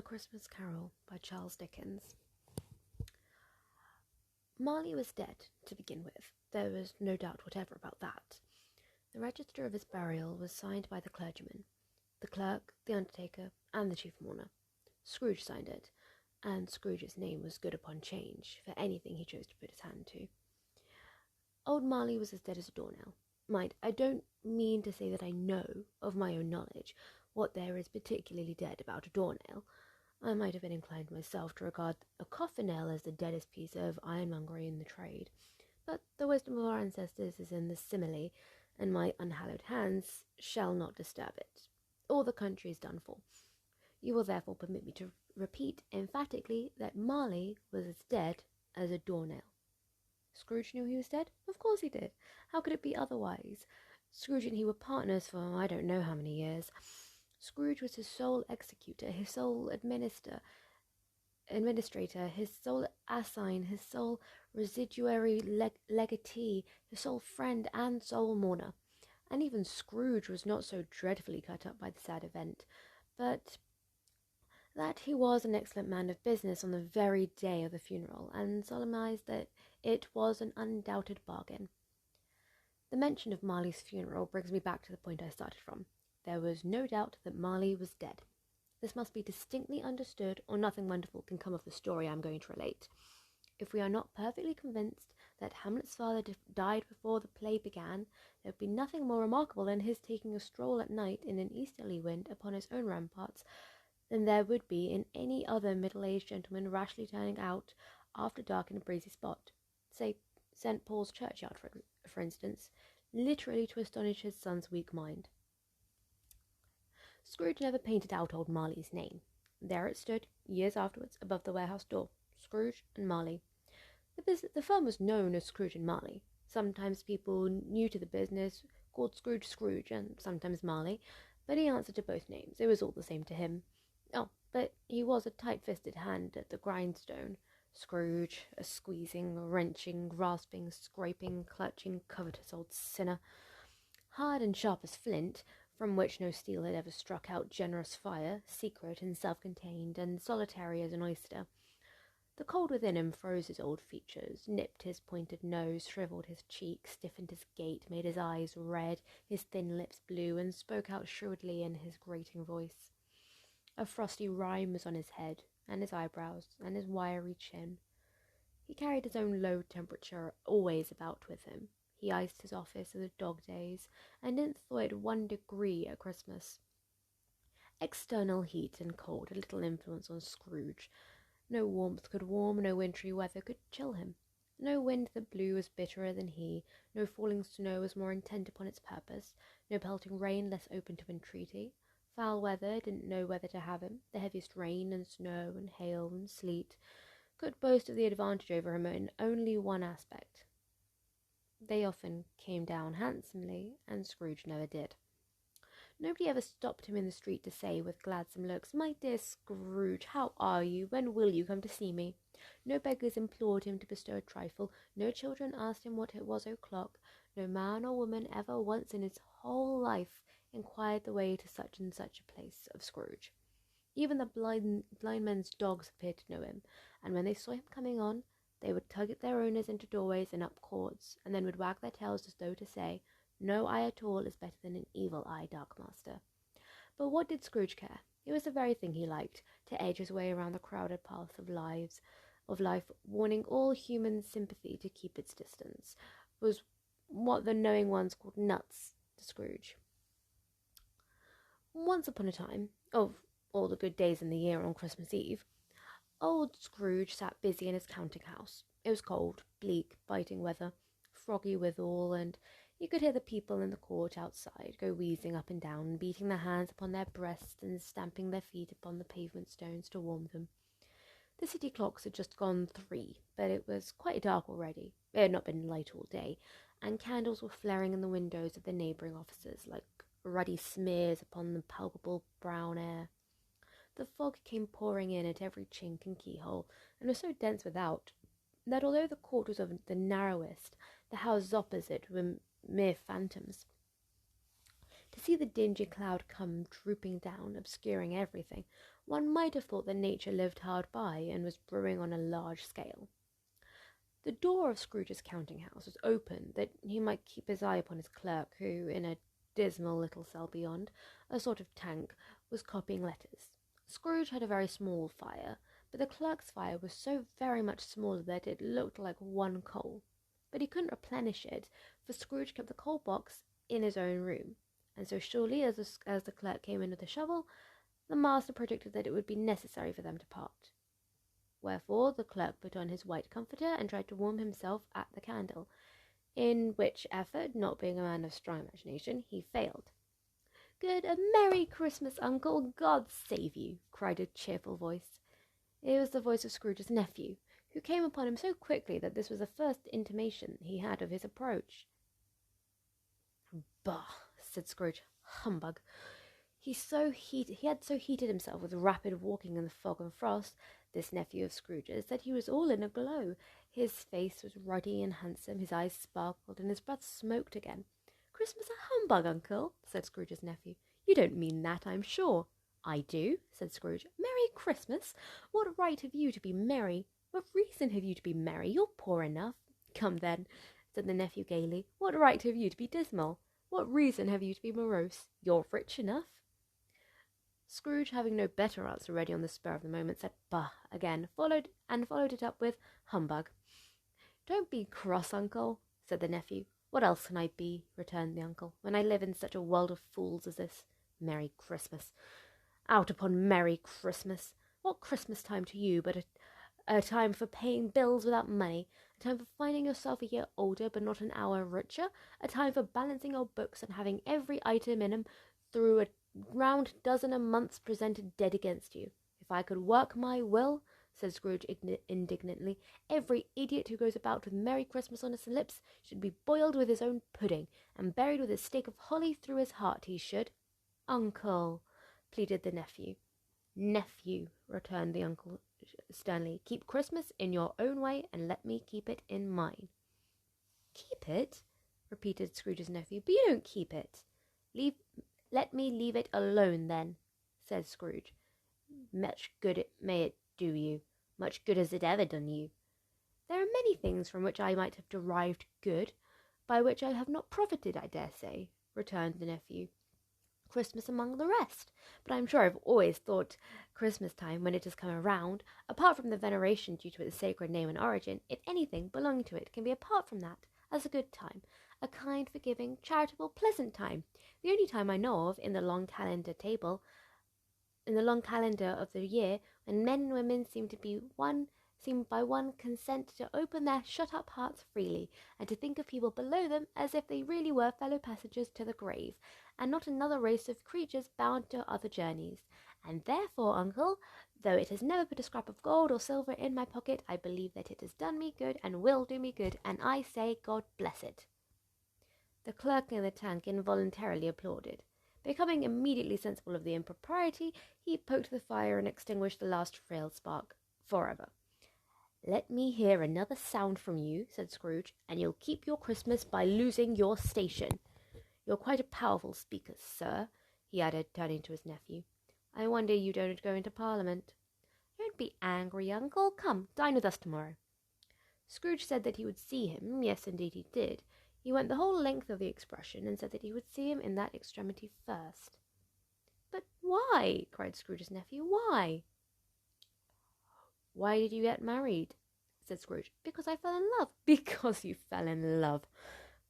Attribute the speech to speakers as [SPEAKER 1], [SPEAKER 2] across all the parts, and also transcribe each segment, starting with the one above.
[SPEAKER 1] A Christmas Carol by Charles Dickens. Marley was dead, to begin with. There was no doubt whatever about that. The register of his burial was signed by the clergyman, the clerk, the undertaker, and the chief mourner. Scrooge signed it, and Scrooge's name was good upon change for anything he chose to put his hand to. Old Marley was as dead as a doornail. Mind, I don't mean to say that I know, of my own knowledge, what there is particularly dead about a doornail. I might have been inclined myself to regard a coffin nail as the deadest piece of ironmongery in the trade, but the wisdom of our ancestors is in the simile, and my unhallowed hands shall not disturb it. All the country is done for. You will therefore permit me to repeat emphatically that Marley was as dead as a doornail. Scrooge knew he was dead? Of course he did. How could it be otherwise? Scrooge and he were partners for I don't know how many years. Scrooge was his sole executor, his sole administrator, his sole assign, his sole residuary legatee, his sole friend and sole mourner. And even Scrooge was not so dreadfully cut up by the sad event, but that he was an excellent man of business on the very day of the funeral, and solemnized that it was an undoubted bargain. The mention of Marley's funeral brings me back to the point I started from. There was no doubt that Marley was dead. This must be distinctly understood, or nothing wonderful can come of the story I am going to relate. If we are not perfectly convinced that Hamlet's father died before the play began, there would be nothing more remarkable in his taking a stroll at night in an easterly wind upon his own ramparts than there would be in any other middle-aged gentleman rashly turning out after dark in a breezy spot, say St. Paul's churchyard, for instance, literally to astonish his son's weak mind. Scrooge never painted out old Marley's name. There it stood, years afterwards, above the warehouse door, Scrooge and Marley. The firm was known as Scrooge and Marley. Sometimes people new to the business called Scrooge Scrooge, and sometimes Marley, but he answered to both names. It was all the same to him. Oh, but he was a tight-fisted hand at the grindstone. Scrooge, a squeezing, wrenching, grasping, scraping, clutching, covetous old sinner, hard and sharp as flint, from which no steel had ever struck out generous fire, secret and self-contained, and solitary as an oyster. The cold within him froze his old features, nipped his pointed nose, shriveled his cheeks, stiffened his gait, made his eyes red, his thin lips blue, and spoke out shrewdly in his grating voice. A frosty rime was on his head, and his eyebrows, and his wiry chin. He carried his own low temperature always about with him. He iced his office of the dog days, and didn't thaw it 1 degree at Christmas. External heat and cold had little influence on Scrooge. No warmth could warm, no wintry weather could chill him. No wind that blew was bitterer than he, no falling snow was more intent upon its purpose, no pelting rain less open to entreaty. Foul weather didn't know whether to have him. The heaviest rain and snow and hail and sleet could boast of the advantage over him in only one aspect. They often came down handsomely, and Scrooge never did. Nobody ever stopped him in the street to say, with gladsome looks, "My dear Scrooge, how are you? When will you come to see me?" No beggars implored him to bestow a trifle. No children asked him what it was o'clock. No man or woman ever once in his whole life inquired the way to such and such a place of Scrooge. Even the blind men's dogs appeared to know him, and when they saw him coming on, they would tug at their owners into doorways and up courts, and then would wag their tails as though to say, "No eye at all is better than an evil eye, dark master." But what did Scrooge care? It was the very thing he liked, to edge his way around the crowded paths of life, warning all human sympathy to keep its distance, was what the knowing ones called nuts to Scrooge. Once upon a time, of all the good days in the year on Christmas Eve, old Scrooge sat busy in his counting-house. It was cold, bleak, biting weather, froggy withal, and you could hear the people in the court outside go wheezing up and down, beating their hands upon their breasts and stamping their feet upon the pavement stones to warm them. The city clocks had just gone 3, but it was quite dark already. It had not been light all day, and candles were flaring in the windows of the neighbouring offices like ruddy smears upon the palpable brown air. The fog came pouring in at every chink and keyhole, and was so dense without that although the court was of the narrowest, the houses opposite were mere phantoms. To To see the dingy cloud come drooping down, obscuring everything, one might have thought that nature lived hard by and was brewing on a large scale. The door of Scrooge's counting-house was open that he might keep his eye upon his clerk, who, in a dismal little cell beyond, a sort of tank, was copying letters. Scrooge had a very small fire, but the clerk's fire was so very much smaller that it looked like one coal. But he couldn't replenish it, for Scrooge kept the coal box in his own room, and so surely as the clerk came in with a shovel, the master predicted that it would be necessary for them to part. Wherefore the clerk put on his white comforter and tried to warm himself at the candle, in which effort, not being a man of strong imagination, he failed. "Good a Merry Christmas, Uncle! God save you!" cried a cheerful voice. It was the voice of Scrooge's nephew, who came upon him so quickly that this was the first intimation he had of his approach. "Bah!" said Scrooge. "Humbug!" He had so heated himself with rapid walking in the fog and frost, this nephew of Scrooge's, that he was all in a glow. His face was ruddy and handsome, his eyes sparkled, and his breath smoked again. "Christmas a humbug, Uncle?" said Scrooge's nephew. "You don't mean that, I'm sure." "I do," said Scrooge. "Merry Christmas! What right have you to be merry? What reason have you to be merry? You're poor enough." "Come then," said the nephew gaily. "What right have you to be dismal? What reason have you to be morose? You're rich enough." Scrooge, having no better answer ready on the spur of the moment, said "bah" again, followed it up with "humbug." "Don't be cross, Uncle," said the nephew. "What else can I be," returned the uncle, "when I live in such a world of fools as this? Merry Christmas! Out upon Merry Christmas! What Christmas time to you but a time for paying bills without money, a time for finding yourself a year older but not an hour richer, a time for balancing your books and having every item in 'em through a round dozen a months presented dead against you. If I could work my will," said Scrooge indignantly, "every idiot who goes about with Merry Christmas on his lips should be boiled with his own pudding, and buried with a stake of holly through his heart, he should." "Uncle," pleaded the nephew. "Nephew," returned the uncle sternly, "keep Christmas in your own way, and let me keep it in mine." "Keep it?" repeated Scrooge's nephew. "But you don't keep it." "Let me leave it alone, then," said Scrooge. "Much good may it do you. Much good has it ever done you." "There are many things from which I might have derived good, by which I have not profited, I dare say," returned the nephew. "Christmas among the rest. But I am sure I've always thought Christmas time, when it has come around, apart from the veneration due to its sacred name and origin, if anything belonging to it can be apart from that, as a good time, a kind, forgiving, charitable, pleasant time, the only time I know of in the long calendar of the year, when men and women seem by one consent to open their shut-up hearts freely, and to think of people below them as if they really were fellow passengers to the grave, and not another race of creatures bound to other journeys. And therefore, Uncle, though it has never put a scrap of gold or silver in my pocket, I believe that it has done me good and will do me good, and I say God bless it." The clerk in the tank involuntarily applauded. Becoming immediately sensible of the impropriety, he poked the fire and extinguished the last frail spark forever. "Let me hear another sound from you," said Scrooge, "and you'll keep your Christmas by losing your station. You're quite a powerful speaker, sir," he added, turning to his nephew. "I wonder you don't go into Parliament." "Don't be angry, Uncle. Come, dine with us tomorrow." Scrooge said that he would see him. Yes, indeed he did. He went the whole length of the expression, and said that he would see him in that extremity first. "But why?" cried Scrooge's nephew. "Why?" "Why did you get married?" said Scrooge. "Because I fell in love." "Because you fell in love,"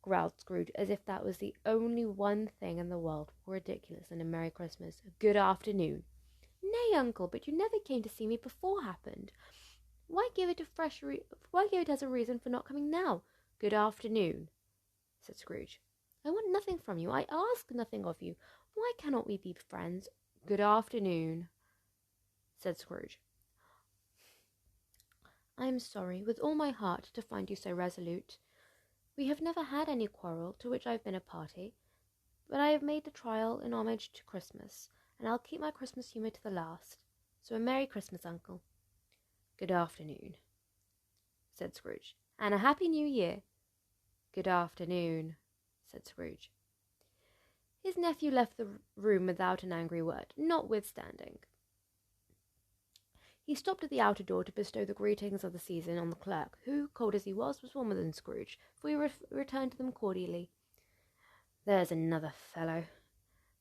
[SPEAKER 1] growled Scrooge, as if that was the only one thing in the world more ridiculous than a Merry Christmas. "Good afternoon." "Nay, Uncle, but you never came to see me before happened. Why give it as a reason for not coming now?" "Good afternoon," said Scrooge. "I want nothing from you. I ask nothing of you. Why cannot we be friends?" "Good afternoon," said Scrooge. "I am sorry, with all my heart, to find you so resolute. We have never had any quarrel to which I have been a party, but I have made the trial in homage to Christmas, and I'll keep my Christmas humour to the last. So a Merry Christmas, Uncle." "Good afternoon," said Scrooge. "And a Happy New Year." "Good afternoon," said Scrooge. His nephew left the room without an angry word, notwithstanding. He stopped at the outer door to bestow the greetings of the season on the clerk, who, cold as he was warmer than Scrooge, for he returned to them cordially. "There's another fellow,"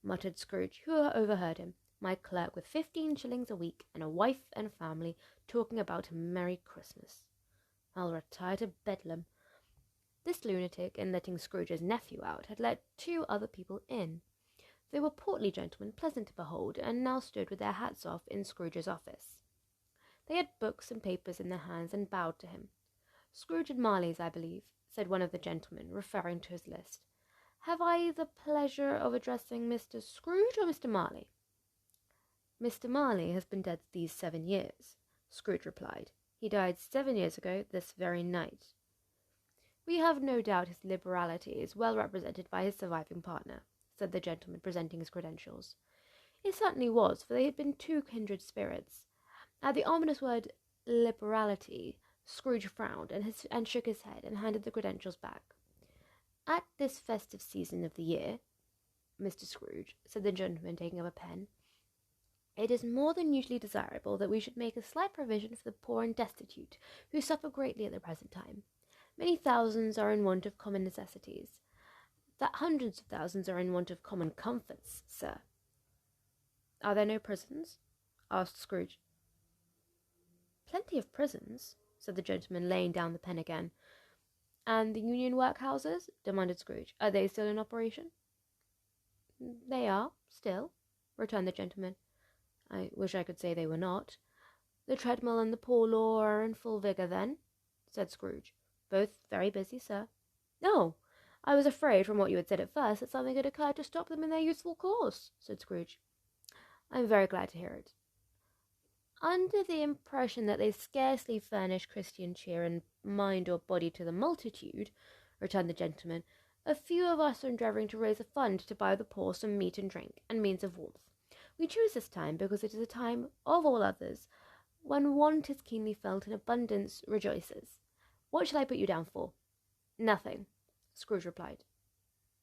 [SPEAKER 1] muttered Scrooge, who overheard him. "My clerk with 15 shillings a week, and a wife and family, talking about a Merry Christmas. I'll retire to Bedlam." This lunatic, in letting Scrooge's nephew out, had let 2 other people in. They were portly gentlemen, pleasant to behold, and now stood with their hats off in Scrooge's office. They had books and papers in their hands, and bowed to him. "Scrooge and Marley's, I believe," said one of the gentlemen, referring to his list. "Have I the pleasure of addressing Mr. Scrooge or Mr. Marley?" "Mr. Marley has been dead these 7 years," Scrooge replied. "He died 7 years ago this very night." "We have no doubt his liberality is well represented by his surviving partner," said the gentleman, presenting his credentials. It certainly was, for they had been 2 kindred spirits. At the ominous word liberality, Scrooge frowned and shook his head, and handed the credentials back. "At this festive season of the year, Mr. Scrooge," said the gentleman, taking up a pen, "it is more than usually desirable that we should make a slight provision for the poor and destitute, who suffer greatly at the present time. Many thousands are in want of common necessities. That hundreds of thousands are in want of common comforts, sir." "Are there no prisons?" asked Scrooge. "Plenty of prisons," said the gentleman, laying down the pen again. "And the union workhouses?" demanded Scrooge. "Are they still in operation?" "They are, still," returned the gentleman. "I wish I could say they were not." "The treadmill and the poor law are in full vigour, then?" said Scrooge. "Both very busy, sir." "Oh! I was afraid, from what you had said at first, that something had occurred to stop them in their useful course," said Scrooge. "I am very glad to hear it." "Under the impression that they scarcely furnish Christian cheer in mind or body to the multitude," returned the gentleman, "a few of us are endeavouring to raise a fund to buy the poor some meat and drink, and means of warmth. We choose this time because it is a time, of all others, when want is keenly felt and abundance rejoices. What shall I put you down for?" "Nothing," Scrooge replied.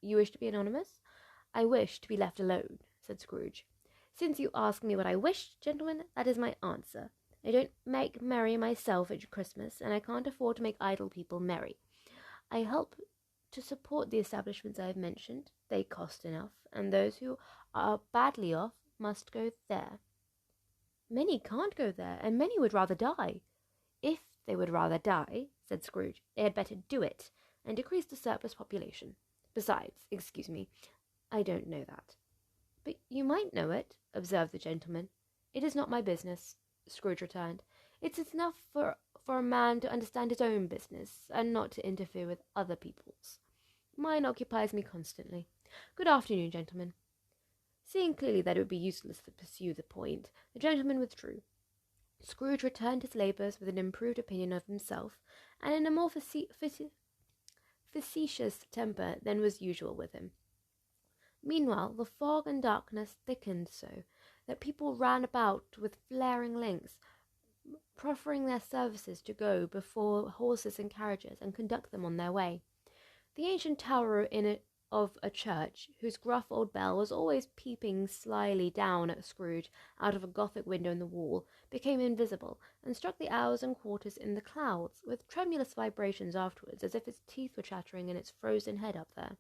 [SPEAKER 1] "You wish to be anonymous?" "I wish to be left alone," said Scrooge. "Since you ask me what I wish, gentlemen, that is my answer. I don't make merry myself at Christmas, and I can't afford to make idle people merry. I help to support the establishments I have mentioned. They cost enough, and those who are badly off must go there." "Many can't go there, and many would rather die." "If they would rather die," said Scrooge, "they had better do it, and decrease the surplus population. Besides, excuse me, I don't know that." "But you might know it," observed the gentleman. "It is not my business," Scrooge returned. "It is enough for a man to understand his own business, and not to interfere with other people's. Mine occupies me constantly. Good afternoon, gentlemen." Seeing clearly that it would be useless to pursue the point, the gentleman withdrew. Scrooge returned his labours with an improved opinion of himself, and in a more facetious temper than was usual with him. Meanwhile, the fog and darkness thickened so that people ran about with flaring lamps, proffering their services to go before horses and carriages and conduct them on their way. The ancient tower of a church, whose gruff old bell was always peeping slyly down at Scrooge out of a Gothic window in the wall, became invisible, and struck the hours and quarters in the clouds, with tremulous vibrations afterwards, as if its teeth were chattering in its frozen head up there.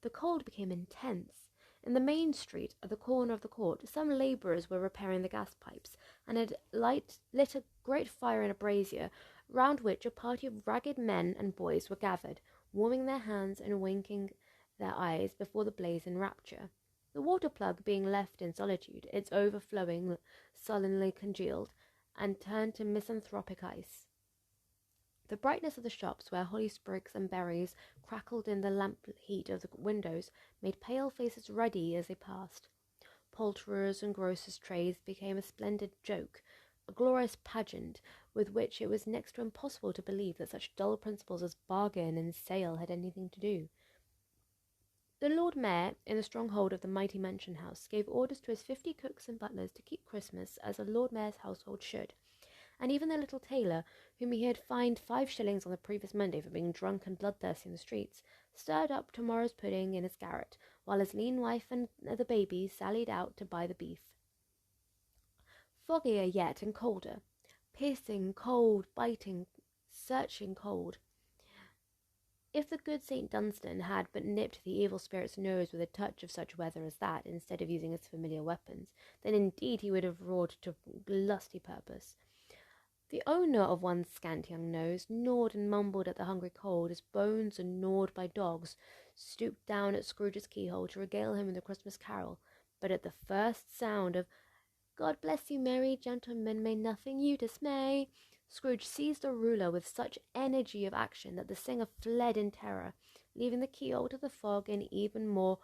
[SPEAKER 1] The cold became intense. In the main street, at the corner of the court, some labourers were repairing the gas pipes, and had lit a great fire in a brazier, round which a party of ragged men and boys were gathered, warming their hands and winking their eyes before the blaze in rapture. The water plug being left in solitude, its overflowing sullenly congealed, and turned to misanthropic ice. The brightness of the shops, where holly sprigs and berries crackled in the lamp heat of the windows, made pale faces ruddy as they passed. Poulterers' and grocers' trays became a splendid joke, a glorious pageant, with which it was next to impossible to believe that such dull principles as bargain and sale had anything to do. The Lord Mayor, in the stronghold of the mighty mansion house, gave orders to his 50 cooks and butlers to keep Christmas as a Lord Mayor's household should, and even the little tailor, whom he had fined 5 shillings on the previous Monday for being drunk and bloodthirsty in the streets, stirred up tomorrow's pudding in his garret, while his lean wife and the baby sallied out to buy the beef. Foggier yet and colder, piercing, cold, biting, searching cold. If the good St. Dunstan had but nipped the evil spirit's nose with a touch of such weather as that, instead of using his familiar weapons, then indeed he would have roared to lusty purpose. The owner of one scant young nose gnawed and mumbled at the hungry cold as bones and gnawed by dogs stooped down at Scrooge's keyhole to regale him with the Christmas carol. But at the first sound of "God bless you, merry gentlemen, may nothing you dismay," Scrooge seized a ruler with such energy of action that the singer fled in terror, leaving the keyhole to the fog in even more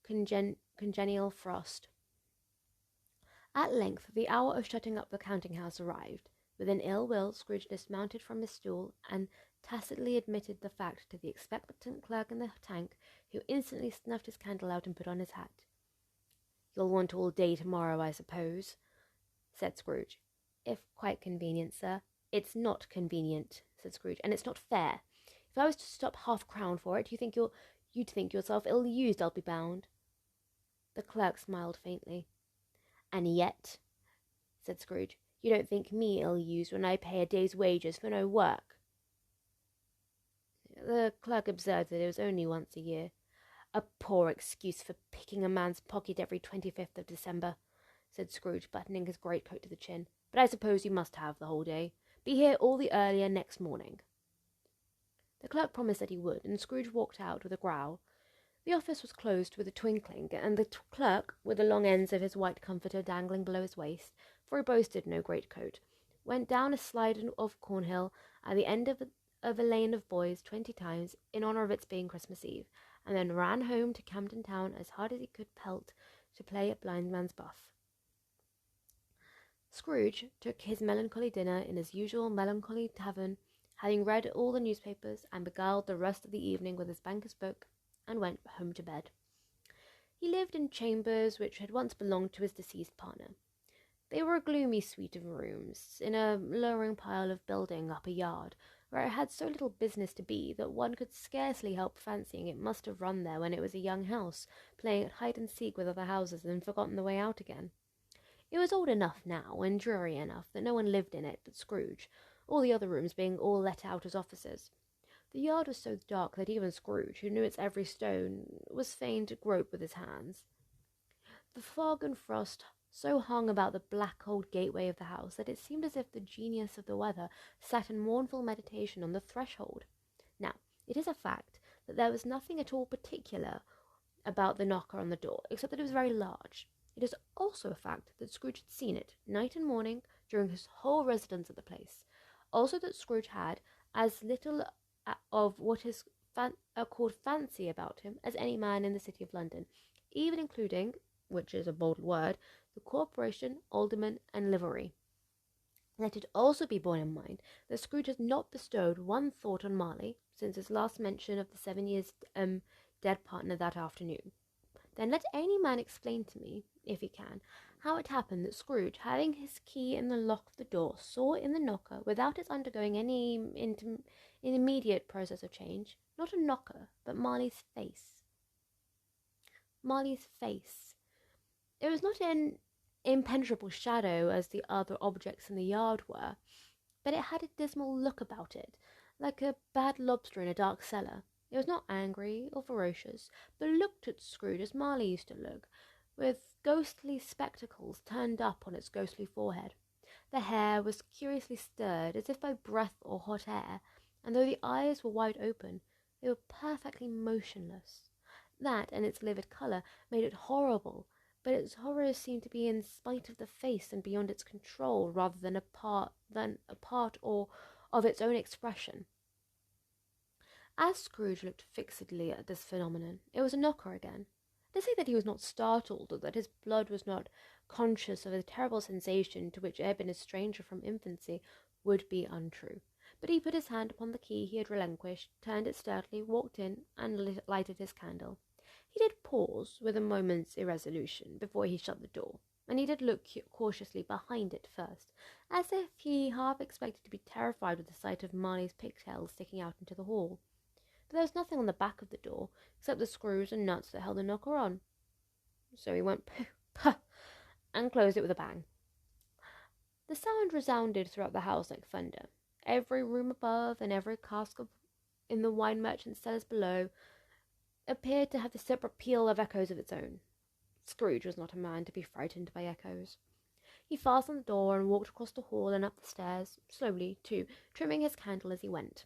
[SPEAKER 1] congenial frost. At length the hour of shutting up the counting-house arrived. With an ill will, Scrooge dismounted from his stool and tacitly admitted the fact to the expectant clerk in the tank, who instantly snuffed his candle out and put on his hat. "You'll want all day tomorrow, I suppose," said Scrooge. "If quite convenient, sir." "It's not convenient," said Scrooge, "and it's not fair. If I was to stop half-a-crown for it, you'd think yourself ill-used, I'll be bound." The clerk smiled faintly. "And yet," said Scrooge, "you don't think me ill-used when I pay a day's wages for no work." The clerk observed that it was only once a year. "A poor excuse for picking a man's pocket every 25th of December," said Scrooge, buttoning his greatcoat to the chin. "But I suppose you must have the whole day. Be here all the earlier next morning." The clerk promised that he would, and Scrooge walked out with a growl. The office was closed with a twinkling, and the clerk, with the long ends of his white comforter dangling below his waist, for he boasted no greatcoat, went down a slide of Cornhill at the end of a lane of boys 20 times, in honour of its being Christmas Eve, and then ran home to Camden Town as hard as he could pelt to play at blindman's buff. Scrooge took his melancholy dinner in his usual melancholy tavern, having read all the newspapers, and beguiled the rest of the evening with his banker's book, and went home to bed. He lived in chambers which had once belonged to his deceased partner. They were a gloomy suite of rooms, in a lowering pile of building up a yard, where it had so little business to be that one could scarcely help fancying it must have run there when it was a young house, playing at hide-and-seek with other houses and forgotten the way out again. It was old enough now, and dreary enough, that no one lived in it but Scrooge, all the other rooms being all let out as offices. The yard was so dark that even Scrooge, who knew its every stone, was fain to grope with his hands. The fog and frost so hung about the black old gateway of the house that it seemed as if the genius of the weather sat in mournful meditation on the threshold. Now, it is a fact that there was nothing at all particular about the knocker on the door, except that it was very large. It is also a fact that Scrooge had seen it, night and morning, during his whole residence at the place. Also that Scrooge had as little of what is called fancy about him as any man in the city of London, even including, which is a bold word, the corporation, alderman, and livery. Let it also be borne in mind that Scrooge has not bestowed one thought on Marley since his last mention of the 7 years dead partner that afternoon. Then let any man explain to me, if he can, how it happened that Scrooge, having his key in the lock of the door, saw in the knocker, without its undergoing any immediate process of change, not a knocker, but Marley's face. Marley's face. It was not an impenetrable shadow as the other objects in the yard were, but it had a dismal look about it, like a bad lobster in a dark cellar. It was not angry or ferocious, but looked at Scrooge as Marley used to look, with ghostly spectacles turned up on its ghostly forehead. The hair was curiously stirred, as if by breath or hot air, and though the eyes were wide open, they were perfectly motionless. That, and its livid colour, made it horrible, but its horror seemed to be in spite of the face and beyond its control, rather than a part or of its own expression. As Scrooge looked fixedly at this phenomenon, it was a knocker again. To say that he was not startled, or that his blood was not conscious of the terrible sensation to which it had been a stranger from infancy, would be untrue. But he put his hand upon the key he had relinquished, turned it sturdily, walked in, and lighted his candle. He did pause, with a moment's irresolution, before he shut the door, and he did look cautiously behind it first, as if he half expected to be terrified with the sight of Marley's pigtails sticking out into the hall. but there was nothing on the back of the door except the screws and nuts that held the knocker on. So he went pooh, puh, and closed it with a bang. The sound resounded throughout the house like thunder. Every room above and every cask in the wine merchant's cellars below appeared to have a separate peal of echoes of its own. Scrooge was not a man to be frightened by echoes. He fastened the door and walked across the hall and up the stairs, slowly, too, trimming his candle as he went.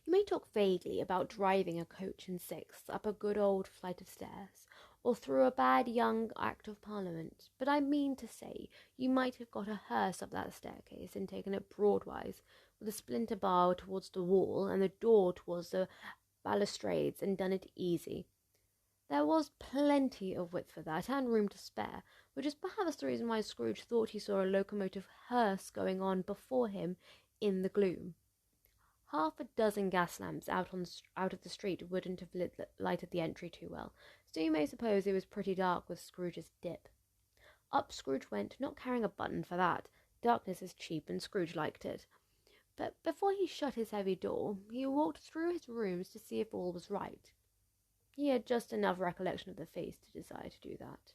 [SPEAKER 1] You may talk vaguely about driving a coach and six up a good old flight of stairs, or through a bad young Act of Parliament, but I mean to say you might have got a hearse up that staircase and taken it broadwise, with a splinter bar towards the wall and the door towards the balustrades, and done it easy. There was plenty of width for that, and room to spare, which is perhaps the reason why Scrooge thought he saw a locomotive hearse going on before him in the gloom. Half a dozen gas lamps out of the street wouldn't have lighted the entry too well, so you may suppose it was pretty dark with Scrooge's dip. Up Scrooge went, not carrying a button for that. Darkness is cheap, and Scrooge liked it. But before he shut his heavy door, he walked through his rooms to see if all was right. He had just enough recollection of the face to decide to do that.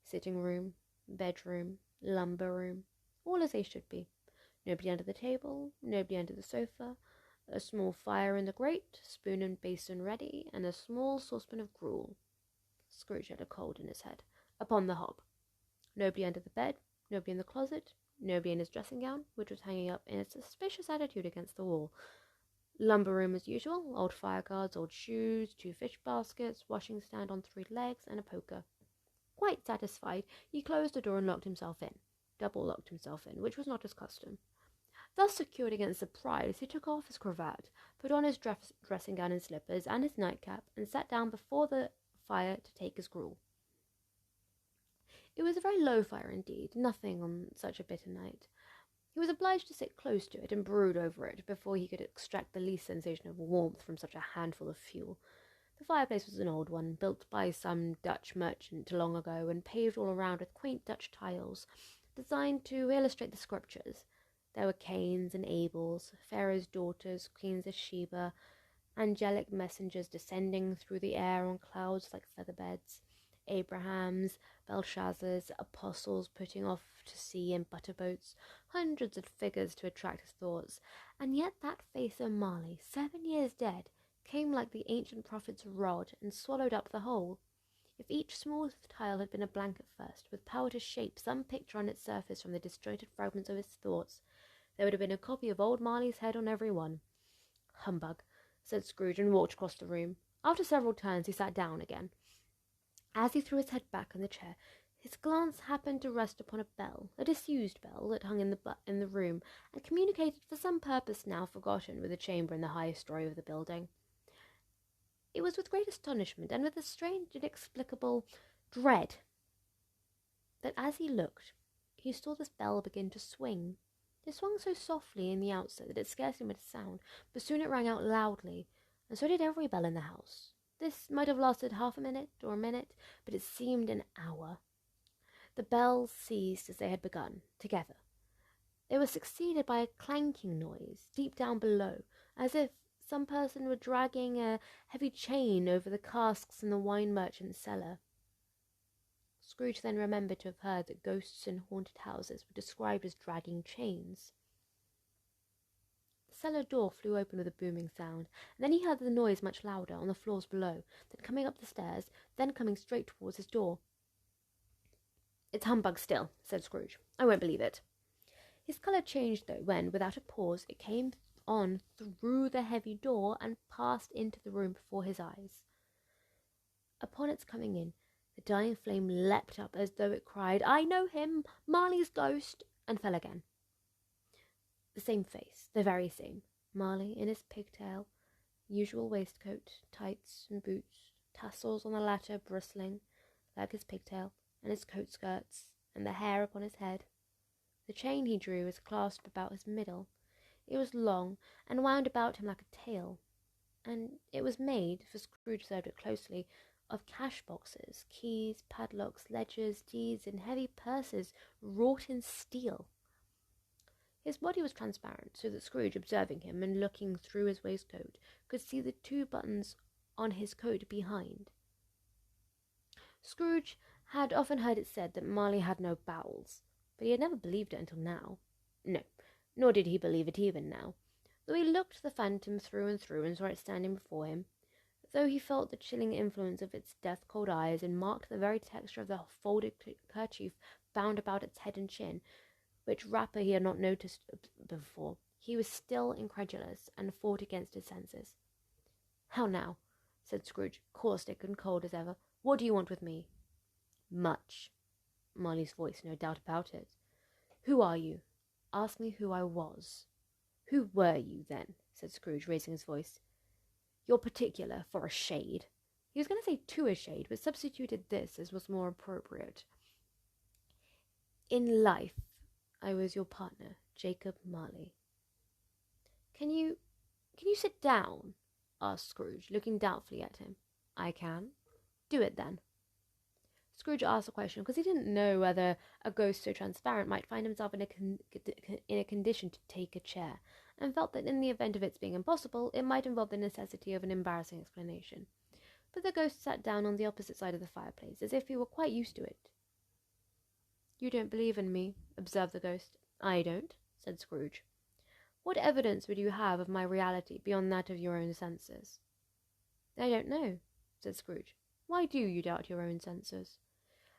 [SPEAKER 1] Sitting room, bedroom, lumber room, all as they should be. Nobody under the table, nobody under the sofa, a small fire in the grate, spoon and basin ready, and a small saucepan of gruel. Scrooge had a cold in his head, upon the hob. Nobody under the bed, nobody in the closet, nobody in his dressing gown, which was hanging up in a suspicious attitude against the wall. Lumber room as usual, old fire guards, old shoes, 2 fish baskets, washing stand on 3 legs, and a poker. Quite satisfied, he closed the door and locked himself in. Double locked himself in, which was not his custom. Thus secured against surprise, he took off his cravat, put on his dressing gown and slippers, and his nightcap, and sat down before the fire to take his gruel. It was a very low fire indeed, nothing on such a bitter night. He was obliged to sit close to it and brood over it before he could extract the least sensation of warmth from such a handful of fuel. The fireplace was an old one, built by some Dutch merchant long ago, and paved all around with quaint Dutch tiles, designed to illustrate the scriptures. There were Cains and Abels, Pharaoh's daughters, queens of Sheba, angelic messengers descending through the air on clouds like feather beds, Abrahams, Belshazzars, apostles putting off to sea in butterboats, hundreds of figures to attract his thoughts, and yet that face of Marley, 7 years dead, came like the ancient prophet's rod and swallowed up the whole. If each smooth tile had been a blank at first, with power to shape some picture on its surface from the disjointed fragments of his thoughts, there would have been a copy of old Marley's head on every one. Humbug, said Scrooge, and walked across the room. After several turns he sat down again. As he threw his head back in the chair, his glance happened to rest upon a bell, a disused bell that hung in the room, and communicated for some purpose now forgotten with a chamber in the highest story of the building. It was with great astonishment and with a strange inexplicable dread that as he looked, he saw this bell begin to swing. It swung so softly in the outset that it scarcely made a sound, but soon it rang out loudly, and so did every bell in the house. This might have lasted half a minute or a minute, but it seemed an hour. The bells ceased as they had begun, together. They were succeeded by a clanking noise deep down below, as if some person were dragging a heavy chain over the casks in the wine merchant's cellar. Scrooge then remembered to have heard that ghosts in haunted houses were described as dragging chains. The cellar door flew open with a booming sound, and then he heard the noise much louder on the floors below, then coming up the stairs, then coming straight towards his door. "It's humbug still," said Scrooge. "I won't believe it." His colour changed, though, when, without a pause, it came on through the heavy door and passed into the room before his eyes. Upon its coming in, the dying flame leapt up as though it cried, "I know him, Marley's ghost," and fell again. The same face, the very same. Marley in his pigtail, usual waistcoat, tights and boots, tassels on the latter bristling, like his pigtail, and his coat skirts, and the hair upon his head. The chain he drew was clasped about his middle. It was long, and wound about him like a tail, and it was made, for Scrooge observed it closely, of cash-boxes, keys, padlocks, ledgers, deeds, and heavy purses wrought in steel. His body was transparent, so that Scrooge, observing him and looking through his waistcoat, could see the 2 buttons on his coat behind. Scrooge had often heard it said that Marley had no bowels, but he had never believed it until now. No, nor did he believe it even now, though he looked the phantom through and saw it standing before him, though he felt the chilling influence of its death-cold eyes and marked the very texture of the folded kerchief bound about its head and chin, which wrapper he had not noticed before. He was still incredulous, and fought against his senses. "How now?" said Scrooge, caustic and cold as ever. "What do you want with me?" "Much." Marley's voice, no doubt about it. "Who are you?" "Ask me who I was." "Who were you, then?" said Scrooge, raising his voice. "You're particular, for a shade." He was going to say to a shade, but substituted this as was more appropriate. "In life, I was your partner, Jacob Marley." Can you sit down?" asked Scrooge, looking doubtfully at him. "I can." "Do it, then." Scrooge asked the question because he didn't know whether a ghost so transparent might find himself in a condition to take a chair, and felt that in the event of its being impossible, it might involve the necessity of an embarrassing explanation. But the ghost sat down on the opposite side of the fireplace, as if he were quite used to it. "You don't believe in me," observed the ghost. "I don't," said Scrooge. "What evidence would you have of my reality beyond that of your own senses?" "I don't know," said Scrooge. "Why do you doubt your own senses?"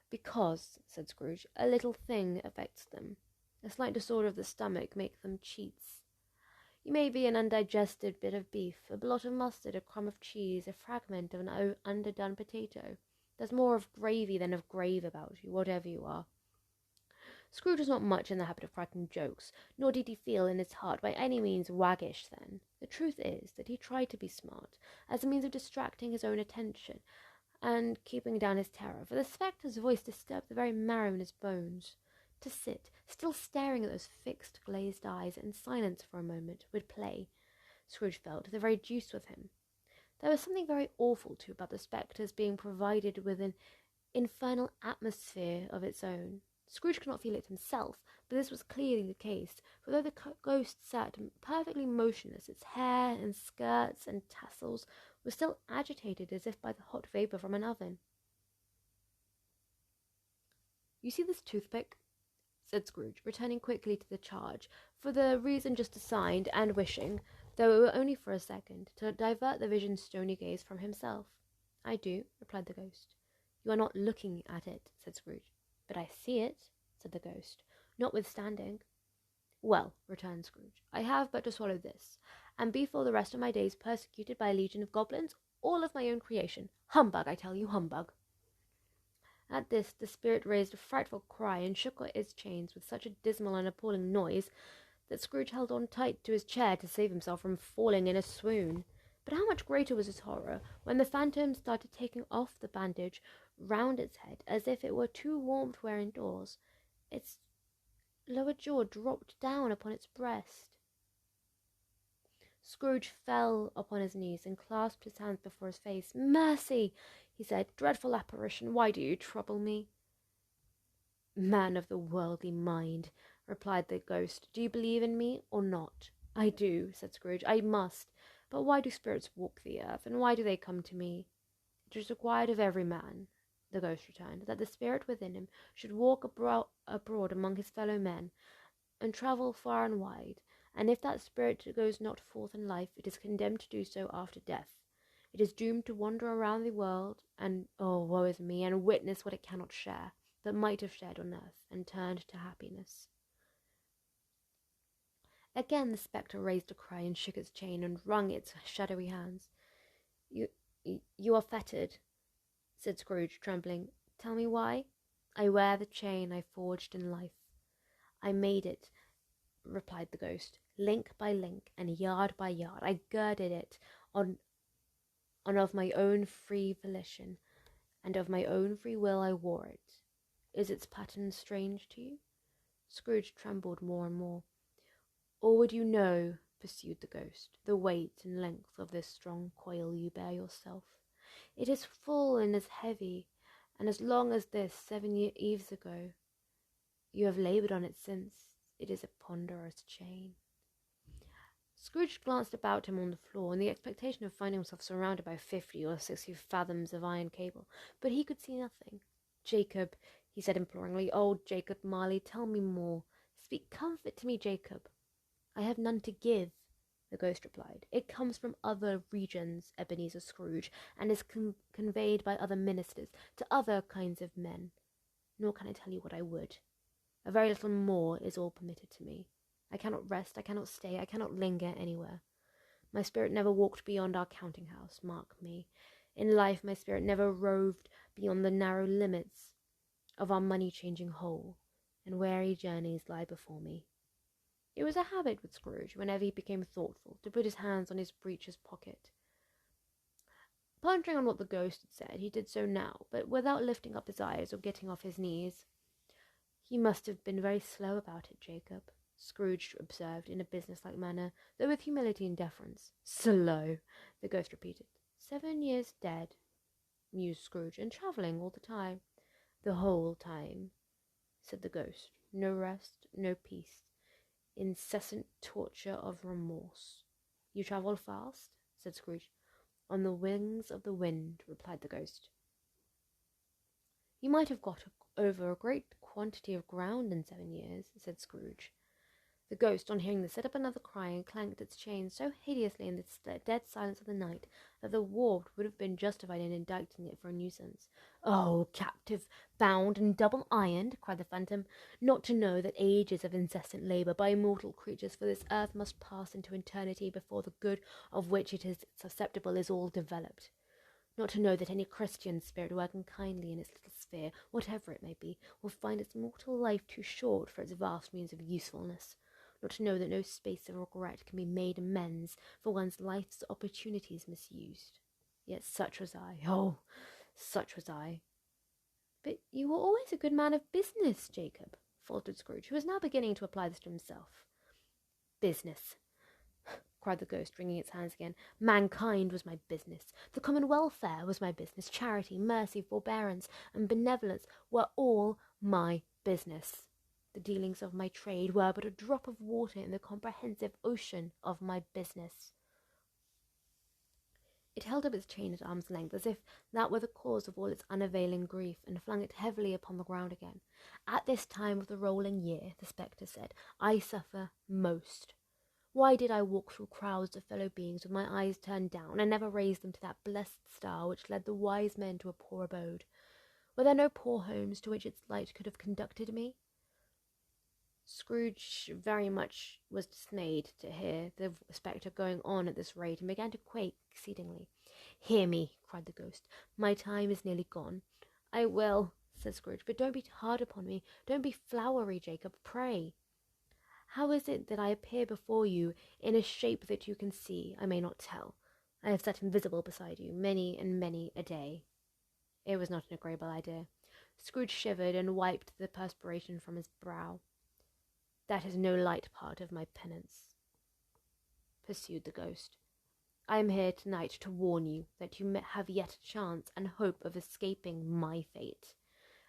[SPEAKER 1] "Because," said Scrooge, "a little thing affects them. A slight disorder of the stomach makes them cheats. You may be an undigested bit of beef, a blot of mustard, a crumb of cheese, a fragment of an underdone potato. There's more of gravy than of grave about you, whatever you are." Scrooge was not much in the habit of cracking jokes, nor did he feel in his heart by any means waggish then. The truth is that he tried to be smart, as a means of distracting his own attention, and keeping down his terror, for the spectre's voice disturbed the very marrow in his bones. To sit, still staring at those fixed, glazed eyes, in silence for a moment, would play, Scrooge felt, the very deuce with him. There was something very awful, too, about the spectre's being provided with an infernal atmosphere of its own. Scrooge could not feel it himself, but this was clearly the case, for though the ghost sat perfectly motionless, its hair and skirts and tassels were still agitated as if by the hot vapour from an oven. "You see this toothpick?" said Scrooge, returning quickly to the charge, for the reason just assigned, and wishing, though it were only for a second, to divert the vision's stony gaze from himself. "I do," replied the ghost. "You are not looking at it," said Scrooge. "But I see it," said the ghost, notwithstanding. "Well," returned Scrooge, "I have but to swallow this, and be for the rest of my days persecuted by a legion of goblins, all of my own creation. Humbug, I tell you, humbug!" At this the spirit raised a frightful cry and shook its chains with such a dismal and appalling noise that Scrooge held on tight to his chair to save himself from falling in a swoon. But how much greater was his horror when the phantom started taking off the bandage round its head, as if it were too warm to wear indoors. Its lower jaw dropped down upon its breast. Scrooge fell upon his knees and clasped his hands before his face. "Mercy!" he said. "Dreadful apparition, why do you trouble me?" "Man of the worldly mind," replied the ghost, "do you believe in me or not?" "I do," said Scrooge. "I must. But why do spirits walk the earth, and why do they come to me?" "It is required of every man," the ghost returned, "that the spirit within him should walk abroad among his fellow men, and travel far and wide, and if that spirit goes not forth in life, it is condemned to do so after death. It is doomed to wander around the world, and, oh, woe is me, and witness what it cannot share, but might have shared on earth, and turned to happiness." Again the spectre raised a cry and shook its chain and wrung its shadowy hands. You are fettered," said Scrooge, trembling. "Tell me why?" "I wear the chain I forged in life. I made it," replied the ghost, "link by link, and yard by yard. I girded it on of my own free volition, and of my own free will I wore it. Is its pattern strange to you?" Scrooge trembled more and more. "Or would you know," pursued the ghost, "the weight and length of this strong coil you bear yourself? It is full and as heavy, and as long as this 7 eves ago. You have laboured on it since. It is a ponderous chain. Scrooge glanced about him on the floor in the expectation of finding himself surrounded by 50 or 60 fathoms of iron cable, but he could see nothing. "Jacob," he said imploringly, "oh, Jacob Marley, tell me more. Speak comfort to me, Jacob." "I have none to give," the ghost replied. "It comes from other regions, Ebenezer Scrooge, and is conveyed by other ministers to other kinds of men. Nor can I tell you what I would. A very little more is all permitted to me. I cannot rest, I cannot stay, I cannot linger anywhere. My spirit never walked beyond our counting-house, mark me. In life my spirit never roved beyond the narrow limits of our money-changing hole, and weary journeys lie before me." It was a habit with Scrooge, whenever he became thoughtful, to put his hands on his breeches pocket. Pondering on what the ghost had said, he did so now, but without lifting up his eyes or getting off his knees. "You must have been very slow about it, Jacob," Scrooge observed in a business-like manner, though with humility and deference. "Slow," the ghost repeated. 7 years dead," mused Scrooge, "and travelling all the time." "The whole time," said the ghost. "No rest, no peace, incessant torture of remorse." "You travel fast?" said Scrooge. "On the wings of the wind," replied the ghost. "You might have got over a great quantity of ground in 7 years," said Scrooge. The ghost, on hearing this, set up another cry and clanked its chain so hideously in the dead silence of the night that the wharf would have been justified in indicting it for a nuisance. "Oh, captive, bound, and double ironed," cried the phantom, "not to know that ages of incessant labour by immortal creatures for this earth must pass into eternity before the good of which it is susceptible is all developed. Not to know that any Christian spirit working kindly in its little sphere, whatever it may be, will find its mortal life too short for its vast means of usefulness. Not to know that no space of regret can be made amends for one's life's opportunities misused. Yet such was I. Oh, such was I." "But you were always a good man of business, Jacob," faltered Scrooge, who was now beginning to apply this to himself. "Business!" cried the ghost, wringing its hands again. "Mankind was my business. The common welfare was my business. Charity, mercy, forbearance, and benevolence were all my business. The dealings of my trade were but a drop of water in the comprehensive ocean of my business." It held up its chain at arm's length, as if that were the cause of all its unavailing grief, and flung it heavily upon the ground again. "At this time of the rolling year," the spectre said, "I suffer most. Why did I walk through crowds of fellow beings with my eyes turned down, and never raise them to that blessed star which led the wise men to a poor abode? Were there no poor homes to which its light could have conducted me?" Scrooge very much was dismayed to hear the spectre going on at this rate, and began to quake exceedingly. "Hear me," cried the ghost. "My time is nearly gone." "I will," said Scrooge, "but don't be hard upon me. Don't be flowery, Jacob, pray. How is it that I appear before you in a shape that you can see? I may not tell. I have sat invisible beside you many and many a day." It was not an agreeable idea. Scrooge shivered and wiped the perspiration from his brow. "That is no light part of my penance," pursued the ghost. "I am here tonight to warn you that you have yet a chance and hope of escaping my fate.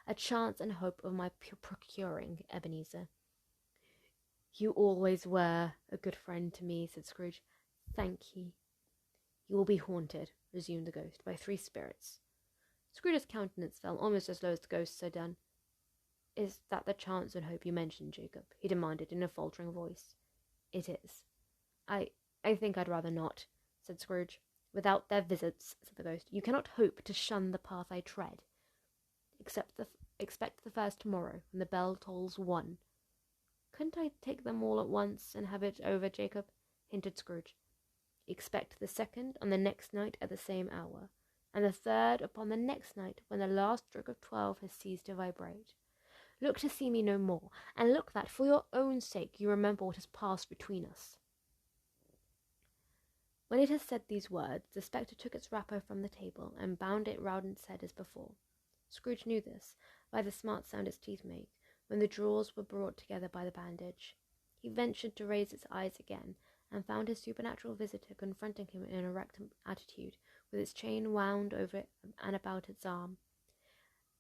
[SPEAKER 1] A chance and hope of my procuring, Ebenezer." "You always were a good friend to me," said Scrooge. "Thank ye." "You will be haunted," resumed the ghost, "by 3 spirits. Scrooge's countenance fell almost as low as the ghost's had done. "Is that the chance and hope you mentioned, Jacob?" he demanded in a faltering voice. "It is." I think I'd rather not," said Scrooge. "Without their visits," said the ghost, "you cannot hope to shun the path I tread. Expect the first tomorrow, when the bell tolls 1. "Couldn't I take them all at once and have it over, Jacob?" hinted Scrooge. "Expect the second on the next night at the same hour, and the third upon the next night when the last stroke of 12 has ceased to vibrate. Look to see me no more, and look that, for your own sake, you remember what has passed between us." When it had said these words, the spectre took its wrapper from the table and bound it round its head as before. Scrooge knew this, by the smart sound its teeth made, when the drawers were brought together by the bandage. He ventured to raise its eyes again, and found his supernatural visitor confronting him in an erect attitude, with its chain wound over it and about its arm.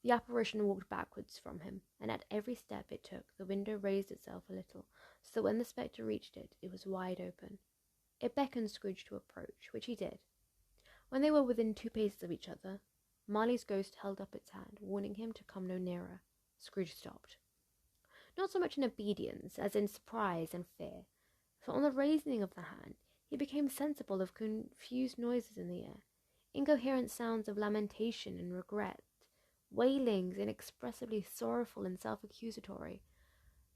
[SPEAKER 1] The apparition walked backwards from him, and at every step it took, the window raised itself a little, so that when the spectre reached it, it was wide open. It beckoned Scrooge to approach, which he did. When they were within 2 paces of each other, Marley's ghost held up its hand, warning him to come no nearer. Scrooge stopped. Not so much in obedience as in surprise and fear, for on the raising of the hand, he became sensible of confused noises in the air, incoherent sounds of lamentation and regret, wailings inexpressibly sorrowful and self-accusatory.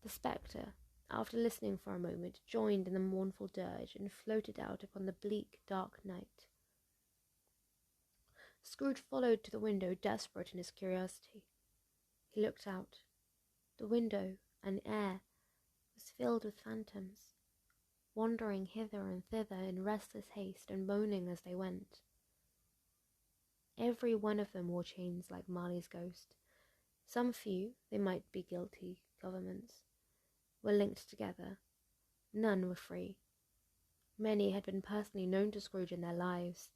[SPEAKER 1] The spectre, after listening for a moment, joined in the mournful dirge and floated out upon the bleak, dark night. Scrooge followed to the window, desperate in his curiosity. He looked out. The window and air was filled with phantoms, wandering hither and thither in restless haste and moaning as they went. Every one of them wore chains like Marley's ghost. Some few, they might be guilty governments, were linked together. None were free. Many had been personally known to Scrooge in their lives.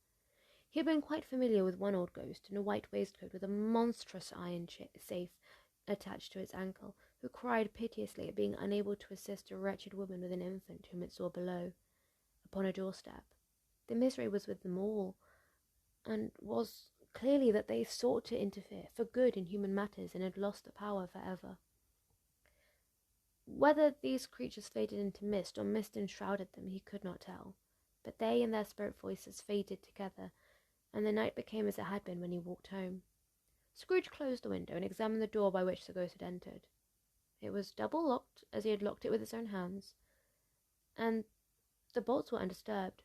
[SPEAKER 1] He had been quite familiar with one old ghost in a white waistcoat with a monstrous iron safe attached to its ankle, who cried piteously at being unable to assist a wretched woman with an infant whom it saw below, upon a doorstep. The misery was with them all, and was clearly that they sought to interfere for good in human matters and had lost the power forever. Whether these creatures faded into mist or mist enshrouded them, he could not tell, but they and their spirit voices faded together, and the night became as it had been when he walked home. Scrooge closed the window and examined the door by which the ghost had entered. It was double locked, as he had locked it with his own hands, and the bolts were undisturbed.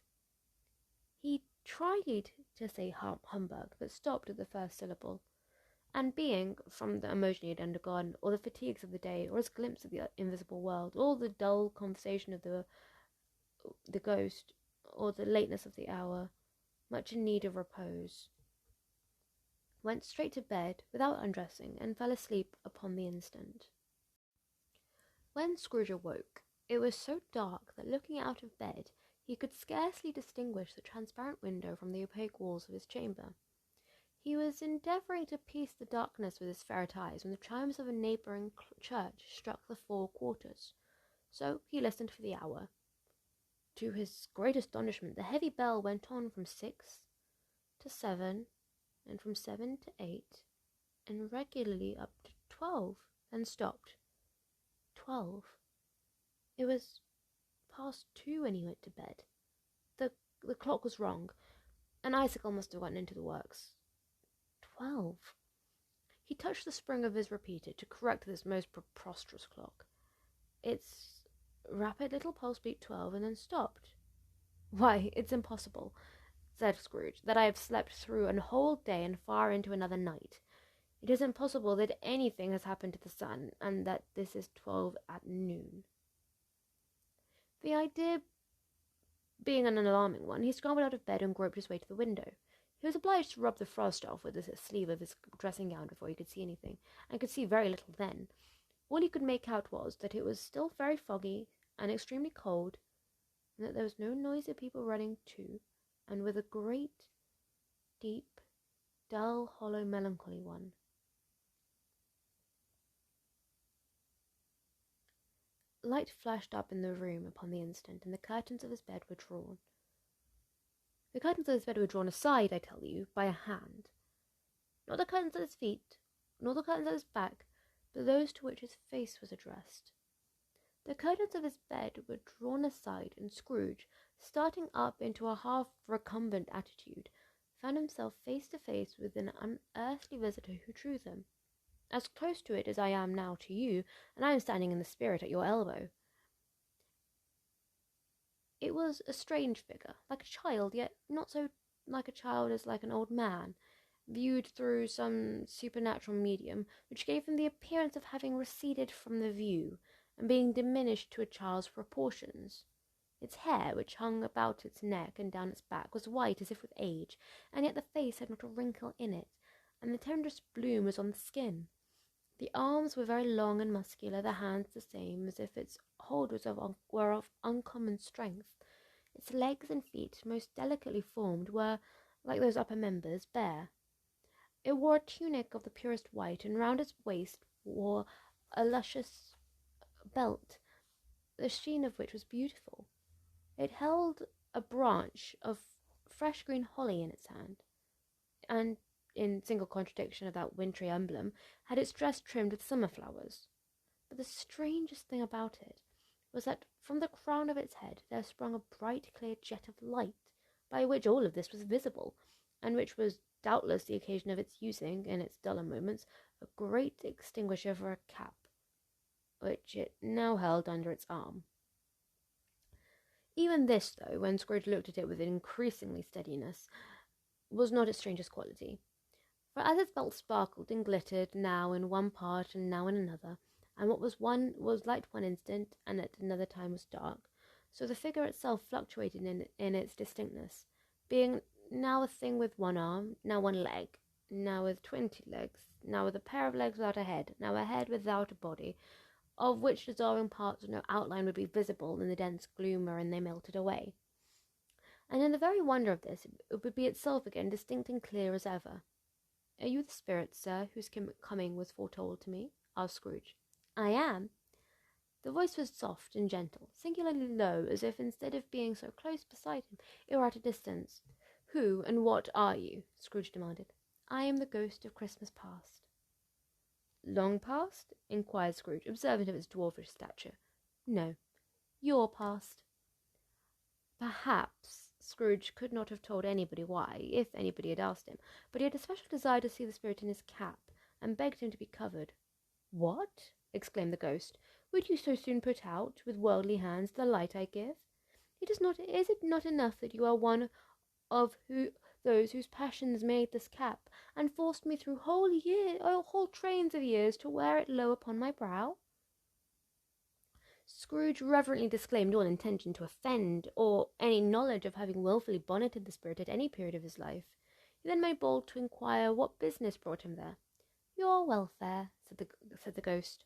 [SPEAKER 1] He tried to say humbug, but stopped at the first syllable, and being, from the emotion he had undergone, or the fatigues of the day, or his glimpse of the invisible world, or the dull conversation of the ghost, or the lateness of the hour, much in need of repose, went straight to bed without undressing, and fell asleep upon the instant. When Scrooge awoke, it was so dark that looking out of bed, he could scarcely distinguish the transparent window from the opaque walls of his chamber. He was endeavouring to piece the darkness with his ferret eyes when the chimes of a neighbouring church struck the 4 quarters, so he listened for the hour. To his great astonishment, the heavy bell went on from 6 to 7, and from 7 to 8, and regularly up to 12, then stopped. 12. It was past 2 when he went to bed. The clock was wrong. An icicle must have gotten into the works. 12. He touched the spring of his repeater to correct this most preposterous clock. Its rapid little pulse beat 12 and then stopped. "Why, it's impossible," said Scrooge, "that I have slept through a whole day and far into another night. It is impossible that anything has happened to the sun, and that this is 12 at noon." The idea being an alarming one, he scrambled out of bed and groped his way to the window. He was obliged to rub the frost off with the sleeve of his dressing gown before he could see anything, and could see very little then. All he could make out was that it was still very foggy and extremely cold, and that there was no noise of people running to and with a great, deep, dull, hollow, melancholy one. Light flashed up in the room upon the instant, and the curtains of his bed were drawn. The curtains of his bed were drawn aside, I tell you, by a hand. Not the curtains at his feet, nor the curtains at his back, but those to which his face was addressed. The curtains of his bed were drawn aside, and Scrooge, starting up into a half-recumbent attitude, found himself face to face with an unearthly visitor who drew them. As close to it as I am now to you, and I am standing in the spirit at your elbow. It was a strange figure, like a child, yet not so like a child as like an old man, viewed through some supernatural medium, which gave him the appearance of having receded from the view, and being diminished to a child's proportions. Its hair, which hung about its neck and down its back, was white as if with age, and yet the face had not a wrinkle in it, and the tenderest bloom was on the skin. The arms were very long and muscular, the hands the same, as if its hold were of uncommon strength. Its legs and feet, most delicately formed, were, like those upper members, bare. It wore a tunic of the purest white, and round its waist wore a luscious belt, the sheen of which was beautiful. It held a branch of fresh green holly in its hand, and, in single contradiction of that wintry emblem, had its dress trimmed with summer flowers. But the strangest thing about it was that from the crown of its head there sprung a bright clear jet of light, by which all of this was visible, and which was doubtless the occasion of its using, in its duller moments, a great extinguisher for a cap, which it now held under its arm. Even this, though, when Scrooge looked at it with increasingly steadiness, was not its strangest quality. For as its belt sparkled and glittered, now in one part and now in another, and what was light one instant, and at another time was dark, so the figure itself fluctuated in its distinctness, being now a thing with one arm, now one leg, now with 20 legs, now with a pair of legs without a head, now a head without a body, of which dissolving parts no outline would be visible in the dense gloom wherein they melted away. And in the very wonder of this, it would be itself again distinct and clear as ever. "Are you the spirit, sir, whose coming was foretold to me?" asked Scrooge. "I am." The voice was soft and gentle, singularly low, as if instead of being so close beside him, it were at a distance. "Who and what are you?" Scrooge demanded. "I am the ghost of Christmas past." "Long past?" inquired Scrooge, observant of its dwarfish stature. "No, your past." Perhaps Scrooge could not have told anybody why, if anybody had asked him, but he had a special desire to see the spirit in his cap, and begged him to be covered. "What?" exclaimed the ghost. "Would you so soon put out, with worldly hands, the light I give? Is it not enough that you are one of those whose passions made this cap, and forced me through whole trains of years to wear it low upon my brow?" Scrooge reverently disclaimed all intention to offend, or any knowledge of having wilfully bonneted the spirit at any period of his life. He then made bold to inquire what business brought him there. "Your welfare," said the ghost.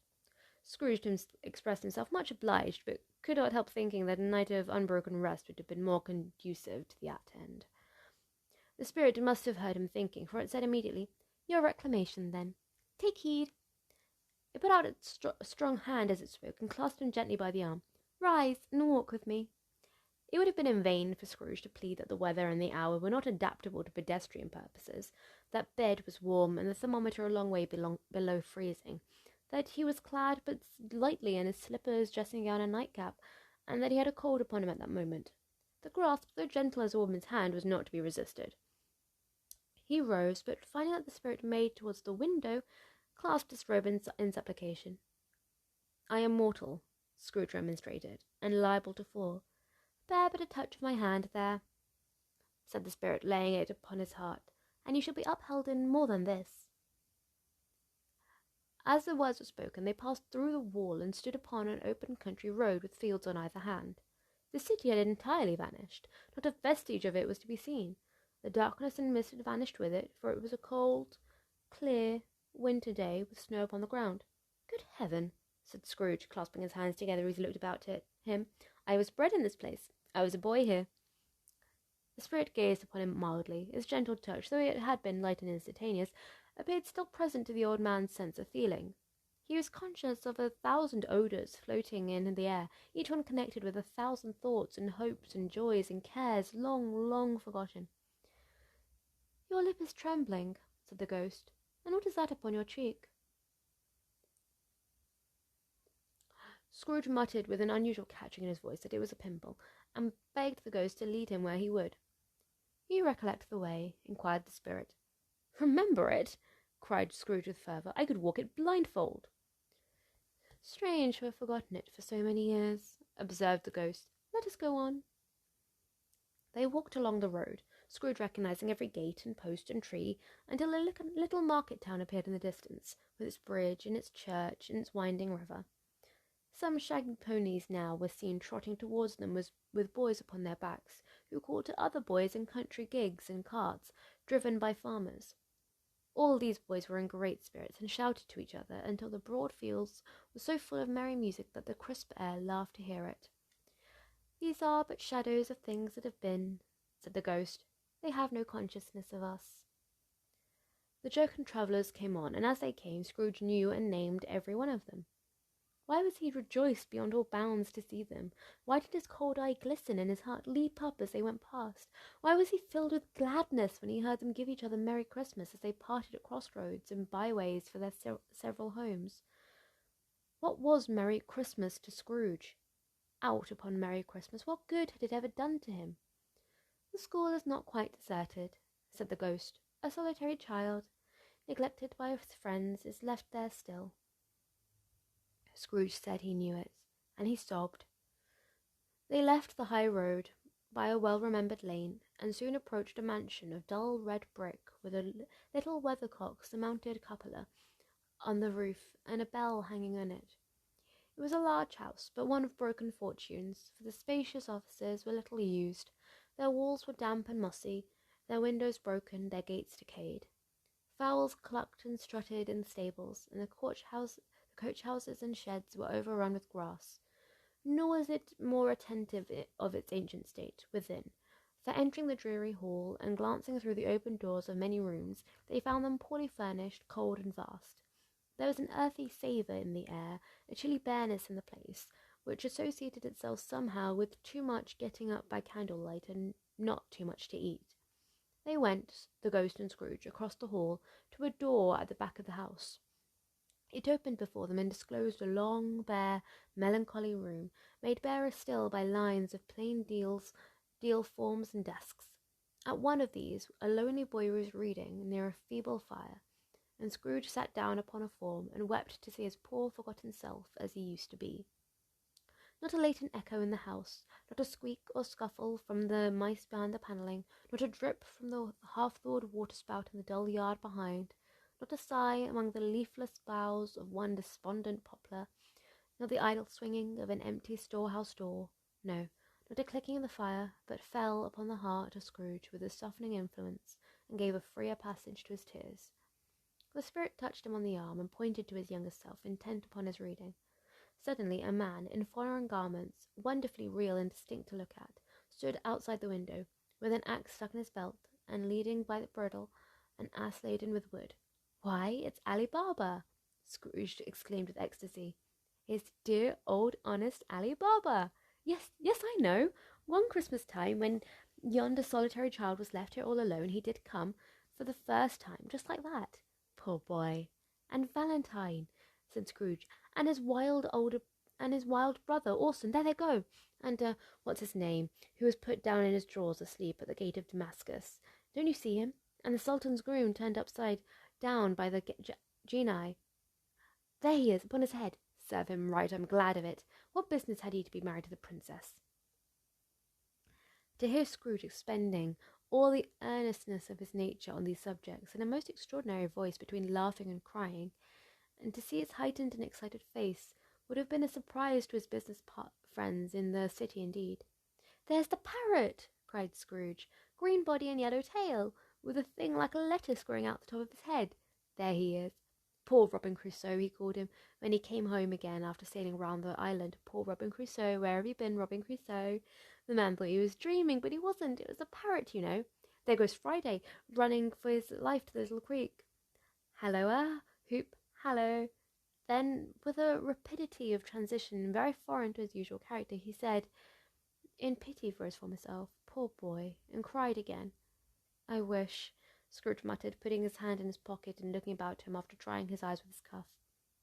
[SPEAKER 1] Scrooge expressed himself much obliged, but could not help thinking that a night of unbroken rest would have been more conducive to that end. The spirit must have heard him thinking, for it said immediately, "Your reclamation, then. Take heed." It put out its strong hand as it spoke, and clasped him gently by the arm. "Rise, and walk with me." It would have been in vain for Scrooge to plead that the weather and the hour were not adaptable to pedestrian purposes, that bed was warm, and the thermometer a long way below freezing, that he was clad but lightly in his slippers, dressing gown, and nightcap, and that he had a cold upon him at that moment. The grasp, though gentle as a woman's hand, was not to be resisted. He rose, but finding that the spirit made towards the window, clasped his robe in supplication. "I am mortal," Scrooge remonstrated, "and liable to fall. Bear but a touch of my hand there," said the spirit, laying it upon his heart, "and you shall be upheld in more than this." As the words were spoken, they passed through the wall and stood upon an open country road with fields on either hand. The city had entirely vanished. Not a vestige of it was to be seen. The darkness and mist had vanished with it, for it was a cold, clear winter day with snow upon the ground. "Good heaven!" said Scrooge, clasping his hands together as he looked about him. "I was bred in this place. I was a boy here." The spirit gazed upon him mildly. His gentle touch, though it had been light and instantaneous, appeared still present to the old man's sense of feeling. He was conscious of 1,000 odours floating in the air, each one connected with 1,000 thoughts and hopes and joys and cares long, long forgotten. "Your lip is trembling," said the ghost. "And what is that upon your cheek?" Scrooge muttered with an unusual catching in his voice that it was a pimple, and begged the ghost to lead him where he would. "You recollect the way?" inquired the spirit. "Remember it!" cried Scrooge with fervour. "I could walk it blindfold." "Strange to have forgotten it for so many years," observed the ghost. "Let us go on." They walked along the road, Scrooge recognising every gate and post and tree, until a little market town appeared in the distance, with its bridge and its church and its winding river. Some shaggy ponies now were seen trotting towards them with boys upon their backs, who called to other boys in country gigs and carts, driven by farmers. All these boys were in great spirits, and shouted to each other until the broad fields were so full of merry music that the crisp air laughed to hear it. "These are but shadows of things that have been," said the ghost. "They have no consciousness of us." The jocund travellers came on, and as they came, Scrooge knew and named every one of them. Why was he rejoiced beyond all bounds to see them? Why did his cold eye glisten and his heart leap up as they went past? Why was he filled with gladness when he heard them give each other Merry Christmas as they parted at crossroads and byways for their several homes? What was Merry Christmas to Scrooge? Out upon Merry Christmas, what good had it ever done to him? The school is not quite deserted, said the ghost. A solitary child, neglected by his friends, is left there still. Scrooge said he knew it, and he sobbed. They left the high road by a well-remembered lane, and soon approached a mansion of dull red brick with a little weathercock-surmounted cupola on the roof and a bell hanging on it. It was a large house, but one of broken fortunes, for the spacious offices were little used. Their walls were damp and mossy, their windows broken, their gates decayed. Fowls clucked and strutted in the stables, and the coach houses and sheds were overrun with grass. Nor was it more attentive of its ancient state within, for entering the dreary hall and glancing through the open doors of many rooms, they found them poorly furnished, cold, and vast. There was an earthy savour in the air, a chilly bareness in the place, which associated itself somehow with too much getting up by candlelight and not too much to eat. They went, the ghost and Scrooge, across the hall to a door at the back of the house. It opened before them and disclosed a long, bare, melancholy room, made barer still by lines of plain deal forms and desks. At one of these a lonely boy was reading near a feeble fire, and Scrooge sat down upon a form and wept to see his poor forgotten self as he used to be. Not a latent echo in the house, not a squeak or scuffle from the mice behind the panelling, not a drip from the half-thawed waterspout in the dull yard behind, not a sigh among the leafless boughs of one despondent poplar, not the idle swinging of an empty storehouse door. No, not a clicking in the fire, but fell upon the heart of Scrooge with a softening influence, and gave a freer passage to his tears. The spirit touched him on the arm, and pointed to his younger self, intent upon his reading. Suddenly a man, in foreign garments, wonderfully real and distinct to look at, stood outside the window, with an axe stuck in his belt, and leading by the bridle an ass laden with wood. "Why, it's Ali Baba!" Scrooge exclaimed with ecstasy. "It's dear old honest Ali Baba! Yes, I know. One Christmas time, when yonder solitary child was left here all alone, he did come, for the first time, just like that. Poor boy! And Valentine," said Scrooge, and his wild brother Orson. There they go. And what's his name, who was put down in his drawers asleep at the gate of Damascus. Don't you see him? And the Sultan's groom turned upside down by the genii. There he is, upon his head. Serve him right, I'm glad of it. What business had he to be married to the princess?" To hear Scrooge expending all the earnestness of his nature on these subjects in a most extraordinary voice between laughing and crying, and to see his heightened and excited face, would have been a surprise to his business friends in the city indeed. "There's the parrot!" cried Scrooge. "Green body and yellow tail, with a thing like a lettuce growing out the top of his head. There he is. Poor Robin Crusoe, he called him, when he came home again after sailing round the island. Poor Robin Crusoe, where have you been, Robin Crusoe? The man thought he was dreaming, but he wasn't. It was a parrot, you know. There goes Friday, running for his life to the little creek. Halloa, hoop, hallo." Then, with a rapidity of transition very foreign to his usual character, he said, in pity for his former self, "Poor boy," and cried again. "I wish," Scrooge muttered, putting his hand in his pocket and looking about him after drying his eyes with his cuff.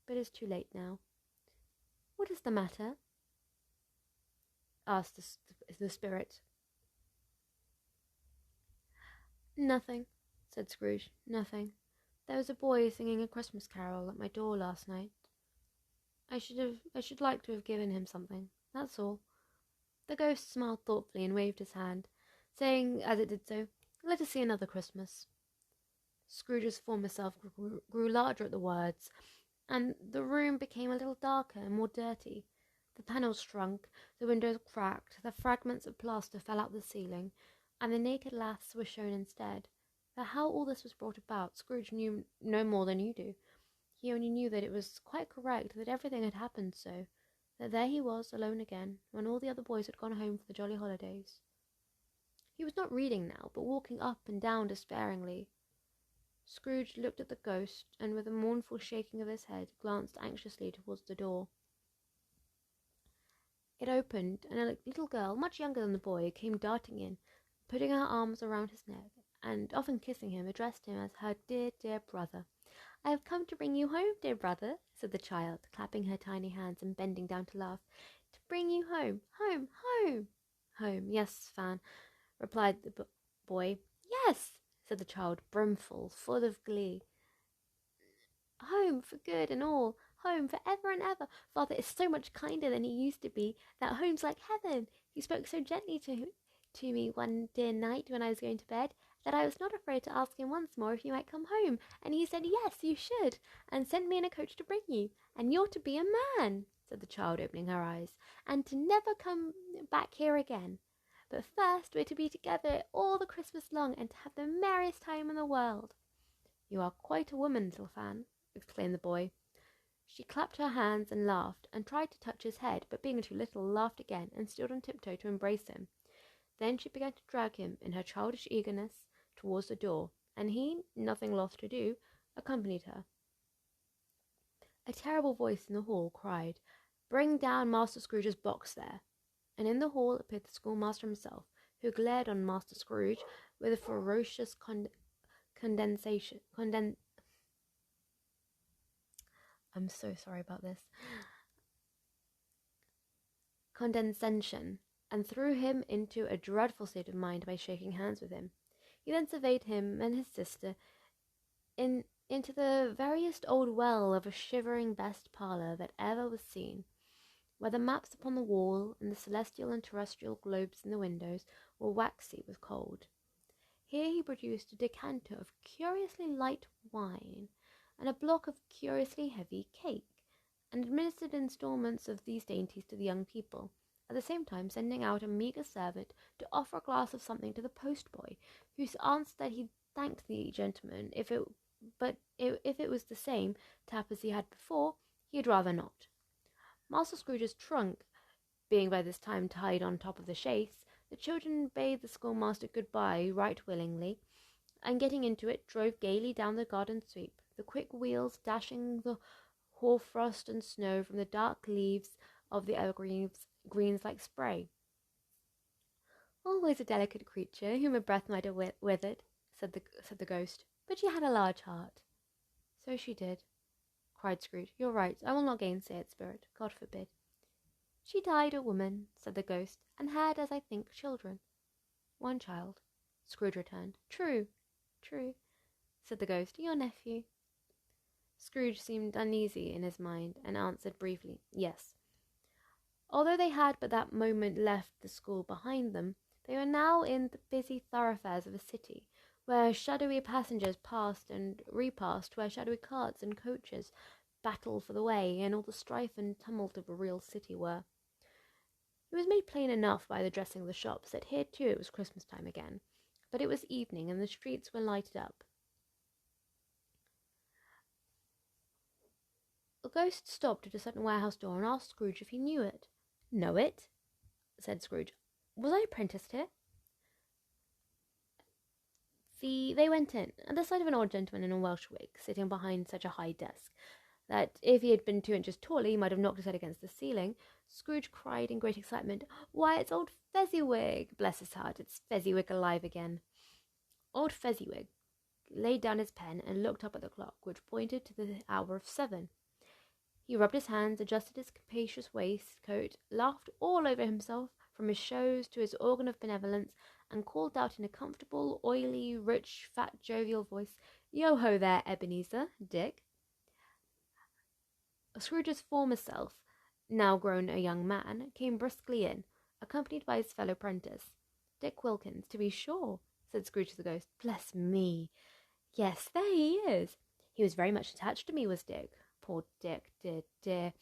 [SPEAKER 1] "But it's too late now." "What is the matter?" asked the spirit. "Nothing," said Scrooge, "nothing. There was a boy singing a Christmas carol at my door last night. I should like to have given him something, that's all." The ghost smiled thoughtfully and waved his hand, saying as it did so, "Let us see another Christmas." Scrooge's former self grew larger at the words, and the room became a little darker and more dirty. The panels shrunk, the windows cracked, the fragments of plaster fell out of the ceiling, and the naked laths were shown instead. But how all this was brought about, Scrooge knew no more than you do. He only knew that it was quite correct, that everything had happened so, that there he was, alone again, when all the other boys had gone home for the jolly holidays. He was not reading now, but walking up and down despairingly. Scrooge looked at the ghost, and with a mournful shaking of his head, glanced anxiously towards the door. It opened, and a little girl, much younger than the boy, came darting in, putting her arms around his neck, and often kissing him, addressed him as her dear, dear brother. "I have come to bring you home, dear brother," said the child, clapping her tiny hands and bending down to laugh. "To bring you home, home, home." "Home, yes, Fan," replied the boy. "Yes," said the child, brimful, full of glee. "Home for good and all. Home for ever and ever. Father is so much kinder than he used to be, that home's like heaven. He spoke so gently to me one dear night when I was going to bed, that I was not afraid to ask him once more if you might come home, and he said yes, you should, and sent me in a coach to bring you. And you're to be a man," said the child, opening her eyes, "and to never come back here again. But first we're to be together all the Christmas long, and to have the merriest time in the world." "You are quite a woman, little Fan," exclaimed the boy. She clapped her hands and laughed, and tried to touch his head, but being too little, laughed again, and stood on tiptoe to embrace him. Then she began to drag him, in her childish eagerness, towards the door, and he, nothing loth to do, accompanied her. A terrible voice in the hall cried, "Bring down Master Scrooge's box there!" And in the hall appeared the schoolmaster himself, who glared on Master Scrooge with a ferocious I'm so sorry about this. Condescension, and threw him into a dreadful state of mind by shaking hands with him. He then surveyed him and his sister into the veriest old well of a shivering best parlour that ever was seen, where the maps upon the wall and the celestial and terrestrial globes in the windows were waxy with cold. Here he produced a decanter of curiously light wine, and a block of curiously heavy cake, and administered instalments of these dainties to the young people, at the same time sending out a meagre servant to offer a glass of something to the post-boy, who answered that he thanked the gentleman, if it was the same tap as he had before, he had rather not. Master Scrooge's trunk being by this time tied on top of the chaise, the children bade the schoolmaster good-bye right willingly, and getting into it, drove gaily down the garden sweep, the quick wheels dashing the hoarfrost and snow from the dark leaves of the evergreens like spray. "Always a delicate creature, whom a breath might have withered," said the ghost, "but she had a large heart." "So she did," cried Scrooge. "You're right. I will not gainsay it, Spirit. God forbid." "She died a woman," said the ghost, "and had, as I think, children." "One child," Scrooge returned. True, said the ghost. "Your nephew." Scrooge seemed uneasy in his mind, and answered briefly, "Yes." Although they had but that moment left the school behind them, they were now in the busy thoroughfares of a city, where shadowy passengers passed and repassed, where shadowy carts and coaches battled for the way, and all the strife and tumult of a real city were. It was made plain enough by the dressing of the shops that here too it was Christmas time again, but it was evening, and the streets were lighted up. The ghost stopped at a certain warehouse door and asked Scrooge if he knew it. "Know it?" said Scrooge. "Was I apprenticed here?" They went in, at the sight of an old gentleman in a Welsh wig, sitting behind such a high desk, that if he had been 2 inches taller he might have knocked his head against the ceiling. Scrooge cried in great excitement, "Why, it's old Fezziwig! Bless his heart, it's Fezziwig alive again!" Old Fezziwig laid down his pen and looked up at the clock, which pointed to the hour of 7. He rubbed his hands, adjusted his capacious waistcoat, laughed all over himself, from his shows to his organ of benevolence, and called out in a comfortable, oily, rich, fat, jovial voice, "Yo-ho there, Ebenezer, Dick." Scrooge's former self, now grown a young man, came briskly in, accompanied by his fellow prentice. "Dick Wilkins, to be sure," said Scrooge to the ghost. "Bless me! Yes, there he is. He was very much attached to me, was Dick. Poor Dick, dear, dear."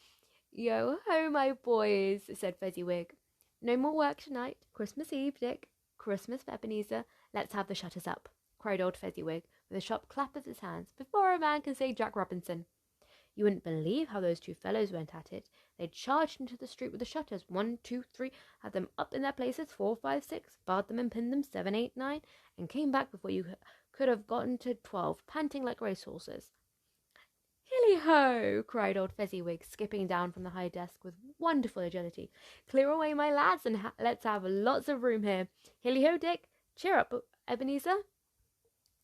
[SPEAKER 1] "Yo-ho, my boys," said Fezziwig. "No more work tonight. Christmas Eve, Dick. Christmas, Ebenezer. Let's have the shutters up," cried old Fezziwig, with a sharp clap of his hands, "before a man can say Jack Robinson. You wouldn't believe how those 2 fellows went at it. They charged into the street with the shutters, 1, 2, 3, had them up in their places, 4, 5, 6, barred them and pinned them, 7, 8, 9, and came back before you could have gotten to 12, panting like racehorses. "Hilly-ho!" cried old Fezziwig, skipping down from the high desk with wonderful agility. "Clear away, my lads, and let's have lots of room here. Hilly-ho, Dick! Cheer up, Ebenezer!"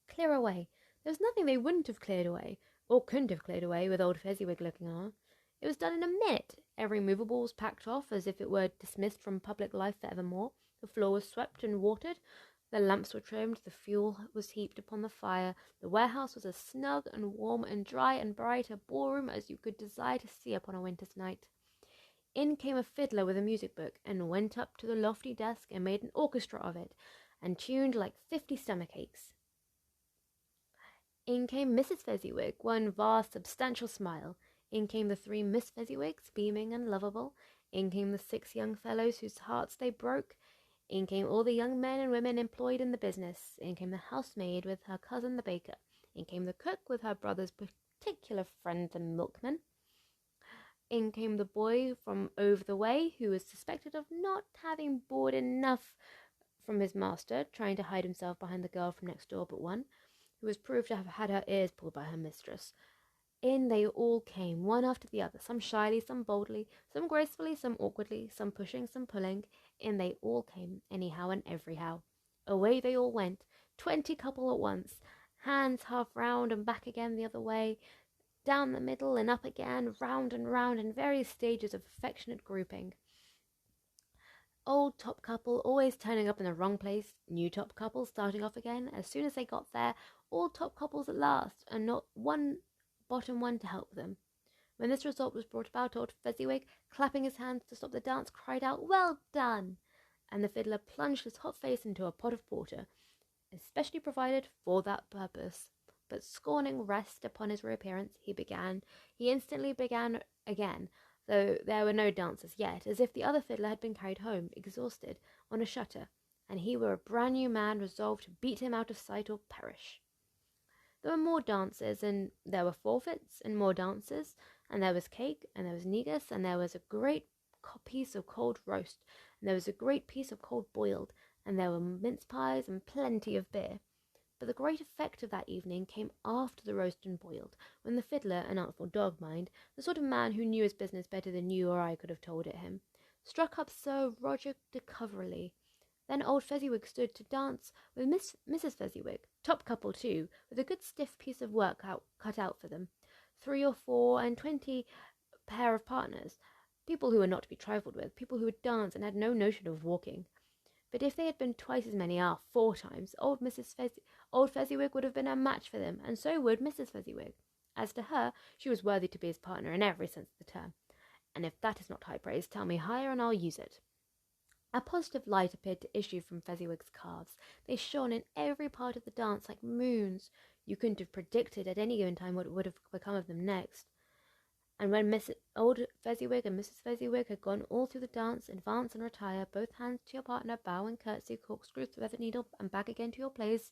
[SPEAKER 1] Clear away! There was nothing they wouldn't have cleared away, or couldn't have cleared away, with old Fezziwig looking on. It was done in a minute. Every movable was packed off, as if it were dismissed from public life for evermore. The floor was swept and watered. The lamps were trimmed, the fuel was heaped upon the fire. The warehouse was as snug and warm and dry and bright a ballroom as you could desire to see upon a winter's night. In came a fiddler with a music book, and went up to the lofty desk and made an orchestra of it, and tuned like 50 stomach aches. In came Mrs. Fezziwig, one vast substantial smile. In came the 3 Miss Fezziwigs, beaming and lovable. In came the 6 young fellows whose hearts they broke. In came all the young men and women employed in the business. In came the housemaid with her cousin the baker. In came the cook with her brother's particular friend the milkman. In came the boy from over the way, who was suspected of not having bored enough from his master, trying to hide himself behind the girl from next door but one, who was proved to have had her ears pulled by her mistress. In they all came, one after the other, some shyly, some boldly, some gracefully, some awkwardly, some pushing, some pulling. In they all came, anyhow and everyhow. Away they all went, 20 couple at once, hands half round and back again the other way, down the middle and up again, round, in various stages of affectionate grouping. Old top couple always turning up in the wrong place, new top couple starting off again as soon as they got there, all top couples at last, and not one bottom one to help them. When this result was brought about, old Fezziwig, clapping his hands to stop the dance, cried out, "Well done!" and the fiddler plunged his hot face into a pot of porter, especially provided for that purpose. But scorning rest upon his reappearance, he instantly began again, though there were no dancers yet, as if the other fiddler had been carried home, exhausted, on a shutter, and he were a brand new man resolved to beat him out of sight or perish. There were more dances, and there were forfeits, and more dances, and there was cake, and there was negus, and there was a great piece of cold roast, and there was a great piece of cold boiled, and there were mince pies, and plenty of beer. But the great effect of that evening came after the roast and boiled, when the fiddler, an artful dog, mind, the sort of man who knew his business better than you or I could have told it him, struck up Sir Roger de Coverley. Then old Fezziwig stood to dance with Mrs. Fezziwig, top couple too, with a good stiff piece of work cut out for them, 3 or 4 and 20 pair of partners, people who were not to be trifled with, people who would dance and had no notion of walking. But if they had been twice as many, 4 times, old Fezziwig would have been a match for them, and so would Mrs. Fezziwig. As to her, she was worthy to be his partner in every sense of the term, and if that is not high praise, tell me higher and I'll use it. A positive light appeared to issue from Fezziwig's calves. They shone in every part of the dance like moons. You couldn't have predicted at any given time what would have become of them next. And when old Fezziwig and Mrs. Fezziwig had gone all through the dance, advance and retire, both hands to your partner, bow and curtsy, corkscrew, thread the needle, and back again to your place,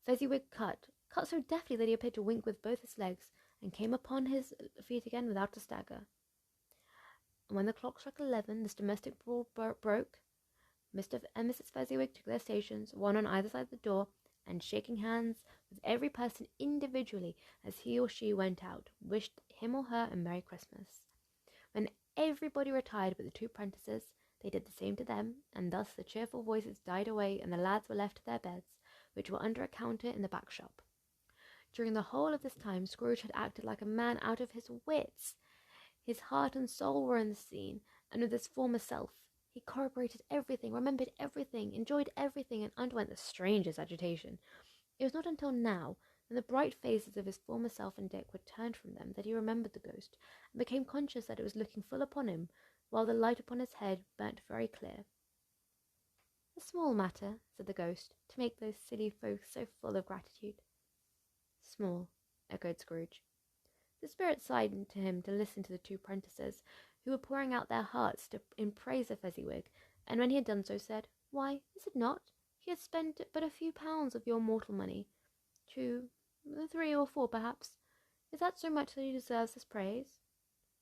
[SPEAKER 1] Fezziwig cut so deftly that he appeared to wink with both his legs, and came upon his feet again without a stagger. And when the clock struck 11, this domestic brawl broke. Mr. and Mrs. Fezziwig took their stations, one on either side of the door, and shaking hands with every person individually as he or she went out, wished him or her a Merry Christmas. When everybody retired but the 2 prentices, they did the same to them, and thus the cheerful voices died away, and the lads were left to their beds, which were under a counter in the back shop. During the whole of this time, Scrooge had acted like a man out of his wits. His heart and soul were in the scene, and with his former self. He corroborated everything, remembered everything, enjoyed everything, and underwent the strangest agitation. It was not until now, when the bright faces of his former self and Dick were turned from them, that he remembered the ghost, and became conscious that it was looking full upon him, while the light upon his head burnt very clear. "A small matter," said the ghost, "to make those silly folks so full of gratitude." "Small," echoed Scrooge. The spirit sighed to him to listen to the 2 prentices, who were pouring out their hearts in praise of Fezziwig, and when he had done so, said, "Why, is it not? He has spent but a few pounds of your mortal money. 2, 3 or 4, perhaps. Is that so much that he deserves this praise?"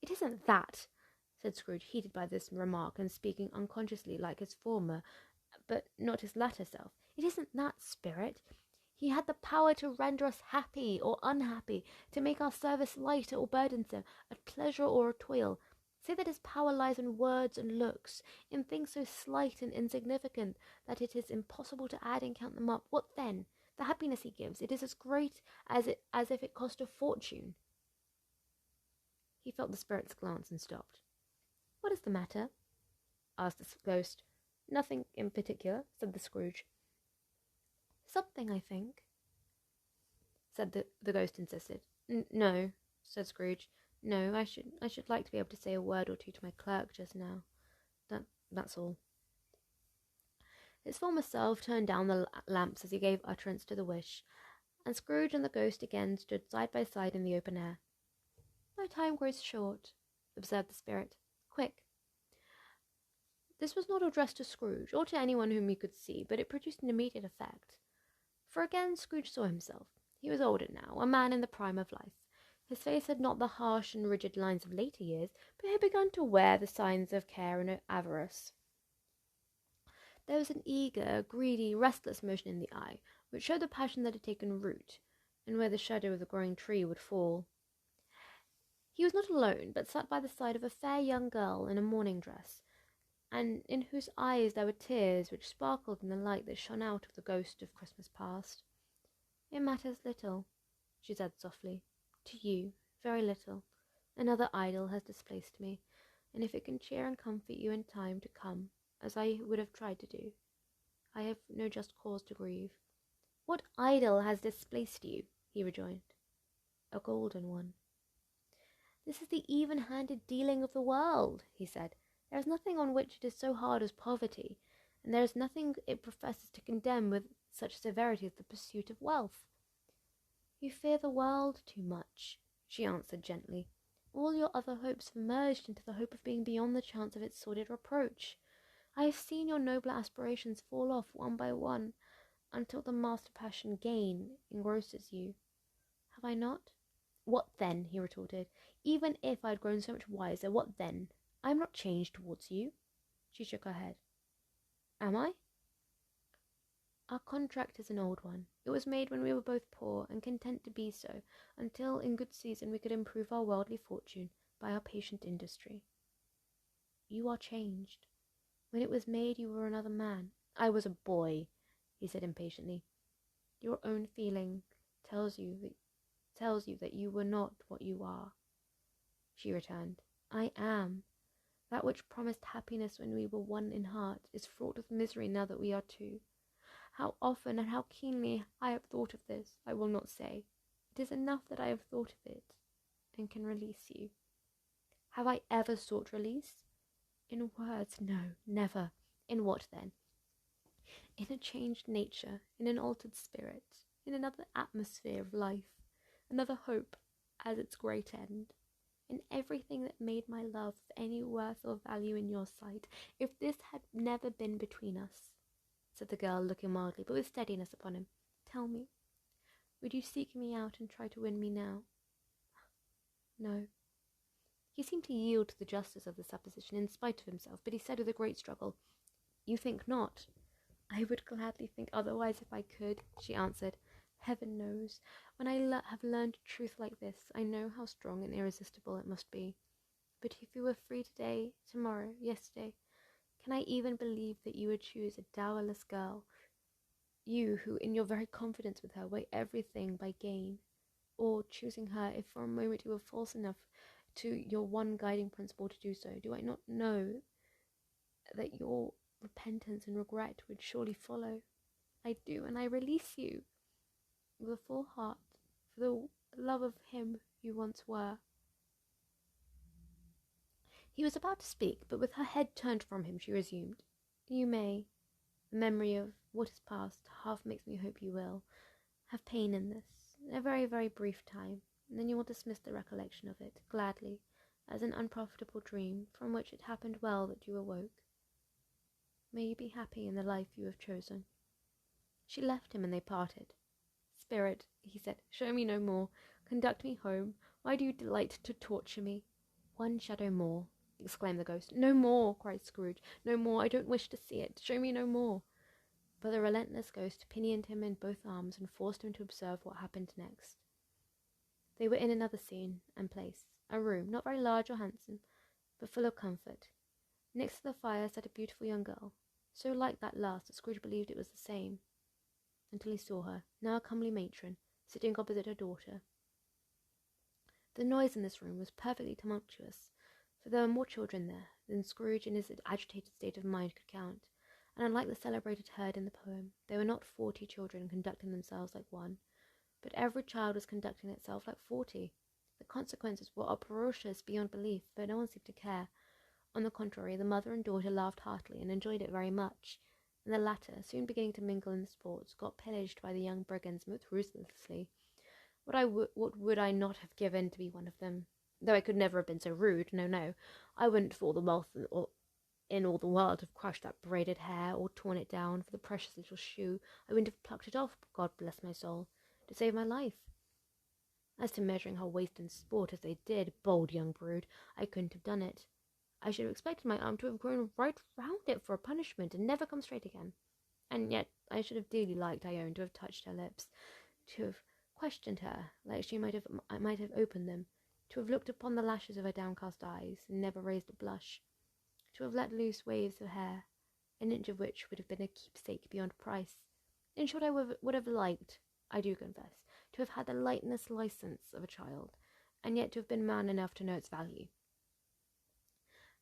[SPEAKER 1] "It isn't that," said Scrooge, heated by this remark, and speaking unconsciously like his former, but not his latter self. "It isn't that, spirit. He had the power to render us happy or unhappy, to make our service lighter or burdensome, a pleasure or a toil. Say that his power lies in words and looks, in things so slight and insignificant that it is impossible to add and count them up. What then? The happiness he gives, it is as great as if it cost a fortune. He felt the spirit's glance and stopped. What is the matter? Asked the ghost. Nothing in particular, said the Scrooge. Something, I think, said the ghost insisted. No, said Scrooge. No, I should like to be able to say a word or two to my clerk just now. That's all. His former self turned down the lamps as he gave utterance to the wish, and Scrooge and the ghost again stood side by side in the open air. My time grows short, observed the spirit. Quick. This was not addressed to Scrooge, or to anyone whom he could see, but it produced an immediate effect. For again Scrooge saw himself. He was older now, a man in the prime of life. His face had not the harsh and rigid lines of later years, but had begun to wear the signs of care and avarice. There was an eager, greedy, restless motion in the eye, which showed the passion that had taken root, and where the shadow of the growing tree would fall. He was not alone, but sat by the side of a fair young girl in a mourning dress, and in whose eyes there were tears which sparkled in the light that shone out of the ghost of Christmas past. It matters little, she said softly. To you, very little. Another idol has displaced me, and if it can cheer and comfort you in time to come, as I would have tried to do, I have no just cause to grieve. What idol has displaced you? He rejoined. A golden one. This is the even-handed dealing of the world, he said. There is nothing on which it is so hard as poverty, and there is nothing it professes to condemn with such severity as the pursuit of wealth. You fear the world too much, she answered gently. All your other hopes have merged into the hope of being beyond the chance of its sordid reproach. I have seen your nobler aspirations fall off one by one, until the master passion, gain, engrosses you. Have I not? What then? He retorted. Even if I had grown so much wiser, what then? I am not changed towards you. She shook her head. Am I? Our contract is an old one. It was made when we were both poor and content to be so, until in good season we could improve our worldly fortune by our patient industry. You are changed. When it was made you were another man. I was a boy, he said impatiently. Your own feeling tells you that you were not what you are, she returned. I am. That which promised happiness when we were one in heart is fraught with misery now that we are two. How often and how keenly I have thought of this, I will not say. It is enough that I have thought of it, and can release you. Have I ever sought release? In words, no, never. In what then? In a changed nature, in an altered spirit, in another atmosphere of life, another hope as its great end. In everything that made my love of any worth or value in your sight. If this had never been between us, said the girl, looking mildly, but with steadiness upon him, tell me, would you seek me out and try to win me now? No. He seemed to yield to the justice of the supposition in spite of himself, but he said with a great struggle, You think not? I would gladly think otherwise if I could, she answered. Heaven knows, when I have learned truth like this, I know how strong and irresistible it must be. But if you were free today, tomorrow, yesterday, can I even believe that you would choose a dowerless girl, you who in your very confidence with her weigh everything by gain, or choosing her if for a moment you were false enough to your one guiding principle to do so? Do I not know that your repentance and regret would surely follow? I do, and I release you with a full heart for the love of him you once were. He was about to speak, but with her head turned from him, she resumed. You may. The memory of what is past half makes me hope you will have pain in this, a very, very brief time, and then you will dismiss the recollection of it, gladly, as an unprofitable dream, from which it happened well that you awoke. May you be happy in the life you have chosen. She left him, and they parted. Spirit, he said, show me no more. Conduct me home. Why do you delight to torture me? One shadow more, exclaimed the ghost. No more, cried Scrooge. No more. I don't wish to see it. Show me no more. but the relentless ghost pinioned him in both arms and forced him to observe what happened next. They were in another scene and place, a room, not very large or handsome, but full of comfort. Next to the fire sat a beautiful young girl, so like that last that Scrooge believed it was the same, until he saw her, now a comely matron, sitting opposite her daughter. The noise in this room was perfectly tumultuous, for there were more children there than Scrooge in his agitated state of mind could count, and unlike the celebrated herd in the poem, there were not 40 children conducting themselves like one, but every child was conducting itself like 40. The consequences were uproarious beyond belief, but no one seemed to care. On the contrary, the mother and daughter laughed heartily and enjoyed it very much, and the latter, soon beginning to mingle in the sports, got pillaged by the young brigands most ruthlessly. What would I not have given to be one of them? Though I could never have been so rude, no, I wouldn't for all the wealth in all the world have crushed that braided hair, or torn it down for the precious little shoe. I wouldn't have plucked it off, God bless my soul, to save my life. As to measuring her waist in sport as they did, bold young brood, I couldn't have done it. I should have expected my arm to have grown right round it for a punishment, and never come straight again. And yet I should have dearly liked, I own, to have touched her lips, to have questioned her, like she might have opened them, to have looked upon the lashes of her downcast eyes, and never raised a blush, to have let loose waves of hair, an inch of which would have been a keepsake beyond price. In short, I would have liked, I do confess, to have had the lightness license of a child, and yet to have been man enough to know its value.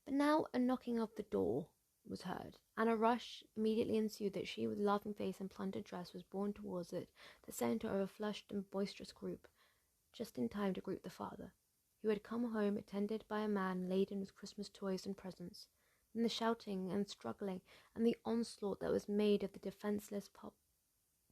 [SPEAKER 1] But now a knocking of the door was heard, and a rush immediately ensued that she, with laughing face and plundered dress, was borne towards it, the centre of a flushed and boisterous group, just in time to greet the father, who had come home attended by a man laden with Christmas toys and presents. And the shouting and struggling, and the onslaught that was made of the defenceless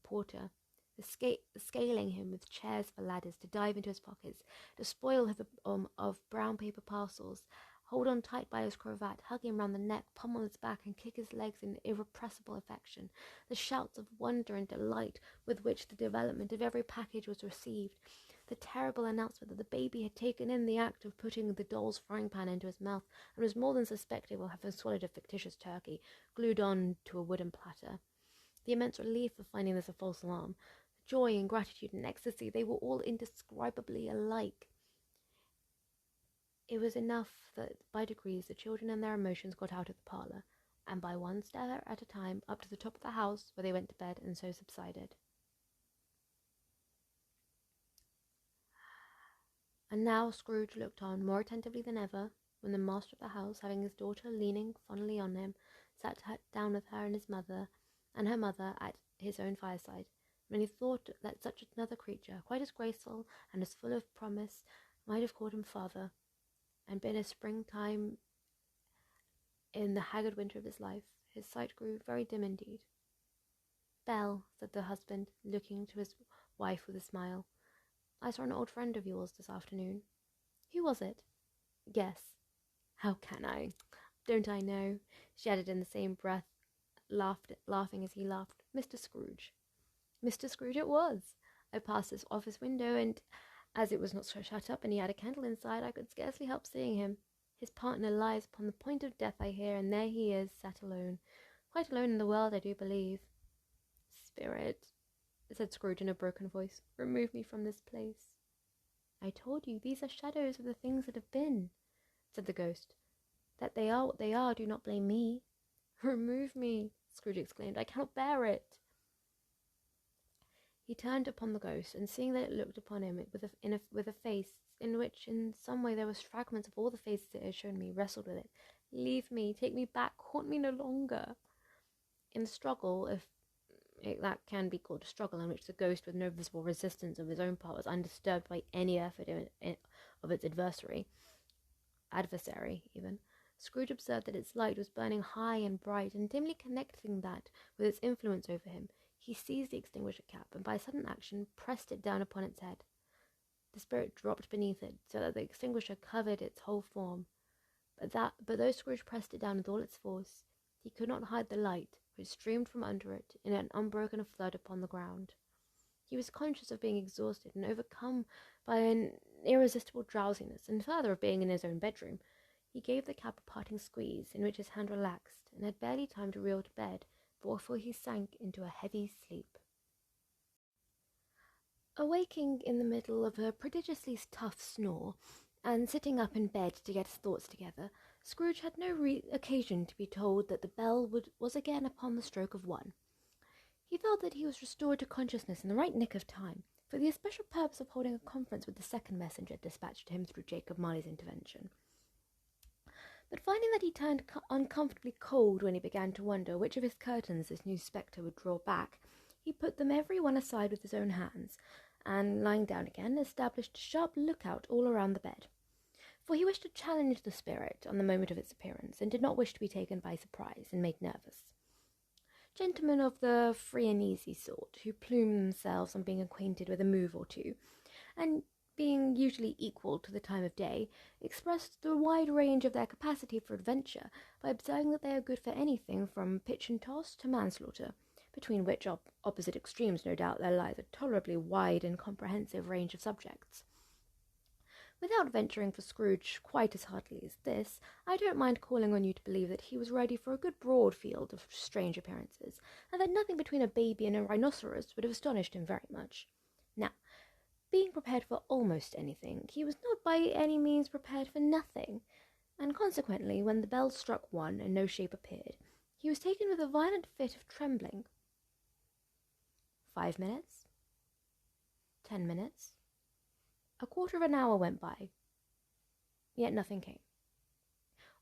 [SPEAKER 1] porter, the scaling him with chairs for ladders to dive into his pockets, to spoil him of brown paper parcels, hold on tight by his cravat, hug him round the neck, pummel his back, and kick his legs in irrepressible affection, the shouts of wonder and delight with which the development of every package was received, the terrible announcement that the baby had taken in the act of putting the doll's frying pan into his mouth, and was more than suspected of having swallowed a fictitious turkey, glued on to a wooden platter. The immense relief of finding this a false alarm, the joy and gratitude and ecstasy, they were all indescribably alike. It was enough that by degrees the children and their emotions got out of the parlour, and by one stair at a time up to the top of the house, where they went to bed, and so subsided. And now Scrooge looked on more attentively than ever, when the master of the house, having his daughter leaning fondly on him, sat down with her and his mother, and her mother at his own fireside, when he thought that such another creature, quite as graceful and as full of promise, might have called him father, and been a springtime in the haggard winter of his life, his sight grew very dim indeed. "Belle," said the husband, looking to his wife with a smile, "I saw an old friend of yours this afternoon." "Who was it?" "Guess." "How can I? Don't I know?" she added in the same breath, laughing as he laughed. "Mr. Scrooge." Mr. Scrooge it was. I passed his office window, and as it was not shut up and he had a candle inside, I could scarcely help seeing him. His partner lies upon the point of death, I hear, and there he is, sat alone. Quite alone in the world, I do believe. "Spirit," said Scrooge in a broken voice, "remove me from this place." "I told you, these are shadows of the things that have been," said the ghost. "That they are what they are, do not blame me." "Remove me," Scrooge exclaimed. "I cannot bear it." He turned upon the ghost, and seeing that it looked upon him with a face in which in some way there was fragments of all the faces it had shown me, wrestled with it. "Leave me, take me back, haunt me no longer." In the struggle, if that can be called a struggle, in which the ghost, with no visible resistance of his own part, was undisturbed by any effort of its adversary, even, Scrooge observed that its light was burning high and bright, and dimly connecting that with its influence over him, he seized the extinguisher cap, and by sudden action pressed it down upon its head. The spirit dropped beneath it, so that the extinguisher covered its whole form. But though Scrooge pressed it down with all its force, he could not hide the light, which streamed from under it in an unbroken flood upon the ground. He was conscious of being exhausted and overcome by an irresistible drowsiness, and further of being in his own bedroom. He gave the cap a parting squeeze, in which his hand relaxed, and had barely time to reel to bed, before he sank into a heavy sleep. Awaking in the middle of a prodigiously tough snore, and sitting up in bed to get his thoughts together, Scrooge had no occasion to be told that the bell was again upon the stroke of 1. He felt that he was restored to consciousness in the right nick of time, for the especial purpose of holding a conference with the second messenger dispatched to him through Jacob Marley's intervention. But finding that he turned uncomfortably cold when he began to wonder which of his curtains this new spectre would draw back, he put them every one aside with his own hands, and, lying down again, established a sharp lookout all around the bed. For he wished to challenge the spirit on the moment of its appearance, and did not wish to be taken by surprise and made nervous. Gentlemen of the free and easy sort, who plume themselves on being acquainted with a move or two, and being usually equal to the time of day, expressed the wide range of their capacity for adventure by observing that they are good for anything from pitch and toss to manslaughter, between which opposite extremes, no doubt, there lies a tolerably wide and comprehensive range of subjects. Without venturing for Scrooge quite as hardly as this, I don't mind calling on you to believe that he was ready for a good broad field of strange appearances, and that nothing between a baby and a rhinoceros would have astonished him very much. Now, being prepared for almost anything, he was not by any means prepared for nothing, and consequently, when the bell struck 1 and no shape appeared, he was taken with a violent fit of trembling. 5 minutes, 10 minutes, a quarter of an hour went by, yet nothing came.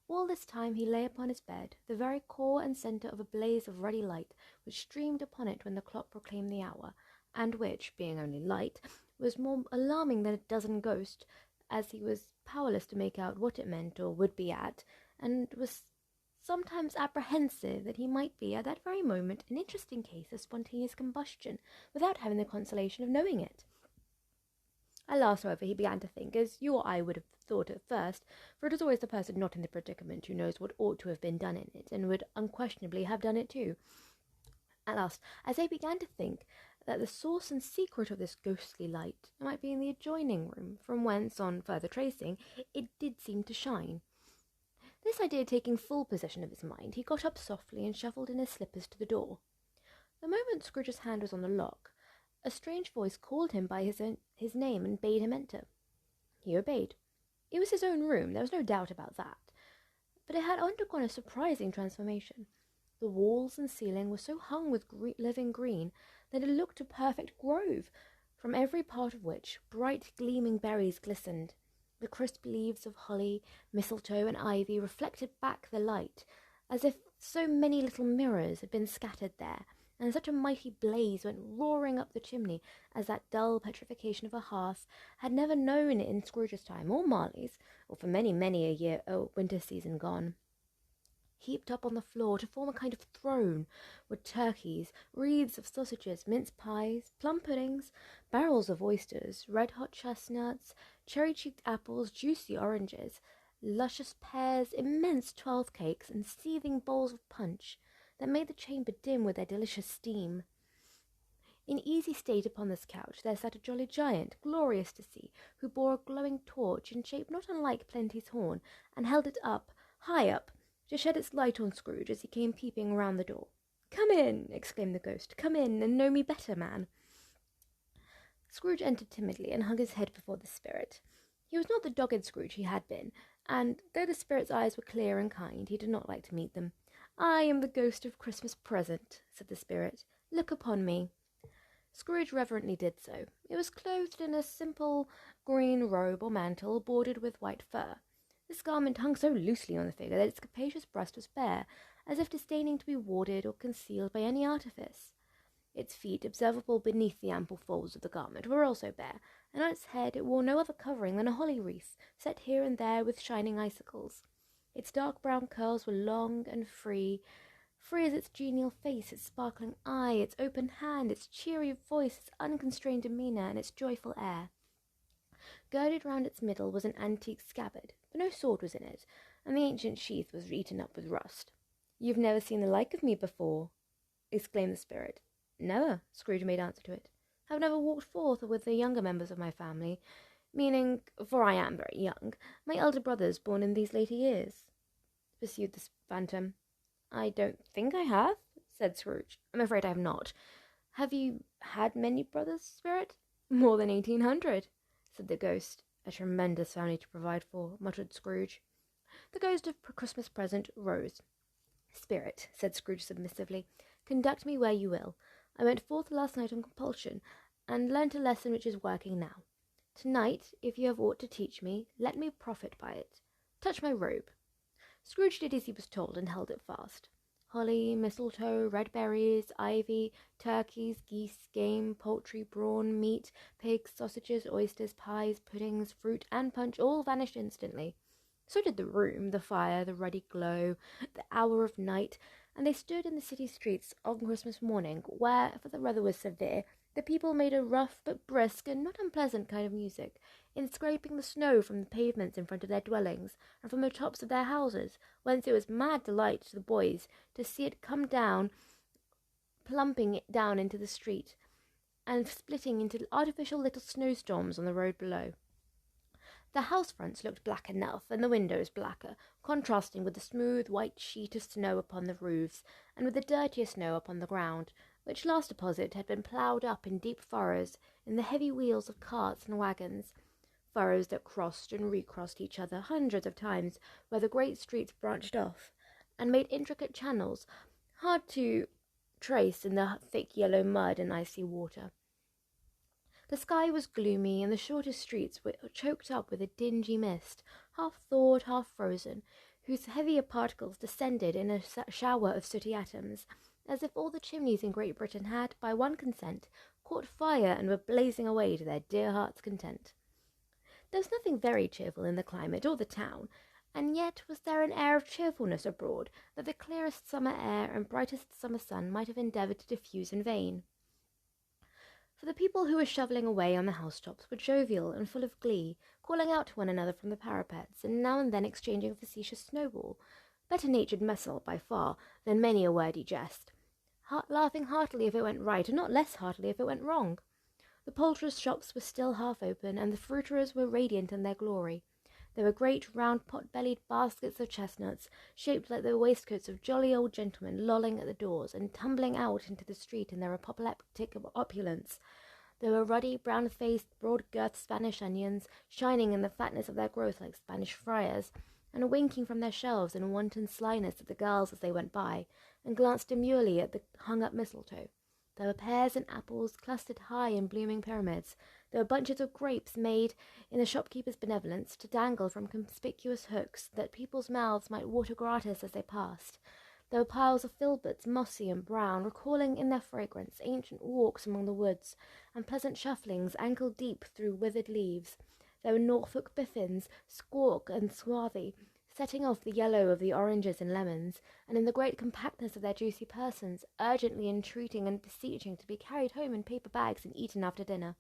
[SPEAKER 1] All this time he lay upon his bed, the very core and centre of a blaze of ruddy light which streamed upon it when the clock proclaimed the hour, and which, being only light, was more alarming than a dozen ghosts, as he was powerless to make out what it meant or would be at, and was sometimes apprehensive that he might be at that very moment an interesting case of spontaneous combustion, without having the consolation of knowing it. At last, however, he began to think, as you or I would have thought at first, for it is always the person not in the predicament who knows what ought to have been done in it, and would unquestionably have done it too. At last, as they began to think that the source and secret of this ghostly light might be in the adjoining room, from whence, on further tracing, it did seem to shine. This idea taking full possession of his mind, he got up softly and shuffled in his slippers to the door. The moment Scrooge's hand was on the lock, a strange voice called him by his name and bade him enter. He obeyed. It was his own room, there was no doubt about that, but it had undergone a surprising transformation. The walls and ceiling were so hung with living green that it looked a perfect grove, from every part of which bright gleaming berries glistened. The crisp leaves of holly, mistletoe, and ivy reflected back the light, as if so many little mirrors had been scattered there, and such a mighty blaze went roaring up the chimney as that dull petrification of a hearth had never known it in Scrooge's time, or Marley's, or for many a winter season gone. Heaped up on the floor to form a kind of throne were turkeys, wreaths of sausages, mince pies, plum puddings, barrels of oysters, red-hot chestnuts, cherry-cheeked apples, juicy oranges, luscious pears, immense 12 cakes, and seething bowls of punch that made the chamber dim with their delicious steam. In easy state upon this couch there sat a jolly giant, glorious to see, who bore a glowing torch in shape not unlike Plenty's horn, and held it up, high up, to shed its light on Scrooge as he came peeping round the door. "Come in," exclaimed the ghost. "Come in, and know me better, man." Scrooge entered timidly, and hung his head before the spirit. He was not the dogged Scrooge he had been, and, though the spirit's eyes were clear and kind, he did not like to meet them. "I am the ghost of Christmas present," said the spirit. "Look upon me." Scrooge reverently did so. It was clothed in a simple green robe or mantle, bordered with white fur. This garment hung so loosely on the figure that its capacious breast was bare, as if disdaining to be warded or concealed by any artifice. Its feet, observable beneath the ample folds of the garment, were also bare, and on its head it wore no other covering than a holly wreath, set here and there with shining icicles. Its dark brown curls were long and free as its genial face, its sparkling eye, its open hand, its cheery voice, its unconstrained demeanour, and its joyful air. Girded round its middle was an antique scabbard, but no sword was in it, and the ancient sheath was eaten up with rust. "You've never seen the like of me before," exclaimed the spirit. "Never," Scrooge made answer to it. "Have never walked forth with the younger members of my family, meaning, for I am very young, my elder brothers born in these later years," pursued the phantom. "I don't think I have," said Scrooge. "I'm afraid I have not. Have you had many brothers, Spirit?" "More than 1800, said the ghost. "A tremendous family to provide for," muttered Scrooge. The ghost of Christmas present rose. "Spirit," said Scrooge submissively, "conduct me where you will. I went forth last night on compulsion, and learnt a lesson which is working now. To-night, if you have aught to teach me, let me profit by it. Touch my robe." Scrooge did as he was told, and held it fast. Holly, mistletoe, red berries, ivy, turkeys, geese, game, poultry, brawn, meat, pigs, sausages, oysters, pies, puddings, fruit, and punch all vanished instantly. So did the room, the fire, the ruddy glow, the hour of night, and they stood in the city streets on Christmas morning, where, for the weather was severe, the people made a rough but brisk and not unpleasant kind of music, in scraping the snow from the pavements in front of their dwellings, and from the tops of their houses, whence it was mad delight to the boys to see it come down, plumping it down into the street, and splitting into artificial little snowstorms on the road below. The house fronts looked black enough, and the windows blacker, contrasting with the smooth white sheet of snow upon the roofs, and with the dirtier snow upon the ground, which last deposit had been ploughed up in deep furrows in the heavy wheels of carts and waggons, furrows that crossed and recrossed each other hundreds of times where the great streets branched off, and made intricate channels hard to trace in the thick yellow mud and icy water. The sky was gloomy, and the shortest streets were choked up with a dingy mist, half thawed, half frozen, whose heavier particles descended in a shower of sooty atoms, as if all the chimneys in Great Britain had, by one consent, caught fire and were blazing away to their dear hearts' content. There was nothing very cheerful in the climate or the town, and yet was there an air of cheerfulness abroad that the clearest summer air and brightest summer sun might have endeavoured to diffuse in vain. For the people who were shovelling away on the housetops were jovial and full of glee, calling out to one another from the parapets, and now and then exchanging a facetious snowball, better-natured muscle by far than many a wordy jest, laughing heartily if it went right, and not less heartily if it went wrong. The poulterers' shops were still half open, and the fruiterers were radiant in their glory. There were great round pot-bellied baskets of chestnuts, shaped like the waistcoats of jolly old gentlemen, lolling at the doors, and tumbling out into the street in their apoplectic opulence. There were ruddy, brown-faced, broad-girthed Spanish onions, shining in the fatness of their growth like Spanish friars, and winking from their shelves in wanton slyness at the girls as they went by, and glanced demurely at the hung-up mistletoe. There were pears and apples clustered high in blooming pyramids. There were bunches of grapes made, in the shopkeeper's benevolence, to dangle from conspicuous hooks, that people's mouths might water gratis as they passed. There were piles of filberts, mossy and brown, recalling in their fragrance ancient walks among the woods, and pleasant shufflings ankle-deep through withered leaves. There were Norfolk biffins, squawk and swarthy, setting off the yellow of the oranges and lemons, and in the great compactness of their juicy persons, urgently entreating and beseeching to be carried home in paper bags and eaten after dinner.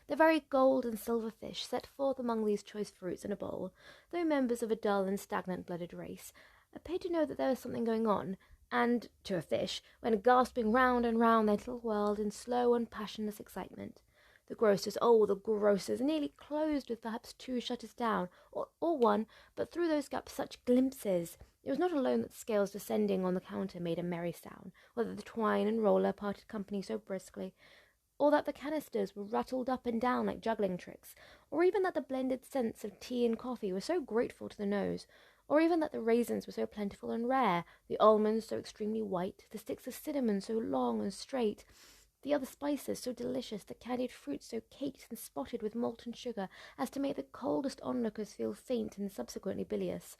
[SPEAKER 1] The very gold and silver fish set forth among these choice fruits in a bowl, though members of a dull and stagnant-blooded race, appeared to know that there was something going on, and, to a fish, went gasping round and round their little world in slow and passionless excitement. The grocers, oh, the grocers, nearly closed with perhaps 2 shutters down, or one, but through those gaps such glimpses! It was not alone that the scales descending on the counter made a merry sound, or that the twine and roller parted company so briskly, or that the canisters were rattled up and down like juggling tricks, or even that the blended scents of tea and coffee were so grateful to the nose, or even that the raisins were so plentiful and rare, the almonds so extremely white, the sticks of cinnamon so long and straight, the other spices so delicious, the candied fruit so caked and spotted with molten sugar as to make the coldest onlookers feel faint and subsequently bilious.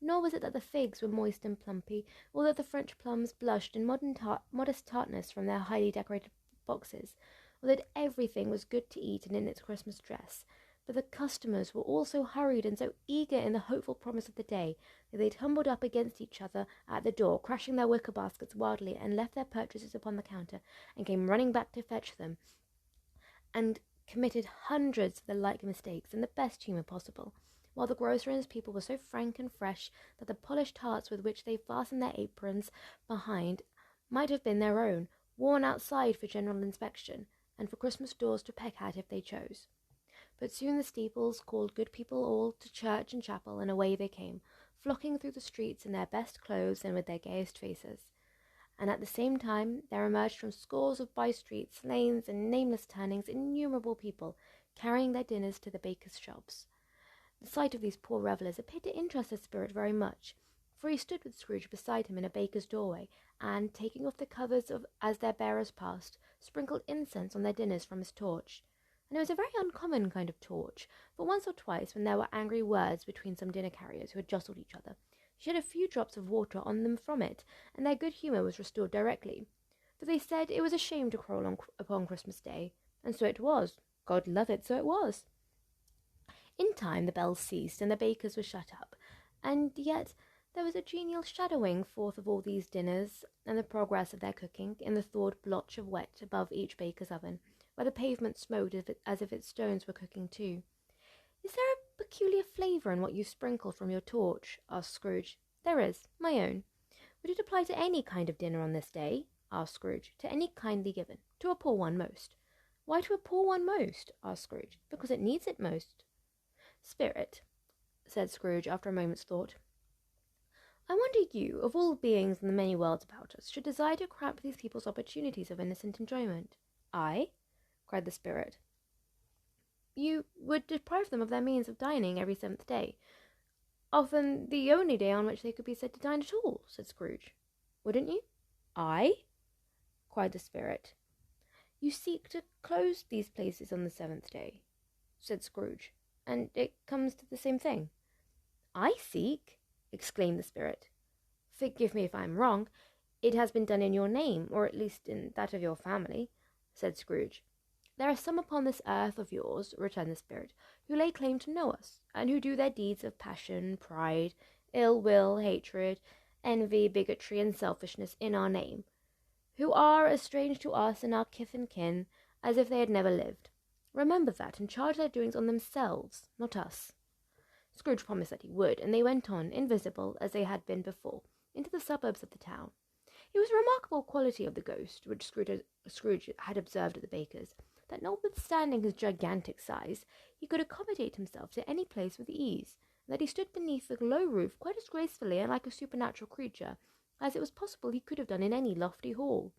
[SPEAKER 1] Nor was it that the figs were moist and plumpy, or that the French plums blushed in modest tartness from their highly decorated boxes, or that everything was good to eat and in its Christmas dress, but the customers were all so hurried and so eager in the hopeful promise of the day that they tumbled up against each other at the door, crashing their wicker baskets wildly, and left their purchases upon the counter, and came running back to fetch them, and committed hundreds of the like mistakes in the best humour possible, while the grocer and his people were so frank and fresh that the polished hearts with which they fastened their aprons behind might have been their own, worn outside for general inspection, and for Christmas doors to peck at if they chose. But soon the steeples called good people all to church and chapel, and away they came, flocking through the streets in their best clothes and with their gayest faces. and at the same time there emerged from scores of by-streets, lanes, and nameless turnings innumerable people, carrying their dinners to the bakers' shops. The sight of these poor revellers appeared to interest the spirit very much, for he stood with Scrooge beside him in a baker's doorway, and, taking off the covers as their bearers passed, sprinkled incense on their dinners from his torch. And it was a very uncommon kind of torch, for once or twice, when there were angry words between some dinner-carriers who had jostled each other, she had a few drops of water on them from it, and their good humour was restored directly. For they said it was a shame to quarrel upon Christmas Day, and so it was. God love it, so it was. In time the bells ceased, and the bakers were shut up, and yet there was a genial shadowing forth of all these dinners, and the progress of their cooking, in the thawed blotch of wet above each baker's oven, where the pavement smoked as if its stones were cooking too. "Is there a peculiar flavour in what you sprinkle from your torch?" asked Scrooge. "There is, my own." "Would it apply to any kind of dinner on this day?" asked Scrooge. "To any kindly given. To a poor one most." "Why to a poor one most?" asked Scrooge. "Because it needs it most." "Spirit," said Scrooge, after a moment's thought, "I wonder you, of all beings in the many worlds about us, should desire to cramp these people's opportunities of innocent enjoyment." "I?" cried the spirit. "You would deprive them of their means of dining every 7th day, often the only day on which they could be said to dine at all," said Scrooge. "Wouldn't you?" "I?" cried the spirit. "You seek to close these places on the 7th day," said Scrooge, "and it comes to the same thing." "I seek!" exclaimed the spirit. "Forgive me if I am wrong. It has been done in your name, or at least in that of your family," said Scrooge. "There are some upon this earth of yours," returned the spirit, "who lay claim to know us, and who do their deeds of passion, pride, ill will, hatred, envy, bigotry, and selfishness in our name, who are as strange to us and our kith and kin as if they had never lived. Remember that, and charge their doings on themselves, not us." Scrooge promised that he would, and they went on, invisible as they had been before, into the suburbs of the town. It was a remarkable quality of the ghost, which Scrooge had observed at the baker's, that notwithstanding his gigantic size, he could accommodate himself to any place with ease, and that he stood beneath the low roof quite as gracefully and like a supernatural creature as it was possible he could have done in any lofty hall.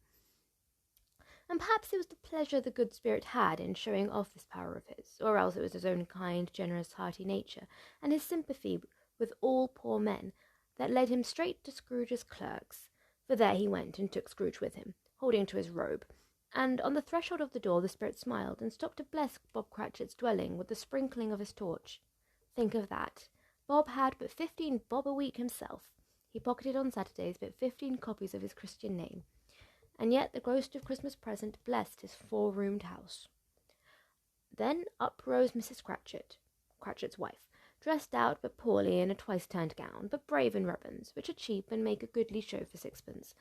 [SPEAKER 1] And perhaps it was the pleasure the good spirit had in showing off this power of his, or else it was his own kind, generous, hearty nature, and his sympathy with all poor men, that led him straight to Scrooge's clerks, for there he went and took Scrooge with him, holding to his robe, and on the threshold of the door the spirit smiled, and stopped to bless Bob Cratchit's dwelling with the sprinkling of his torch. Think of that! Bob had but 15 bob a week himself. He pocketed on Saturdays but 15 copies of his Christian name, and yet the ghost of Christmas present blessed his 4-roomed house. Then up rose Mrs. Cratchit, Cratchit's wife, dressed out but poorly in a twice-turned gown, but brave in ribbons, which are cheap and make a goodly show for 6pence,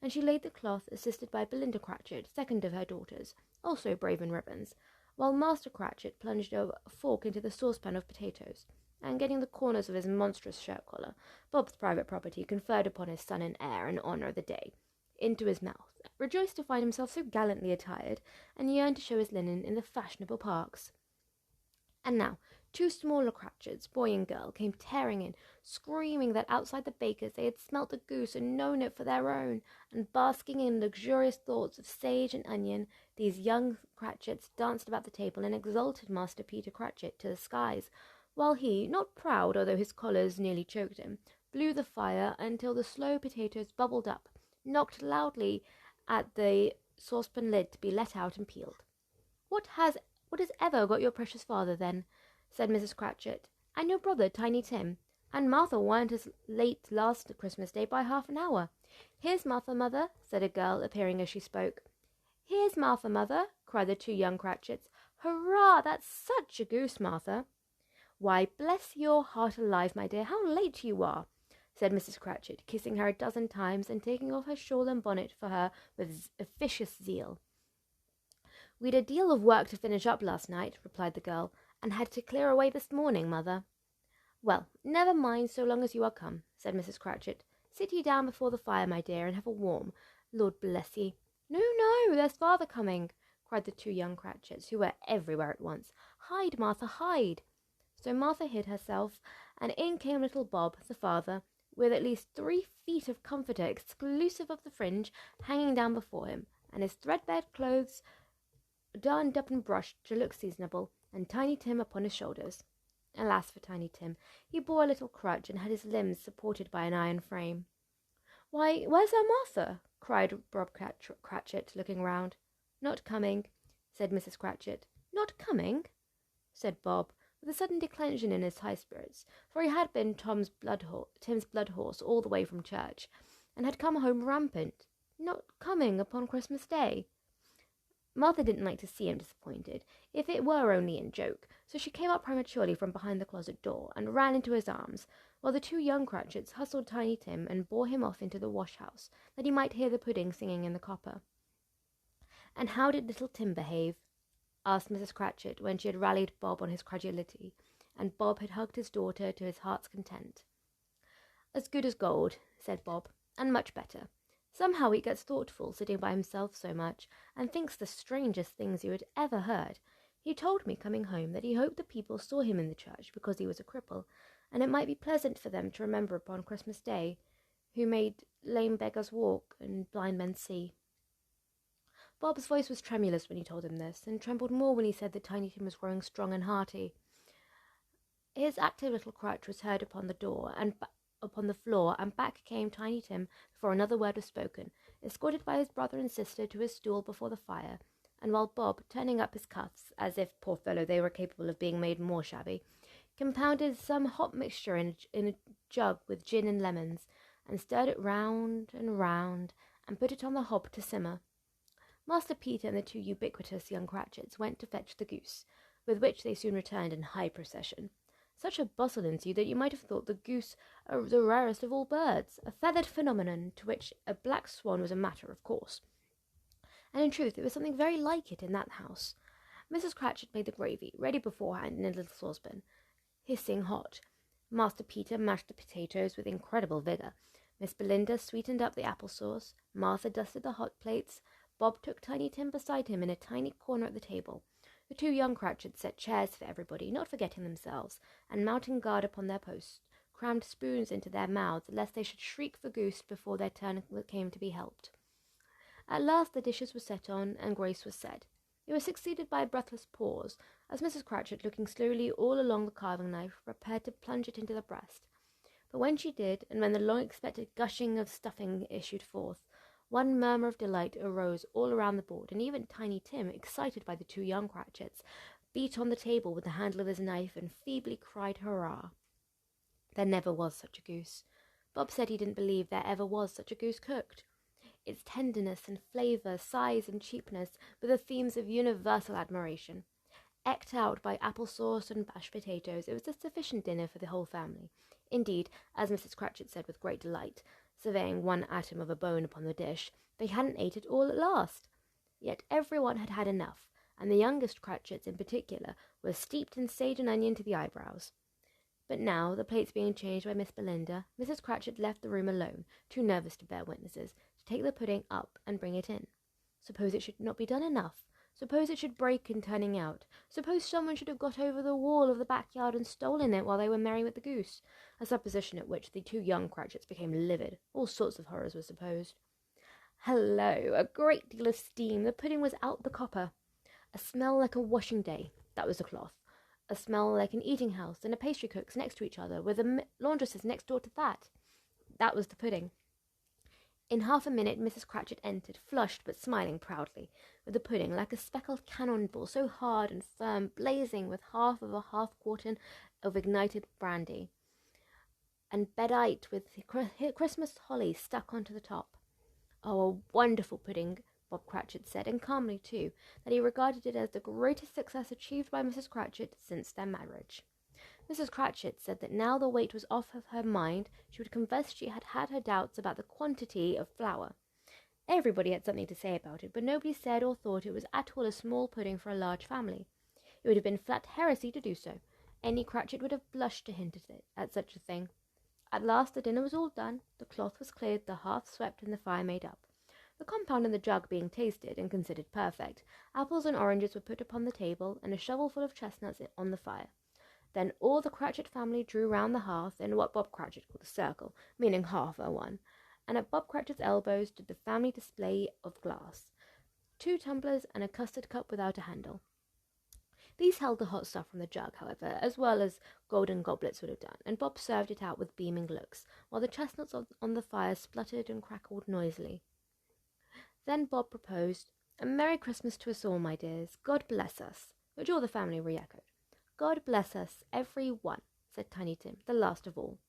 [SPEAKER 1] and she laid the cloth, assisted by Belinda Cratchit, second of her daughters, also brave in ribbons, while Master Cratchit plunged a fork into the saucepan of potatoes, and getting the corners of his monstrous shirt-collar, Bob's private property conferred upon his son and heir in honour of the day, into his mouth, rejoiced to find himself so gallantly attired, and yearned to show his linen in the fashionable parks. And now 2 smaller Cratchits, boy and girl, came tearing in, screaming that outside the baker's they had smelt the goose and known it for their own, and basking in luxurious thoughts of sage and onion, these young Cratchits danced about the table and exalted Master Peter Cratchit to the skies, while he, not proud, although his collars nearly choked him, blew the fire until the slow potatoes bubbled up, knocked loudly at the saucepan lid to be let out and peeled. What has ever got your precious father, then?" said Mrs. Cratchit, "and your brother, Tiny Tim? And Martha weren't as late last Christmas Day by half an hour." "Here's Martha, mother," said a girl, appearing as she spoke. "Here's Martha, mother," cried the 2 young Cratchits. "Hurrah! That's such a goose, Martha." "Why, bless your heart alive, my dear, how late you are!" said Mrs. Cratchit, kissing her a dozen times, and taking off her shawl and bonnet for her with officious zeal. "We'd a deal of work to finish up last night," replied the girl, "and had to clear away this morning, mother." "Well, never mind so long as you are come," said Mrs. Cratchit. "Sit ye down before the fire, my dear, and have a warm. Lord bless ye." "No, no, there's father coming," cried the 2 young Cratchits, who were everywhere at once. "Hide, Martha, hide." So Martha hid herself, and in came little Bob, the father, with at least 3 feet of comforter exclusive of the fringe hanging down before him, and his threadbare clothes darned up and brushed to look seasonable, and Tiny Tim upon his shoulders. Alas for Tiny Tim, he bore a little crutch and had his limbs supported by an iron frame. "Why, where's our Martha?" cried Bob Cratchit, looking round. "Not coming," said Mrs. Cratchit. "Not coming?" said Bob, with a sudden declension in his high spirits, for he had been Tim's blood horse all the way from church, and had come home rampant. "Not coming upon Christmas Day?" Martha didn't like to see him disappointed, if it were only in joke, so she came up prematurely from behind the closet door, and ran into his arms, while the 2 young Cratchits hustled Tiny Tim and bore him off into the wash-house, that he might hear the pudding singing in the copper. "And how did little Tim behave?" asked Mrs. Cratchit, when she had rallied Bob on his credulity, and Bob had hugged his daughter to his heart's content. "As good as gold," said Bob, "and much better. Somehow he gets thoughtful, sitting by himself so much, and thinks the strangest things you had ever heard. He told me, coming home, that he hoped the people saw him in the church because he was a cripple, and it might be pleasant for them to remember upon Christmas Day, who made lame beggars walk and blind men see." Bob's voice was tremulous when he told him this, and trembled more when he said that Tiny Tim was growing strong and hearty. His active little crutch was heard upon the door and upon the floor, and back came Tiny Tim before another word was spoken, escorted by his brother and sister to his stool before the fire, and while Bob, turning up his cuffs, as if, poor fellow, they were capable of being made more shabby, compounded some hot mixture in a jug with gin and lemons, and stirred it round, and put it on the hob to simmer. Master Peter and the 2 ubiquitous young Cratchits went to fetch the goose, with which they soon returned in high procession. Such a bustle ensued that you might have thought the goose the rarest of all birds, a feathered phenomenon to which a black swan was a matter of course. And in truth there was something very like it in that house. Mrs. Cratchit made the gravy, ready beforehand in a little saucepan, hissing hot. Master Peter mashed the potatoes with incredible vigour. Miss Belinda sweetened up the apple sauce. Martha dusted the hot plates. Bob took Tiny Tim beside him in a tiny corner at the table. The 2 young Cratchits set chairs for everybody, not forgetting themselves, and mounting guard upon their posts, crammed spoons into their mouths, lest they should shriek for goose before their turn came to be helped. At last the dishes were set on, and grace was said. It was succeeded by a breathless pause, as Mrs. Cratchit, looking slowly all along the carving knife, prepared to plunge it into the breast. But when she did, and when the long-expected gushing of stuffing issued forth, one murmur of delight arose all around the board, and even Tiny Tim, excited by the 2 young Cratchits, beat on the table with the handle of his knife and feebly cried hurrah. There never was such a goose. Bob said he didn't believe there ever was such a goose cooked. Its tenderness and flavour, size and cheapness were the themes of universal admiration. Eked out by apple sauce and mashed potatoes, it was a sufficient dinner for the whole family. Indeed, as Mrs. Cratchit said with great delight, surveying one atom of a bone upon the dish, they hadn't ate it all at last. Yet every one had had enough, and the youngest Cratchits in particular were steeped in sage and onion to the eyebrows. But now, the plates being changed by Miss Belinda, Mrs. Cratchit left the room alone, too nervous to bear witnesses, to take the pudding up and bring it in. Suppose it should not be done enough? Suppose it should break in turning out? Suppose someone should have got over the wall of the backyard and stolen it while they were merry with the goose? A supposition at which the 2 young Cratchits became livid. All sorts of horrors were supposed. Hello! A great deal of steam. The pudding was out the copper. A smell like a washing day. That was the cloth. A smell like an eating house and a pastry cook's next to each other, with the laundresses next door to that. That was the pudding. In half a minute Mrs. Cratchit entered, flushed but smiling proudly, with the pudding like a speckled cannonball, so hard and firm, blazing with half of a half-quartern of ignited brandy, and bedight with Christmas holly stuck onto the top. Oh, a wonderful pudding, Bob Cratchit said, and calmly too, that he regarded it as the greatest success achieved by Mrs. Cratchit since their marriage. Mrs. Cratchit said that now the weight was off of her mind, she would confess she had had her doubts about the quantity of flour. Everybody had something to say about it, but nobody said or thought it was at all a small pudding for a large family. It would have been flat heresy to do so. Any Cratchit would have blushed to hint at such a thing. At last the dinner was all done, the cloth was cleared, the hearth swept, and the fire made up. The compound in the jug being tasted and considered perfect, apples and oranges were put upon the table, and a shovelful of chestnuts on the fire. Then all the Cratchit family drew round the hearth in what Bob Cratchit called a circle, meaning half a one, and at Bob Cratchit's elbow stood the family display of glass, 2 tumblers and a custard cup without a handle. These held the hot stuff from the jug, however, as well as golden goblets would have done, and Bob served it out with beaming looks, while the chestnuts on the fire spluttered and crackled noisily. Then Bob proposed, "A Merry Christmas to us all, my dears. God bless us," which all the family re-echoed. "God bless us, every one," said Tiny Tim, the last of all.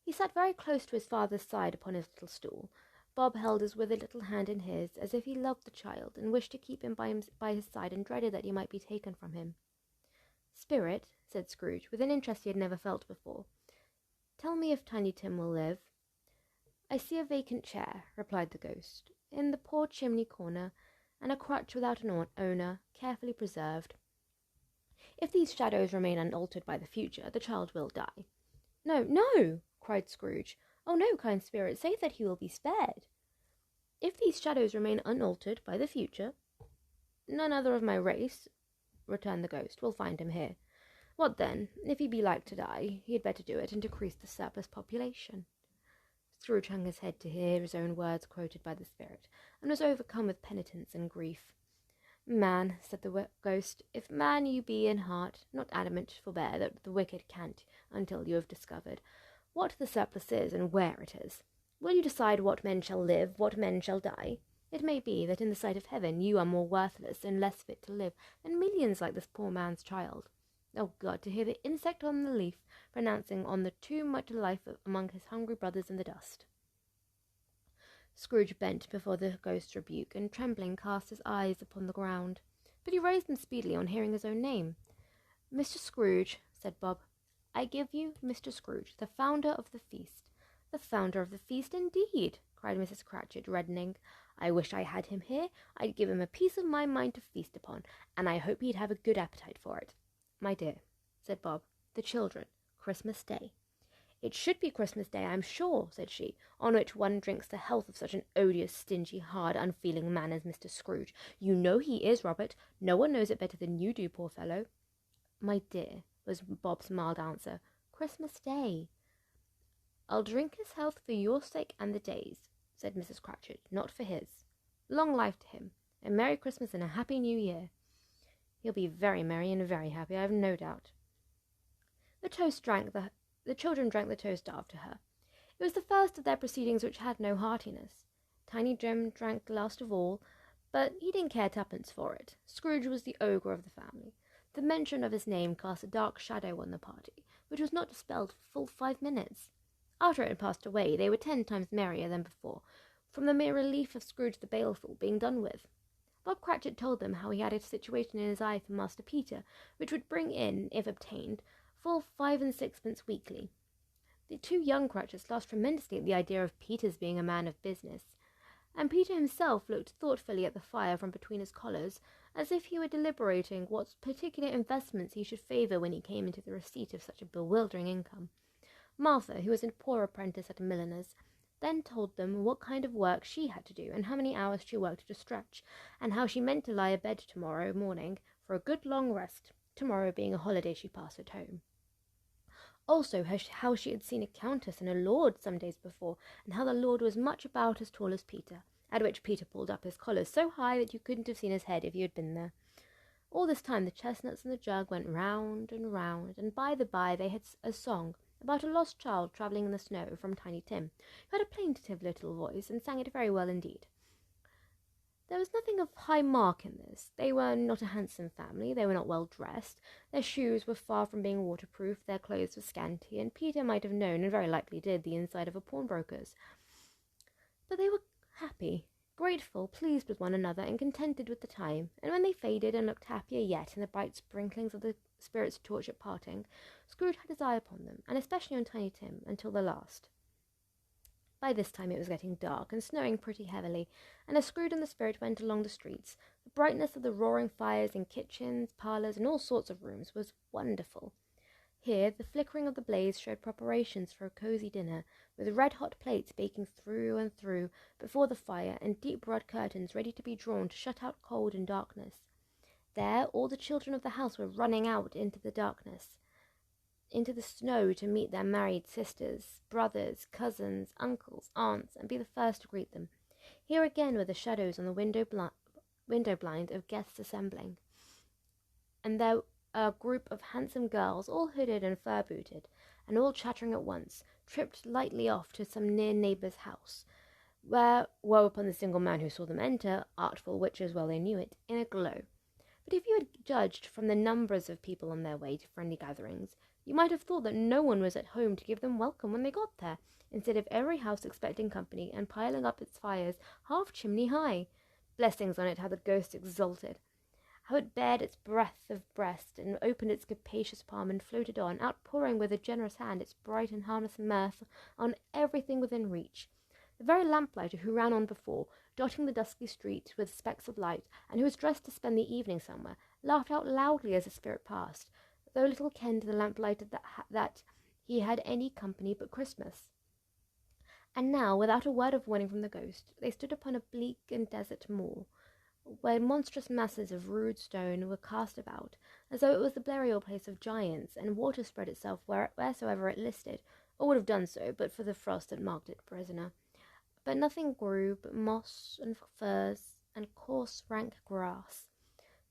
[SPEAKER 1] He sat very close to his father's side upon his little stool. Bob held his withered little hand in his, as if he loved the child, and wished to keep him by his side, and dreaded that he might be taken from him. "Spirit," said Scrooge, with an interest he had never felt before, "tell me if Tiny Tim will live." "I see a vacant chair," replied the ghost, "in the poor chimney corner, and a crutch without an owner, carefully preserved. If these shadows remain unaltered by the future, the child will die." "No, no!" cried Scrooge. "Oh no, kind spirit, say that he will be spared." "If these shadows remain unaltered by the future, none other of my race," returned the ghost, "will find him here. What then? If he be like to die, he had better do it, and decrease the surplus population." Scrooge hung his head to hear his own words quoted by the spirit, and was overcome with penitence and grief. "Man," said the ghost, "if man you be in heart, not adamant, forbear that the wicked can't until you have discovered what the surplus is, and where it is. Will you decide what men shall live, what men shall die? It may be that in the sight of heaven you are more worthless and less fit to live than millions like this poor man's child. Oh God, to hear the insect on the leaf pronouncing on the too much life among his hungry brothers in the dust." Scrooge bent before the ghost's rebuke, and trembling cast his eyes upon the ground, but he raised them speedily on hearing his own name. "Mr. Scrooge," said Bob, "I give you Mr. Scrooge, the founder of the feast." "The founder of the feast, indeed!" cried Mrs. Cratchit, reddening. "I wish I had him here. I'd give him a piece of my mind to feast upon, and I hope he'd have a good appetite for it." "My dear," said Bob, "the children, Christmas Day." "It should be Christmas Day, I'm sure," said she, "on which one drinks the health of such an odious, stingy, hard, unfeeling man as Mr. Scrooge. You know he is, Robert. No one knows it better than you do, poor fellow." "My dear," was Bob's mild answer, "Christmas Day." "I'll drink his health for your sake and the day's," said Mrs. Cratchit, "not for his. Long life to him, a Merry Christmas and a Happy New Year." "He'll be very merry and very happy, I have no doubt." The children drank the toast after her. It was the first of their proceedings which had no heartiness. Tiny Jim drank last of all, but he didn't care twopence for it. Scrooge was the ogre of the family. The mention of his name cast a dark shadow on the party, which was not dispelled for full 5 minutes. After it had passed away, they were 10 times merrier than before, from the mere relief of Scrooge the Baleful being done with. Bob Cratchit told them how he had a situation in his eye for Master Peter, which would bring in, if obtained, full 5 and 6pence weekly. The 2 young Cratchits laughed tremendously at the idea of Peter's being a man of business, and Peter himself looked thoughtfully at the fire from between his collars, as if he were deliberating what particular investments he should favour when he came into the receipt of such a bewildering income. Martha, who was a poor apprentice at a milliner's, then told them what kind of work she had to do, and how many hours she worked at a stretch, and how she meant to lie abed tomorrow morning for a good long rest, tomorrow being a holiday she passed at home. Also how she had seen a countess and a lord some days before, and how the lord was much about as tall as Peter, at which Peter pulled up his collar so high that you couldn't have seen his head if you had been there. All this time the chestnuts in the jug went round, and by the by they had a song about a lost child travelling in the snow from Tiny Tim, who had a plaintive little voice, and sang it very well indeed. There was nothing of high mark in this. They were not a handsome family, they were not well dressed, their shoes were far from being waterproof, their clothes were scanty, and Peter might have known, and very likely did, the inside of a pawnbroker's. But they were happy, grateful, pleased with one another, and contented with the time, and when they faded and looked happier yet in the bright sprinklings of the spirit's torch at parting, Scrooge had his eye upon them, and especially on Tiny Tim, until the last. By this time it was getting dark, and snowing pretty heavily, and as Scrooge and the spirit went along the streets, the brightness of the roaring fires in kitchens, parlours, and all sorts of rooms was wonderful. Here the flickering of the blaze showed preparations for a cosy dinner, with red-hot plates baking through and through before the fire, and deep red curtains ready to be drawn to shut out cold and darkness. There all the children of the house were running out into the darkness. into the snow to meet their married sisters, brothers, cousins, uncles, aunts, and be the first to greet them. Here again were the shadows on the window blind of guests assembling, and there a group of handsome girls, all hooded and fur-booted, and all chattering at once, tripped lightly off to some near neighbour's house, where woe upon the single man who saw them enter, artful witches well they knew it, in a glow. But if you had judged from the numbers of people on their way to friendly gatherings, you might have thought that no one was at home to give them welcome when they got there, instead of every house expecting company and piling up its fires half chimney high. Blessings on it, how the ghost exulted! How it bared its breadth of breast, and opened its capacious palm, and floated on, outpouring with a generous hand its bright and harmless mirth on everything within reach. The very lamplighter who ran on before, dotting the dusky street with specks of light, and who was dressed to spend the evening somewhere, laughed out loudly as the spirit passed, though little kenned the lamplighter that he had any company but Christmas. And now, without a word of warning from the ghost, they stood upon a bleak and desert moor, where monstrous masses of rude stone were cast about, as though it was the burial place of giants, and water spread itself wheresoever it listed, or would have done so but for the frost that marked it prisoner. But nothing grew but moss and furze and coarse rank grass.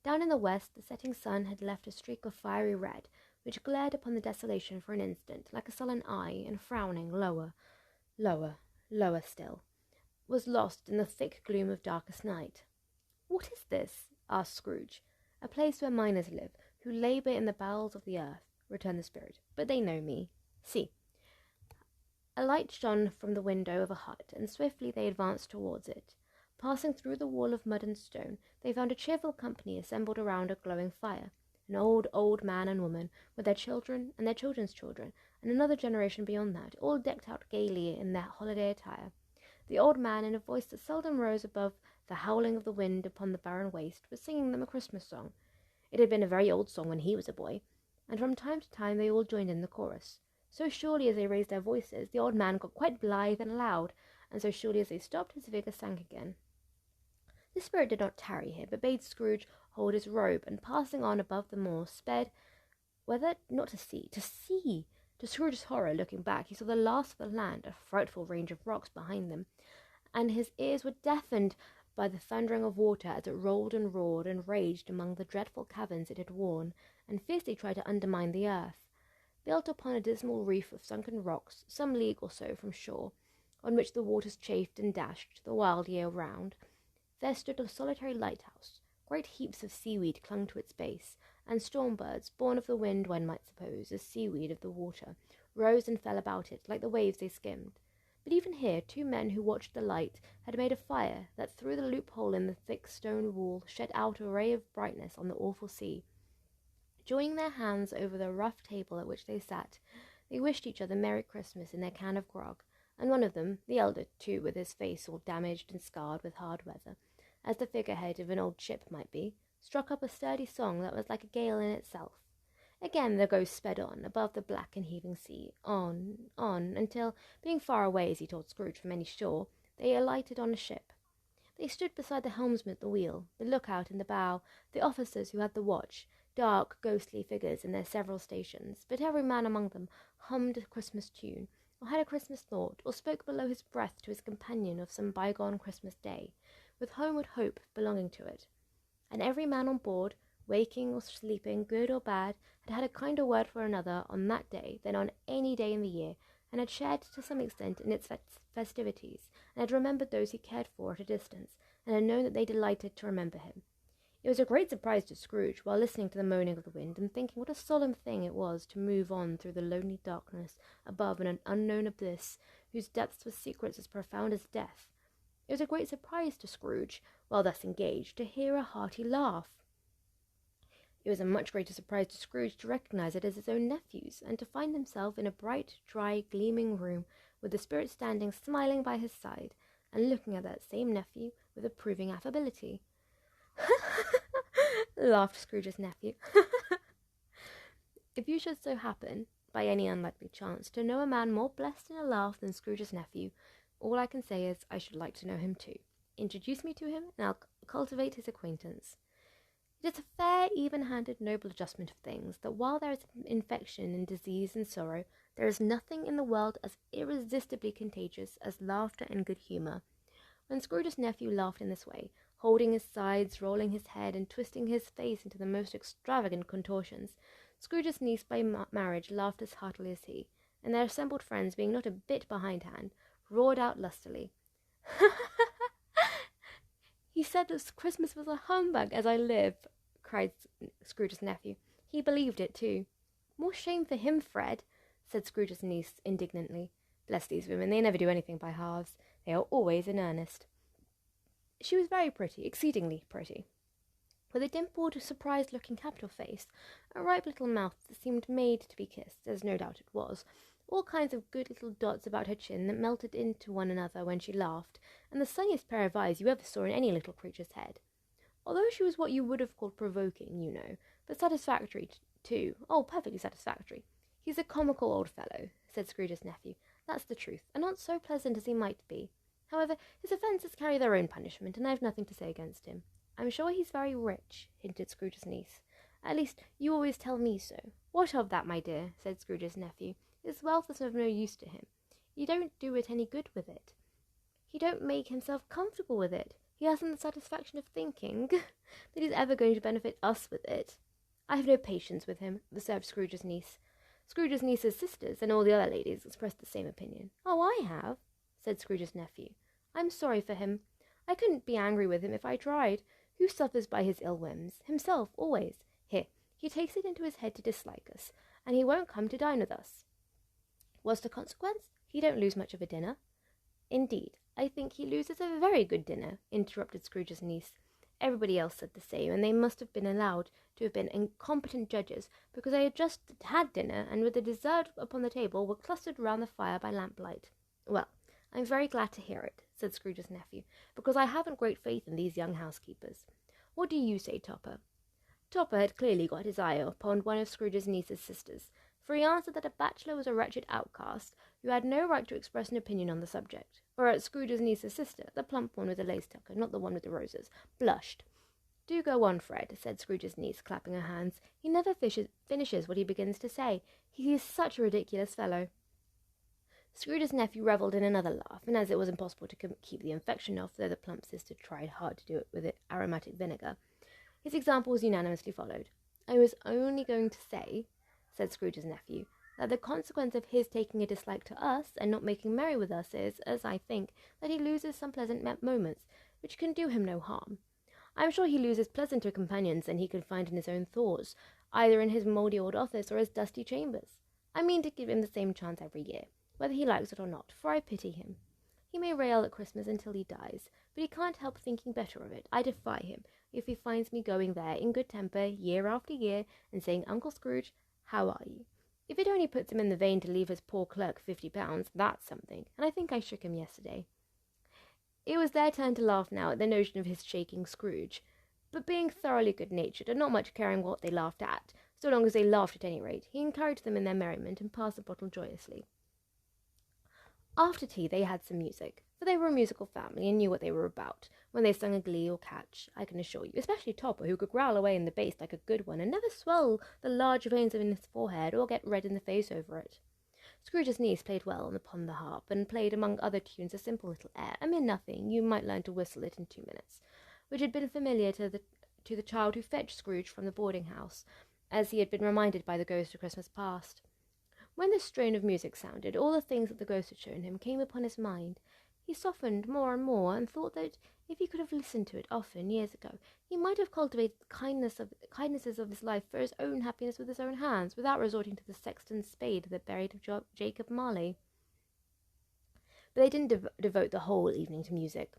[SPEAKER 1] Down in the west the setting sun had left a streak of fiery red, which glared upon the desolation for an instant, like a sullen eye, and frowning lower, lower still, was lost in the thick gloom of darkest night. "What is this?" asked Scrooge. "A place where miners live, who labour in the bowels of the earth," returned the spirit. "But they know me. See." A light shone from the window of a hut, and swiftly they advanced towards it. Passing through the wall of mud and stone, they found a cheerful company assembled around a glowing fire. An old man and woman, with their children and their children's children, and another generation beyond that, all decked out gaily in their holiday attire. The old man, in a voice that seldom rose above the howling of the wind upon the barren waste, was singing them a Christmas song. It had been a very old song when he was a boy, and from time to time they all joined in the chorus. So surely as they raised their voices, the old man got quite blithe and loud, and so surely as they stopped, his vigour sank again. The spirit did not tarry here, but bade Scrooge hold his robe, and passing on above the moor, sped, whether not to sea. To Scrooge's horror, looking back, he saw the last of the land, a frightful range of rocks behind them, and his ears were deafened by the thundering of water as it rolled and roared and raged among the dreadful caverns it had worn, and fiercely tried to undermine the earth. Built upon a dismal reef of sunken rocks, some league or so from shore, on which the waters chafed and dashed the wild year round, there stood a solitary lighthouse. Great heaps of seaweed clung to its base, and storm-birds, born of the wind, one might suppose, as seaweed of the water, rose and fell about it, like the waves they skimmed. But even here 2 men who watched the light had made a fire that through the loophole in the thick stone wall shed out a ray of brightness on the awful sea. Joining their hands over the rough table at which they sat, they wished each other Merry Christmas in their can of grog, and one of them, the elder too, with his face all damaged and scarred with hard weather, as the figurehead of an old ship might be, struck up a sturdy song that was like a gale in itself. Again the ghost sped on, above the black and heaving sea, on, until, being far away, as he told Scrooge, from any shore, they alighted on a ship. They stood beside the helmsman at the wheel, the lookout in the bow, the officers who had the watch, dark, ghostly figures in their several stations, but every man among them hummed a Christmas tune, or had a Christmas thought, or spoke below his breath to his companion of some bygone Christmas day, with homeward hope belonging to it. And every man on board, waking or sleeping, good or bad, had had a kinder word for another on that day than on any day in the year, and had shared to some extent in its festivities, and had remembered those he cared for at a distance, and had known that they delighted to remember him. It was a great surprise to Scrooge, while listening to the moaning of the wind, and thinking what a solemn thing it was to move on through the lonely darkness above in an unknown abyss, whose depths were secrets as profound as death. It was a great surprise to Scrooge, while thus engaged, to hear a hearty laugh. It was a much greater surprise to Scrooge to recognize it as his own nephew's, and to find himself in a bright, dry, gleaming room, with the spirit standing smiling by his side, and looking at that same nephew with approving affability. Laughed Scrooge's nephew. If you should so happen, by any unlikely chance, to know a man more blessed in a laugh than Scrooge's nephew, all I can say is I should like to know him too. Introduce me to him, and I'll cultivate his acquaintance. It is a fair, even-handed, noble adjustment of things, that while there is infection and disease and sorrow, there is nothing in the world as irresistibly contagious as laughter and good humour. When Scrooge's nephew laughed in this way, holding his sides, rolling his head, and twisting his face into the most extravagant contortions, Scrooge's niece by marriage laughed as heartily as he, and their assembled friends, being not a bit behindhand, roared out lustily. "He said that Christmas was a humbug, as I live," cried Scrooge's nephew. "He believed it, too." "More shame for him, Fred," said Scrooge's niece indignantly. "Bless these women, they never do anything by halves. They are always in earnest." She was very pretty, exceedingly pretty, with a dimpled, surprised-looking capital face, a ripe little mouth that seemed made to be kissed, as no doubt it was, all kinds of good little dots about her chin that melted into one another when she laughed, and the sunniest pair of eyes you ever saw in any little creature's head. Although she was what you would have called provoking, you know, but satisfactory, too. Oh, perfectly satisfactory. "He's a comical old fellow," said Scrooge's nephew. "That's the truth, and not so pleasant as he might be. However, his offences carry their own punishment, and I have nothing to say against him." "I'm sure he's very rich," hinted Scrooge's niece. "At least, you always tell me so." "What of that, my dear?" said Scrooge's nephew. "His wealth is of no use to him. You don't do it any good with it. He don't make himself comfortable with it. He hasn't the satisfaction of thinking that he's ever going to benefit us with it." "I have no patience with him," observed Scrooge's niece. Scrooge's niece's sisters and all the other ladies expressed the same opinion. "Oh, I have," said Scrooge's nephew. "I'm sorry for him. I couldn't be angry with him if I tried. Who suffers by his ill whims? Himself, always. Here, he takes it into his head to dislike us, and he won't come to dine with us. What's the consequence? He don't lose much of a dinner." "Indeed, I think he loses a very good dinner," interrupted Scrooge's niece. Everybody else said the same, and they must have been allowed to have been incompetent judges, because they had just had dinner, and with the dessert upon the table, were clustered round the fire by lamplight. "Well, I'm very glad to hear it," said Scrooge's nephew, "because I haven't great faith in these young housekeepers. What do you say, Topper?" Topper had clearly got his eye upon one of Scrooge's niece's sisters, for he answered that a bachelor was a wretched outcast who had no right to express an opinion on the subject, whereat Scrooge's niece's sister, the plump one with the lace tucker, not the one with the roses, blushed. "Do go on, Fred," said Scrooge's niece, clapping her hands. "He never finishes what he begins to say. He is such a ridiculous fellow." Scrooge's nephew revelled in another laugh, and as it was impossible to keep the infection off, though the plump sister tried hard to do it with aromatic vinegar, his example was unanimously followed. "I was only going to say," said Scrooge's nephew, "that the consequence of his taking a dislike to us, and not making merry with us, is, as I think, that he loses some pleasant moments, which can do him no harm. I am sure he loses pleasanter companions than he can find in his own thoughts, either in his mouldy old office or his dusty chambers. I mean to give him the same chance every year, whether he likes it or not, for I pity him. He may rail at Christmas until he dies, but he can't help thinking better of it. I defy him, if he finds me going there in good temper year after year, and saying, 'Uncle Scrooge, how are you?' If it only puts him in the vein to leave his poor clerk £50, that's something, and I think I shook him yesterday." It was their turn to laugh now at the notion of his shaking Scrooge, but being thoroughly good-natured, and not much caring what they laughed at, so long as they laughed at any rate, he encouraged them in their merriment, and passed the bottle joyously. After tea they had some music, for they were a musical family, and knew what they were about, when they sung a glee or catch, I can assure you, especially Topper, who could growl away in the bass like a good one, and never swell the large veins in his forehead, or get red in the face over it. Scrooge's niece played well upon the harp, and played among other tunes a simple little air, a mere nothing, you might learn to whistle it in 2 minutes, which had been familiar to the child who fetched Scrooge from the boarding-house, as he had been reminded by the ghost of Christmas past. When this strain of music sounded, all the things that the ghost had shown him came upon his mind. He softened more and more, and thought that if he could have listened to it often, years ago, he might have cultivated the kindnesses of his life for his own happiness with his own hands, without resorting to the sexton's spade that buried Jacob Marley. But they didn't devote the whole evening to music.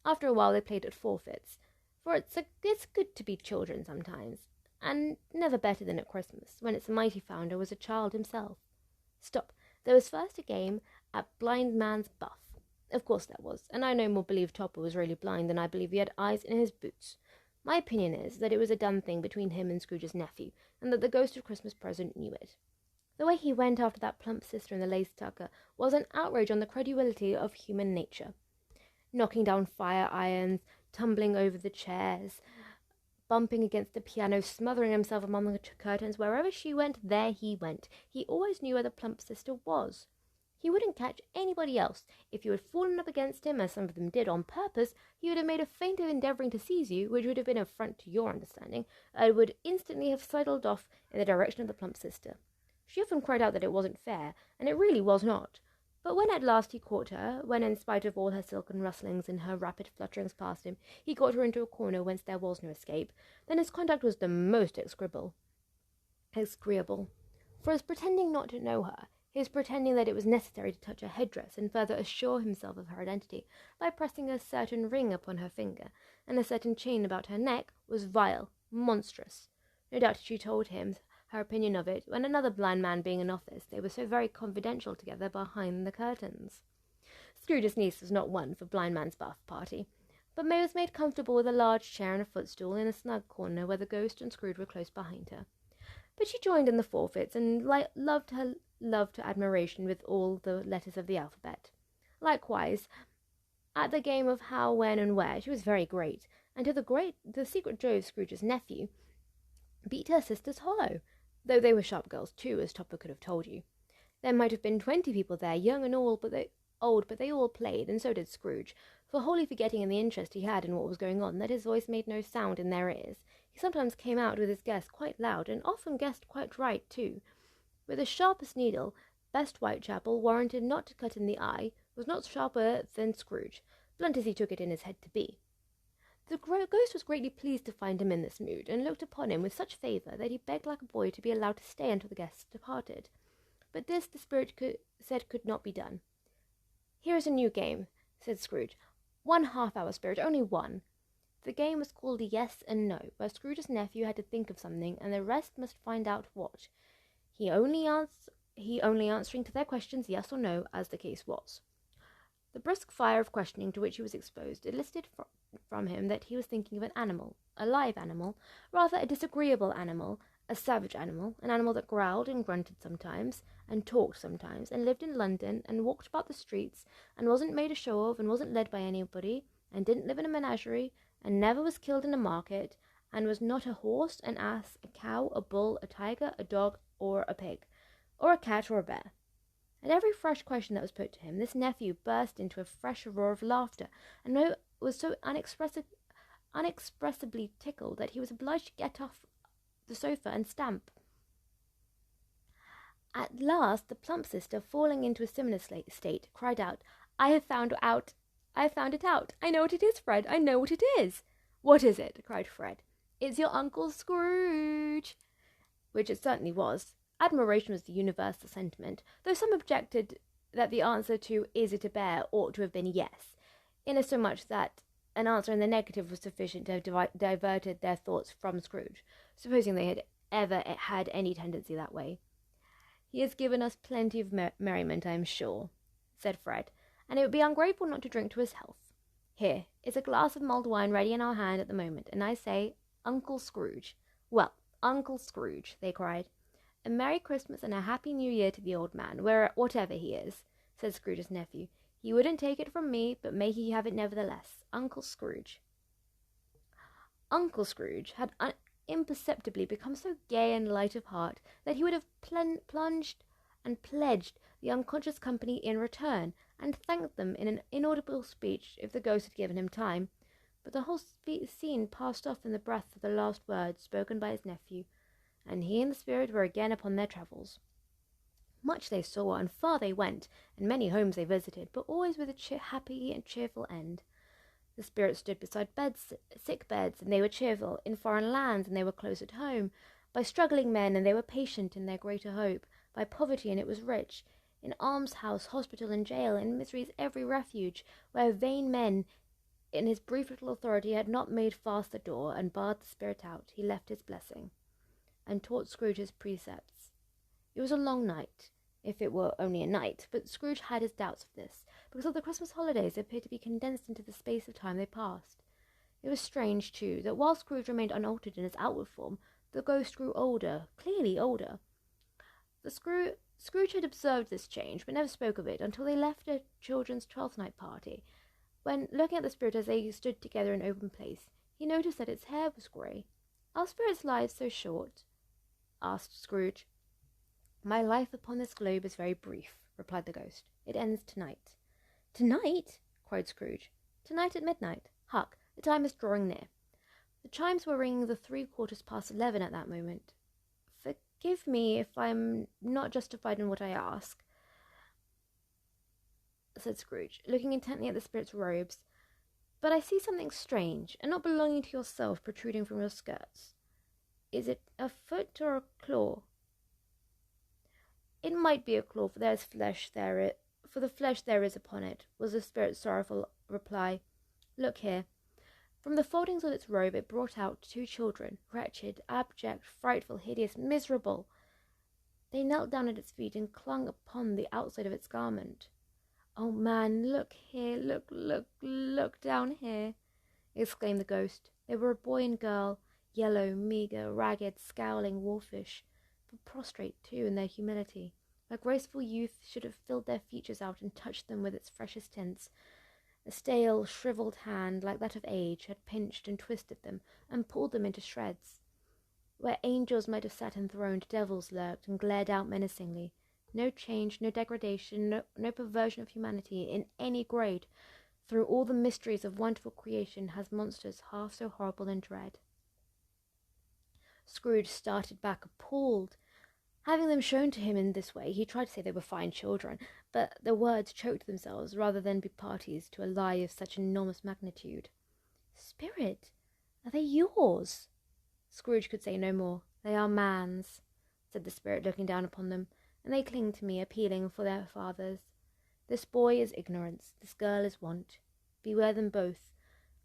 [SPEAKER 1] After a while they played at forfeits, for it's good to be children sometimes, and never better than at Christmas, when its mighty founder was a child himself. Stop, there was first a game at blind man's buff. Of course there was, and I no more believe Topper was really blind than I believe he had eyes in his boots. My opinion is that it was a done thing between him and Scrooge's nephew, and that the ghost of Christmas present knew it. The way he went after that plump sister in the lace tucker was an outrage on the credulity of human nature. Knocking down fire-irons, tumbling over the chairs, bumping against the piano, smothering himself among the curtains. Wherever she went, there he went. He always knew where the plump sister was. He wouldn't catch anybody else. If you had fallen up against him, as some of them did on purpose, he would have made a feint of endeavouring to seize you, which would have been an affront to your understanding, and would instantly have sidled off in the direction of the plump sister. She often cried out that it wasn't fair, and it really was not. But when at last he caught her, when in spite of all her silken rustlings and her rapid flutterings past him, he got her into a corner whence there was no escape, then his conduct was the most execrable. For his pretending not to know her, his pretending that it was necessary to touch her headdress and further assure himself of her identity by pressing a certain ring upon her finger and a certain chain about her neck, was vile, monstrous. No doubt she told him her opinion of it, when another blind man being in office, they were so very confidential together behind the curtains. Scrooge's niece was not one for blind man's bath party, but May was made comfortable with a large chair and a footstool in a snug corner where the ghost and Scrooge were close behind her. But she joined in the forfeits, and loved her love to admiration with all the letters of the alphabet. Likewise, at the game of how, when, and where, she was very great, and to the secret joy of Scrooge's nephew, beat her sisters hollow, though they were sharp girls too, as Topper could have told you. There might have been 20 people there, young and old, but they all played, and so did Scrooge, for wholly forgetting in the interest he had in what was going on, that his voice made no sound in their ears. He sometimes came out with his guess quite loud, and often guessed quite right too. With the sharpest needle, best Whitechapel, warranted not to cut in the eye, was not sharper than Scrooge, blunt as he took it in his head to be. The ghost was greatly pleased to find him in this mood, and looked upon him with such favour that he begged like a boy to be allowed to stay until the guests departed. But this the spirit said could not be done. "Here is a new game," said Scrooge. "1 half-hour, Spirit, only one." The game was called Yes and No, where Scrooge's nephew had to think of something, and the rest must find out what. He only answering to their questions yes or no, as the case was. The brisk fire of questioning to which he was exposed elicited from him that he was thinking of an animal, a live animal, rather a disagreeable animal, a savage animal, an animal that growled and grunted sometimes, and talked sometimes, and lived in London, and walked about the streets, and wasn't made a show of, and wasn't led by anybody, and didn't live in a menagerie, and never was killed in a market, and was not a horse, an ass, a cow, a bull, a tiger, a dog, or a pig, or a cat, or a bear. At every fresh question that was put to him, this nephew burst into a fresh roar of laughter, and was so unexpressibly tickled that he was obliged to get off the sofa and stamp. At last the plump sister, falling into a similar state, cried out, I have found it out. I know what it is, Fred. I know what it is." "What is it?" cried Fred. "It's your Uncle Scrooge." Which it certainly was. Admiration was the universal sentiment, though some objected that the answer to "Is it a bear?" ought to have been yes, inasmuch that an answer in the negative was sufficient to have diverted their thoughts from Scrooge, supposing they had ever had any tendency that way. "He has given us plenty of merriment, I am sure," said Fred, "and it would be ungrateful not to drink to his health. Here is a glass of mulled wine ready in our hand at the moment, and I say, Uncle Scrooge." "Well, Uncle Scrooge," they cried. "A Merry Christmas and a Happy New Year to the old man, whatever he is," said Scrooge's nephew. "He wouldn't take it from me, but may he have it nevertheless. Uncle Scrooge." Uncle Scrooge had imperceptibly become so gay and light of heart that he would have plunged and pledged the unconscious company in return, and thanked them in an inaudible speech if the ghost had given him time. But the whole scene passed off in the breath of the last words spoken by his nephew, and he and the spirit were again upon their travels. Much they saw, and far they went, and many homes they visited, but always with a happy and cheerful end. The spirit stood beside sick beds, and they were cheerful; in foreign lands, and they were close at home; by struggling men, and they were patient in their greater hope; by poverty, and it was rich; in almshouse, hospital, and jail; in misery's every refuge, where vain men, in his brief little authority, had not made fast the door, and barred the spirit out, he left his blessing, and taught Scrooge his precepts. It was a long night, if it were only a night, but Scrooge had his doubts of this, because all the Christmas holidays appeared to be condensed into the space of time they passed. It was strange, too, that while Scrooge remained unaltered in his outward form, the ghost grew older, clearly older. Scrooge had observed this change, but never spoke of it until they left a children's Twelfth Night party, when, looking at the spirit as they stood together in open place, he noticed that its hair was grey. "Are spirits' lives so short?" asked Scrooge. "My life upon this globe is very brief," replied the ghost. "It ends tonight." "Tonight!" cried Scrooge. "Tonight at midnight. Hark! The time is drawing near." The chimes were ringing the 11:15 at that moment. "Forgive me if I am not justified in what I ask," said Scrooge, looking intently at the spirit's robes, "but I see something strange, and not belonging to yourself, protruding from your skirts. Is it a foot or a claw?" "It might be a claw, for the flesh there is upon it," was the spirit's sorrowful reply. "Look here." From the foldings of its robe it brought out 2 children, wretched, abject, frightful, hideous, miserable. They knelt down at its feet and clung upon the outside of its garment. "Oh, man, look here, look down here," exclaimed the ghost. They were a boy and girl, yellow, meagre, ragged, scowling, wolfish, but prostrate, too, in their humility. A graceful youth should have filled their features out and touched them with its freshest tints. A stale, shriveled hand, like that of age, had pinched and twisted them, and pulled them into shreds. Where angels might have sat enthroned, devils lurked, and glared out menacingly. No change, no degradation, no perversion of humanity in any grade. Through all the mysteries of wonderful creation has monsters half so horrible and dread. Scrooge started back, appalled. Having them shown to him in this way, he tried to say they were fine children, but the words choked themselves rather than be parties to a lie of such enormous magnitude. "Spirit, are they yours?" Scrooge could say no more. "They are man's," said the spirit, looking down upon them, "and they cling to me, appealing for their fathers. This boy is ignorance, this girl is want. Beware them both,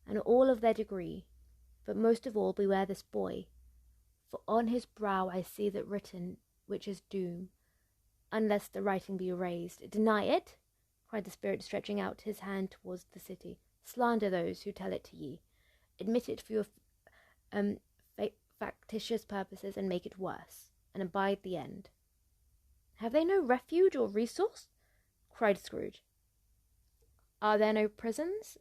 [SPEAKER 1] and all of their degree, but most of all beware this boy, for on his brow I see that written which is doom, unless the writing be erased. Deny it," cried the spirit, stretching out his hand towards the city. "Slander those who tell it to ye. Admit it for your factitious purposes, and make it worse, and abide the end." "Have they no refuge or resource?" cried Scrooge. "Are there no prisons?"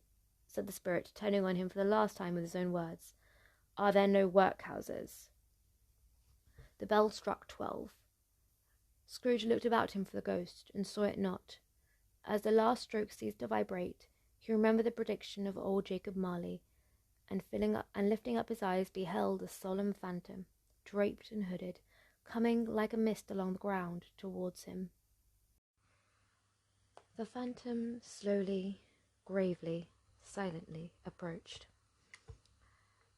[SPEAKER 1] said the spirit, turning on him for the last time with his own words. "Are there no workhouses?" The bell struck 12. Scrooge looked about him for the ghost, and saw it not. As the last stroke ceased to vibrate, he remembered the prediction of old Jacob Marley, and lifting up his eyes, beheld a solemn phantom, draped and hooded, coming like a mist along the ground towards him. The phantom slowly, gravely, silently approached.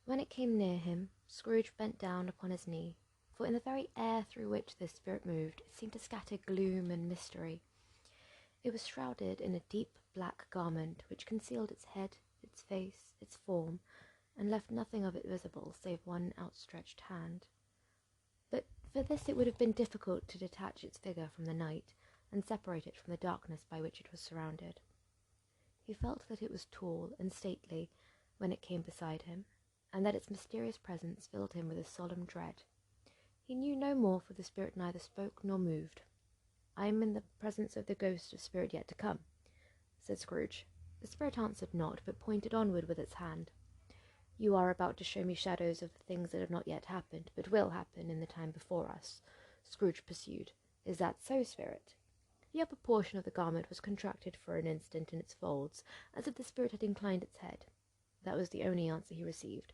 [SPEAKER 1] When it came near him, Scrooge bent down upon his knee, for in the very air through which this spirit moved, it seemed to scatter gloom and mystery. It was shrouded in a deep black garment, which concealed its head, its face, its form, and left nothing of it visible save one outstretched hand. But for this it would have been difficult to detach its figure from the night, and separate it from the darkness by which it was surrounded. He felt that it was tall and stately when it came beside him, and that its mysterious presence filled him with a solemn dread. He knew no more, for the spirit neither spoke nor moved. "I am in the presence of the ghost of spirit yet to come," said Scrooge. The spirit answered not, but pointed onward with its hand. "You are about to show me shadows of things that have not yet happened, but will happen in the time before us," Scrooge pursued. "Is that so, spirit?" The upper portion of the garment was contracted for an instant in its folds, as if the spirit had inclined its head. That was the only answer he received.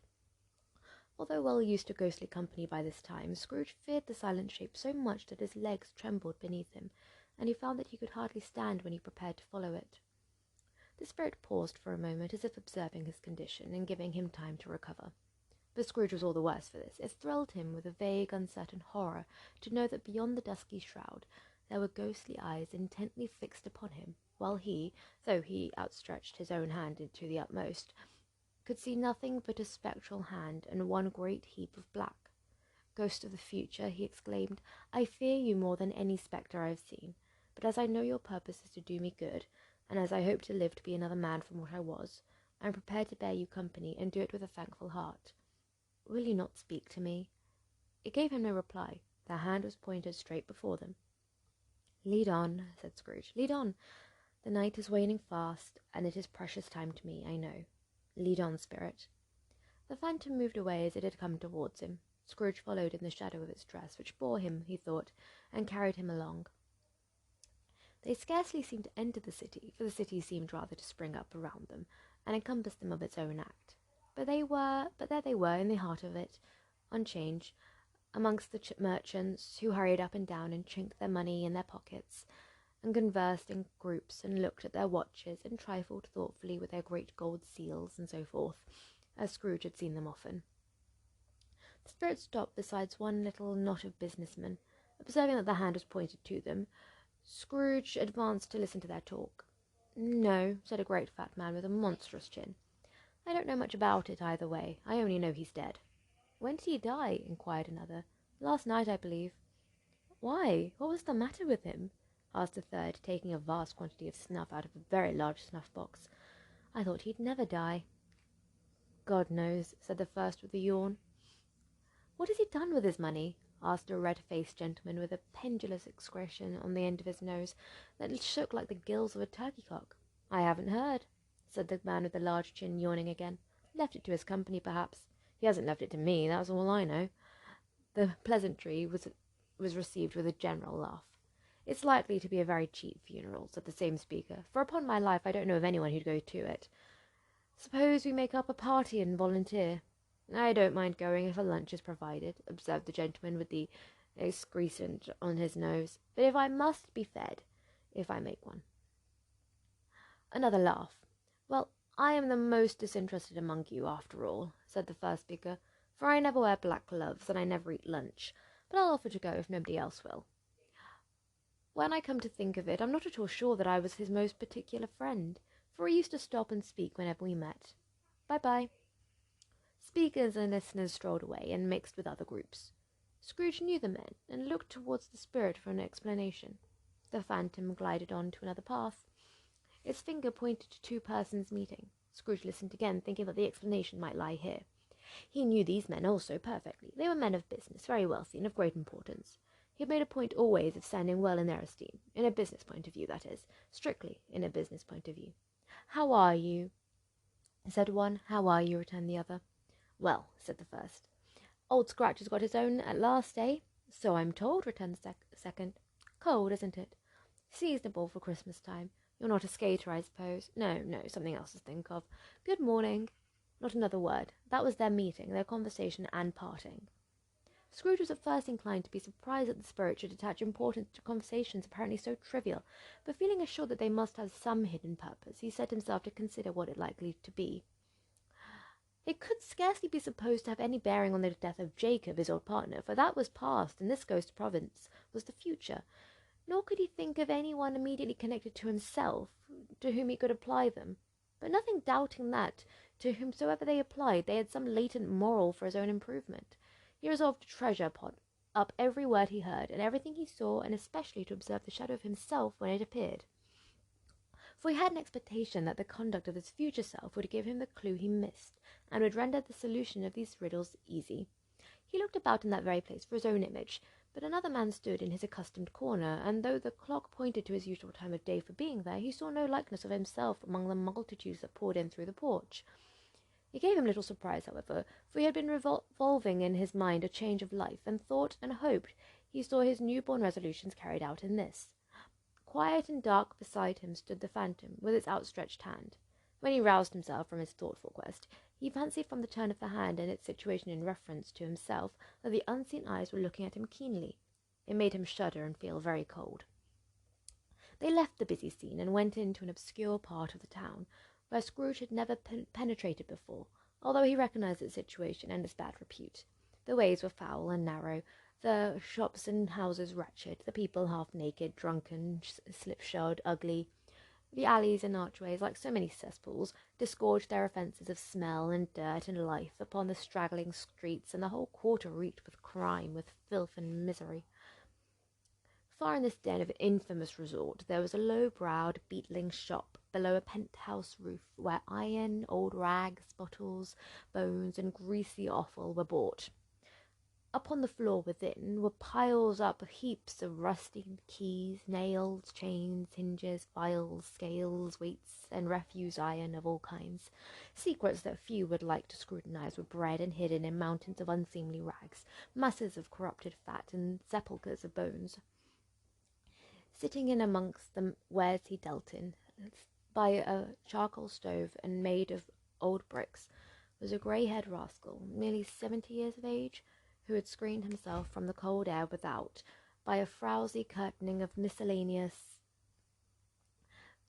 [SPEAKER 1] Although well used to ghostly company by this time, Scrooge feared the silent shape so much that his legs trembled beneath him, and he found that he could hardly stand when he prepared to follow it. The spirit paused for a moment, as if observing his condition, and giving him time to recover. But Scrooge was all the worse for this. It thrilled him with a vague, uncertain horror to know that beyond the dusky shroud there were ghostly eyes intently fixed upon him, while he, though he outstretched his own hand to the utmost, could see nothing but a spectral hand and one great heap of black. "Ghost of the future," he exclaimed, "I fear you more than any spectre I have seen, but as I know your purpose is to do me good, and as I hope to live to be another man from what I was, I am prepared to bear you company, and do it with a thankful heart. Will you not speak to me?" It gave him no reply. The hand was pointed straight before them. "Lead on," said Scrooge. "Lead on. The night is waning fast, and it is precious time to me, I know. Lead on, spirit." The phantom moved away as it had come towards him. Scrooge followed in the shadow of its dress, which bore him, he thought, and carried him along. They scarcely seemed to enter the city, for the city seemed rather to spring up around them, and encompass them of its own act. But there they were, in the heart of it, on 'Change, amongst the merchants, who hurried up and down and chinked their money in their pockets, and conversed in groups, and looked at their watches, and trifled thoughtfully with their great gold seals, and so forth, as Scrooge had seen them often. The Spirit stopped beside one little knot of businessmen. Observing that the hand was pointed to them, Scrooge advanced to listen to their talk. "No," said a great fat man with a monstrous chin. "I don't know much about it either way. I only know he's dead." "When did he die?" inquired another. "Last night, I believe." "Why, what was the matter with him?" asked a third, taking a vast quantity of snuff out of a very large snuff-box. "I thought he'd never die." "God knows," said the first with a yawn. "What has he done with his money?" asked a red-faced gentleman with a pendulous expression on the end of his nose that shook like the gills of a turkey-cock. "I haven't heard," said the man with the large chin, yawning again. "Left it to his company, perhaps." "He hasn't left it to me, that's all I know." The pleasantry was received with a general laugh. "It's likely to be a very cheap funeral," said the same speaker, "for upon my life I don't know of anyone who'd go to it. Suppose we make up a party and volunteer?" "I don't mind going if a lunch is provided," observed the gentleman with the excrescent on his nose, "but if I must be fed, if I make one." Another laugh. "Well, I am the most disinterested among you, after all," said the first speaker, "for I never wear black gloves, and I never eat lunch, but I'll offer to go if nobody else will. When I come to think of it, I'm not at all sure that I was his most particular friend, for he used to stop and speak whenever we met. Bye-bye." Speakers and listeners strolled away and mixed with other groups. Scrooge knew the men, and looked towards the Spirit for an explanation. The phantom glided on to another path. Its finger pointed to two persons meeting. Scrooge listened again, thinking that the explanation might lie here. He knew these men also perfectly. They were men of business, very wealthy, and of great importance. He had made a point always of standing well in their esteem, in a business point of view, that is, strictly in a business point of view. "How are you?" said one. "How are you?" returned the other. "Well," said the first. "Old Scratch has got his own at last, eh?" "So I'm told," returned the second. "Cold, isn't it?" "Seasonable for Christmas time. You're not a skater, I suppose?" "No, something else to think of." "Good morning." Not another word. That was their meeting, their conversation, and parting. Scrooge was at first inclined to be surprised that the Spirit should attach importance to conversations apparently so trivial, but feeling assured that they must have some hidden purpose, he set himself to consider what it likely to be. It could scarcely be supposed to have any bearing on the death of Jacob, his old partner, for that was past, and this ghost province was the future. Nor could he think of any one immediately connected to himself, to whom he could apply them. But nothing doubting that, to whomsoever they applied, they had some latent moral for his own improvement, he resolved to treasure up every word he heard, and everything he saw, and especially to observe the shadow of himself when it appeared. For he had an expectation that the conduct of his future self would give him the clue he missed, and would render the solution of these riddles easy. He looked about in that very place for his own image, but another man stood in his accustomed corner, and though the clock pointed to his usual time of day for being there, he saw no likeness of himself among the multitudes that poured in through the porch. It gave him little surprise, however, for he had been revolving in his mind a change of life, and thought and hoped he saw his new-born resolutions carried out in this. Quiet and dark beside him stood the phantom, with its outstretched hand. When he roused himself from his thoughtful quest, he fancied from the turn of the hand and its situation in reference to himself that the unseen eyes were looking at him keenly. It made him shudder and feel very cold. They left the busy scene and went into an obscure part of the town, where Scrooge had never penetrated before, although he recognized its situation and its bad repute. The ways were foul and narrow, the shops and houses wretched, the people half-naked, drunken, slipshod, ugly. The alleys and archways, like so many cesspools, disgorged their offences of smell and dirt and life upon the straggling streets, and the whole quarter reeked with crime, with filth and misery. Far in this den of infamous resort there was a low-browed, beetling shop below a penthouse roof, where iron, old rags, bottles, bones, and greasy offal were bought. Up on the floor within were piles up heaps of rusty keys, nails, chains, hinges, files, scales, weights, and refuse iron of all kinds. Secrets that few would like to scrutinize were bred and hidden in mountains of unseemly rags, masses of corrupted fat, and sepulchres of bones. Sitting in amongst the wares he dealt in, by a charcoal stove and made of old bricks, was a grey-haired rascal, nearly 70 years of age, who had screened himself from the cold air without by a frowsy curtaining of miscellaneous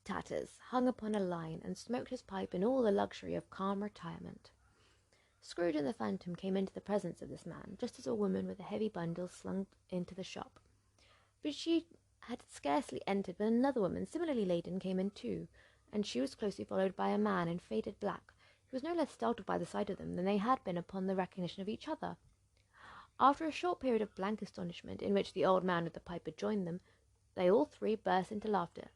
[SPEAKER 1] tatters hung upon a line, and smoked his pipe in all the luxury of calm retirement. Scrooge and the Phantom came into the presence of this man, just as a woman with a heavy bundle slunk into the shop. But she had scarcely entered when another woman, similarly laden, came in too, and she was closely followed by a man in faded black, who was no less startled by the sight of them than they had been upon the recognition of each other. After a short period of blank astonishment, in which the old man with the pipe had joined them, they all three burst into laughter.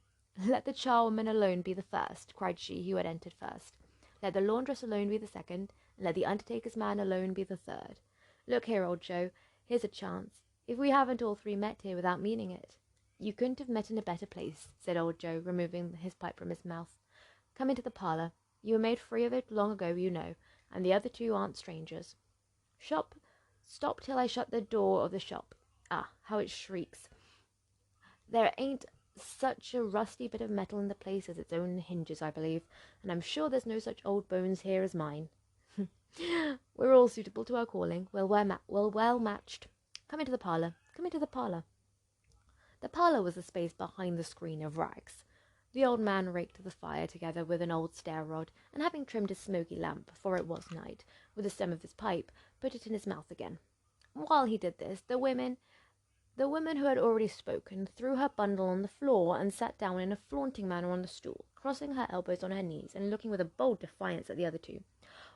[SPEAKER 1] "Let the charwoman alone be the first," cried she who had entered first. "Let the laundress alone be the second, and let the undertaker's man alone be the third. Look here, old Joe, here's a chance. If we haven't all three met here without meaning it." "You couldn't have met in a better place," said old Joe, removing his pipe from his mouth. "Come into the parlour. You were made free of it long ago, you know, and the other two aren't strangers. Stop till I shut the door of the shop. Ah, how it shrieks! There ain't such a rusty bit of metal in the place as its own hinges, I believe, and I'm sure there's no such old bones here as mine. We're all suitable to our calling. We're well matched. Come into the parlour. Come into the parlour." The parlour was the space behind the screen of rags. The old man raked the fire together with an old stair-rod, and having trimmed his smoky lamp, for it was night, with the stem of his pipe, put it in his mouth again. While he did this, the woman who had already spoken threw her bundle on the floor and sat down in a flaunting manner on the stool, crossing her elbows on her knees and looking with a bold defiance at the other two.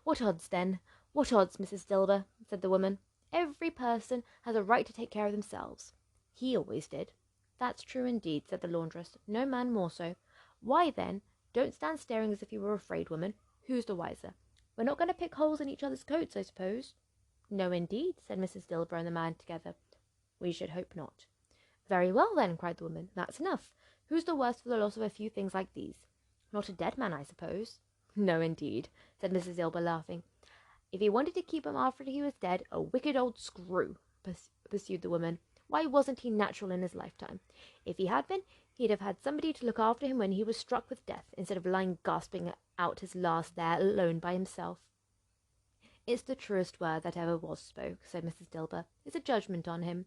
[SPEAKER 1] "What odds, then? What odds, Mrs. Dilber?" said the woman. "Every person has a right to take care of themselves." "He always did." "That's true indeed," said the laundress. "No man more so." "Why, then, don't stand staring as if you were afraid, woman. Who's the wiser? We're not going to pick holes in each other's coats, I suppose?" "No, indeed," said Mrs. Dilber and the man together. "We should hope not." "Very well, then," cried the woman. "That's enough. Who's the worse for the loss of a few things like these? Not a dead man, I suppose?" "No, indeed," said Mrs. Dilber, laughing. "If he wanted to keep him after he was dead, a wicked old screw," pursued the woman. "Why wasn't he natural in his lifetime? If he had been, he'd have had somebody to look after him when he was struck with death, instead of lying gasping out his last there alone by himself." "It's the truest word that ever was spoke," said Mrs. Dilber. "It's a judgment on him."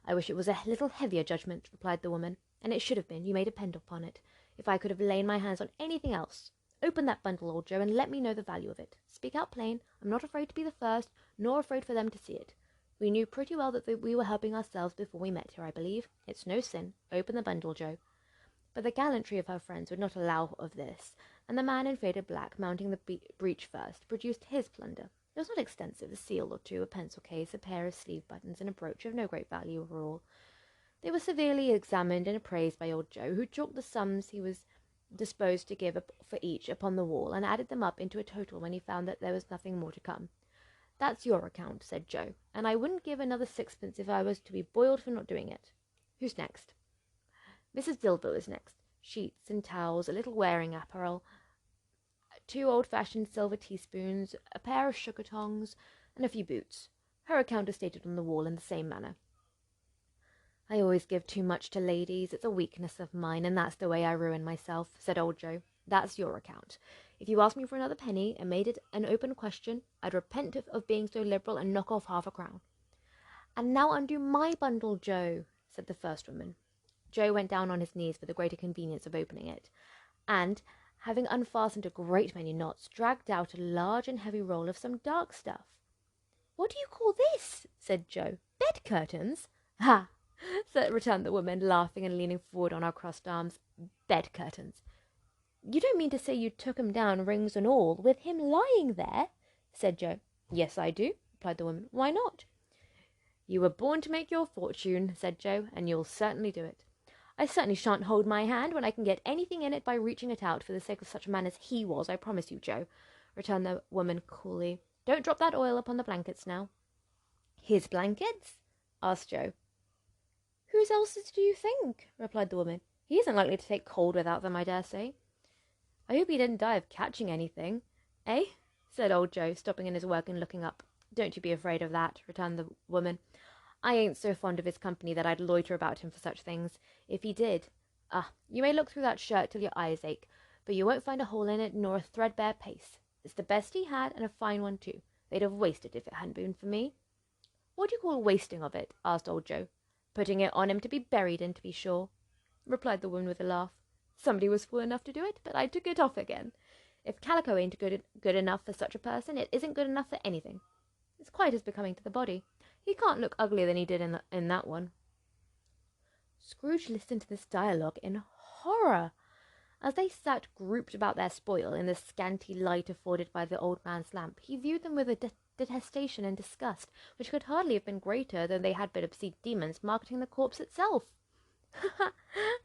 [SPEAKER 1] "I wish it was a little heavier judgment," replied the woman. "And it should have been, you may depend upon it, if I could have laid my hands on anything else. Open that bundle, old Joe, and let me know the value of it. Speak out plain. I'm not afraid to be the first, nor afraid for them to see it. We knew pretty well that we were helping ourselves before we met here, I believe. It's no sin. Open the bundle, Joe." But the gallantry of her friends would not allow of this, and the man in faded black, mounting the breech first, produced his plunder. It was not extensive: a seal or two, a pencil case, a pair of sleeve buttons, and a brooch of no great value overall. They were severely examined and appraised by old Joe, who chalked the sums he was disposed to give for each upon the wall, and added them up into a total when he found that there was nothing more to come. "That's your account," said Joe, "and I wouldn't give another sixpence if I was to be boiled for not doing it. Who's next?" Mrs. Dilber was next. Sheets and towels, a little wearing apparel, 2 old-fashioned silver teaspoons, a pair of sugar tongs, and a few boots. Her account is stated on the wall in the same manner. "I always give too much to ladies. It's a weakness of mine, and that's the way I ruin myself," said old Joe. "That's your account. If you asked me for another penny, and made it an open question, I'd repent of being so liberal, and knock off half a crown." "And now undo my bundle, Joe," said the first woman. Joe went down on his knees for the greater convenience of opening it, and, having unfastened a great many knots, dragged out a large and heavy roll of some dark stuff. "What do you call this?" said Joe. "Bed curtains?" "Ha!" returned the woman, laughing and leaning forward on her crossed arms. "Bed curtains. You don't mean to say you took 'em down, rings and all, with him lying there?" said Joe. "Yes, I do," replied the woman. "Why not?" "You were born to make your fortune," said Joe, "and you'll certainly do it." "I certainly shan't hold my hand when I can get anything in it by reaching it out, for the sake of such a man as he was, I promise you, Joe," returned the woman coolly. "Don't drop that oil upon the blankets now." His blankets? Asked Joe. Whose else's do you think? Replied the woman. He isn't likely to take cold without them, I dare say. I hope he didn't die of catching anything. Eh? Said old Joe, stopping in his work and looking up. Don't you be afraid of that, returned the woman. I ain't so fond of his company that I'd loiter about him for such things. If he did. You may look through that shirt till your eyes ache, but you won't find a hole in it nor a threadbare pace. It's the best he had, and a fine one too. They'd have wasted it if it hadn't been for me. What do you call wasting of it? Asked old Joe. Putting it on him to be buried in, to be sure, replied the woman with a laugh. Somebody was fool enough to do it, but I took it off again. If calico ain't good enough for such a person, it isn't good enough for anything. It's quite as becoming to the body. He can't look uglier than he did in that one. Scrooge listened to this dialogue in horror. As they sat grouped about their spoil in the scanty light afforded by the old man's lamp, he viewed them with a detestation and disgust which could hardly have been greater than they had been obscene demons marketing the corpse itself. "Ha ha!"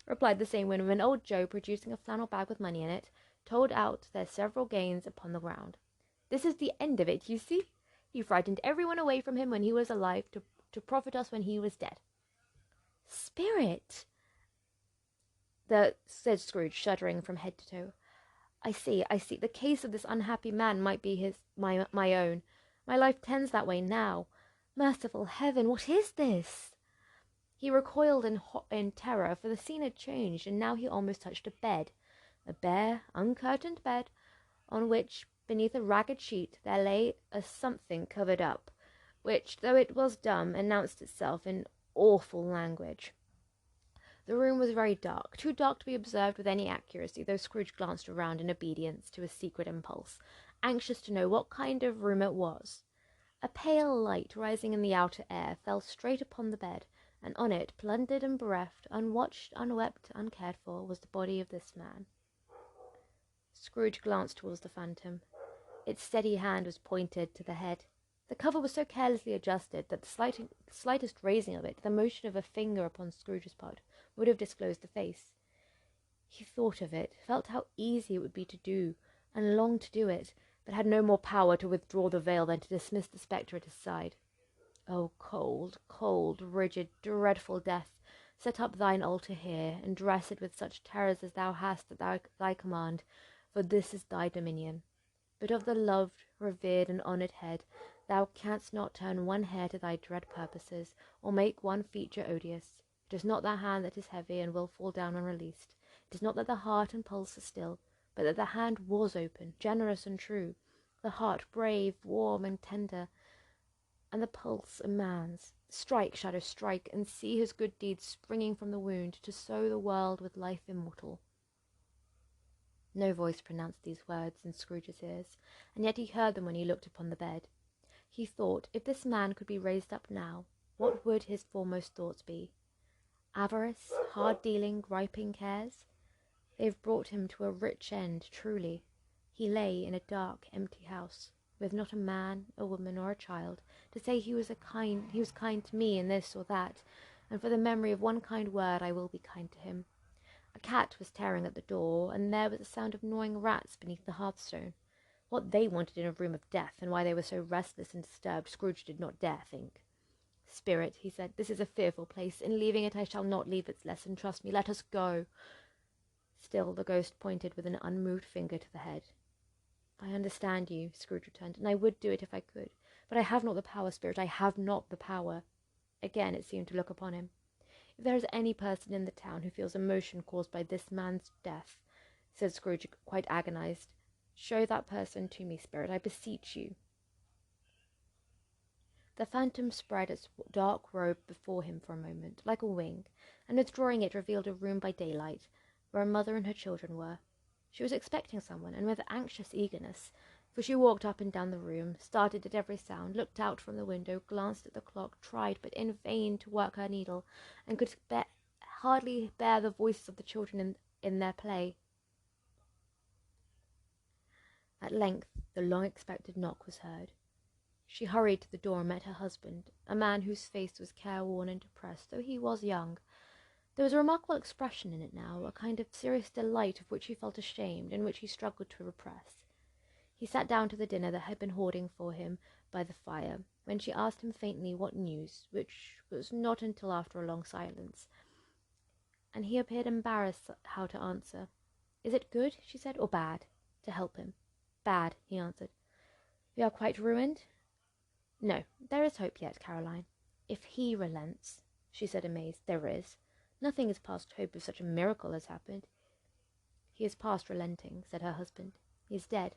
[SPEAKER 1] replied the same woman, when old Joe, producing a flannel bag with money in it, told out their several gains upon the ground. "This is the end of it, you see. He frightened everyone away from him when he was alive to profit us when he was dead." "Spirit!" said Scrooge, shuddering from head to toe. I see. The case of this unhappy man might be my own. My life tends that way now. Merciful heaven, what is this?" He recoiled in terror, for the scene had changed, and now he almost touched a bare, uncurtained bed, on which, beneath a ragged sheet, there lay a something covered up, which, though it was dumb, announced itself in awful language. The room was very dark, too dark to be observed with any accuracy, though Scrooge glanced around in obedience to a secret impulse, anxious to know what kind of room it was. A pale light, rising in the outer air, fell straight upon the bed, and on it, plundered and bereft, unwatched, unwept, uncared for, was the body of this man. Scrooge glanced towards the phantom. Its steady hand was pointed to the head. The cover was so carelessly adjusted that the slightest raising of it, the motion of a finger upon Scrooge's part, would have disclosed the face. He thought of it, felt how easy it would be to do, and longed to do it, but had no more power to withdraw the veil than to dismiss the spectre at his side. "O cold, cold, rigid, dreadful death, set up thine altar here, and dress it with such terrors as thou hast at thy command, for this is thy dominion. But of the loved, revered, and honoured head, thou canst not turn one hair to thy dread purposes, or make one feature odious. It is not the hand that is heavy, and will fall down unreleased. It is not that the heart and pulse are still, but that the hand was open, generous and true, the heart brave, warm, and tender, and the pulse a man's. Strike, shadow, strike, and see his good deeds springing from the wound, to sow the world with life immortal." No voice pronounced these words in Scrooge's ears, and yet he heard them when he looked upon the bed. He thought, if this man could be raised up now, what would his foremost thoughts be? Avarice, hard-dealing, griping cares? They have brought him to a rich end, truly. He lay in a dark, empty house, with not a man, a woman, or a child, to say he was kind to me in this or that, and for the memory of one kind word I will be kind to him. A cat was tearing at the door, and there was a sound of gnawing rats beneath the hearthstone. What they wanted in a room of death, and why they were so restless and disturbed, Scrooge did not dare think. "Spirit," he said, "this is a fearful place. In leaving it I shall not leave its lesson. Trust me. Let us go." Still the ghost pointed with an unmoved finger to the head. "I understand you," Scrooge returned, "and I would do it if I could. But I have not the power, Spirit. I have not the power." Again it seemed to look upon him. "If there is any person in the town who feels emotion caused by this man's death," said Scrooge, quite agonized, "show that person to me, Spirit, I beseech you." The phantom spread its dark robe before him for a moment, like a wing, and withdrawing it revealed a room by daylight, where a mother and her children were. She was expecting someone, and with anxious eagerness, for she walked up and down the room, started at every sound, looked out from the window, glanced at the clock, tried, but in vain, to work her needle, and could hardly bear the voices of the children in their play. At length the long-expected knock was heard. She hurried to the door and met her husband, a man whose face was careworn and depressed, though he was young. There was a remarkable expression in it now, a kind of serious delight of which he felt ashamed, and which he struggled to repress. He sat down to the dinner that had been hoarding for him by the fire, when she asked him faintly what news, which was not until after a long silence, and he appeared embarrassed how to answer. "Is it good," she said, "or bad?" To help him. "Bad," he answered. "We are quite ruined?" "No, there is hope yet, Caroline. If he relents," she said, amazed. "There is. Nothing is past hope if such a miracle has happened." "He is past relenting," said her husband. "He is dead."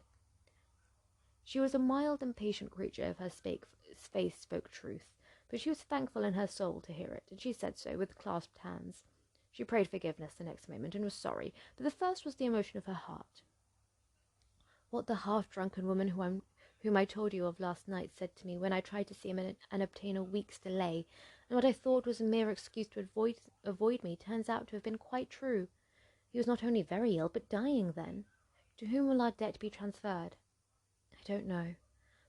[SPEAKER 1] She was a mild and patient creature if her face spoke truth, but she was thankful in her soul to hear it, and she said so, with clasped hands. She prayed forgiveness the next moment, and was sorry, but the first was the emotion of her heart. What the half-drunken woman whom I told you of last night said to me when I tried to see him and obtain a week's delay, and what I thought was a mere excuse to avoid me, turns out to have been quite true. He was not only very ill, but dying then. To whom will our debt be transferred? I don't know.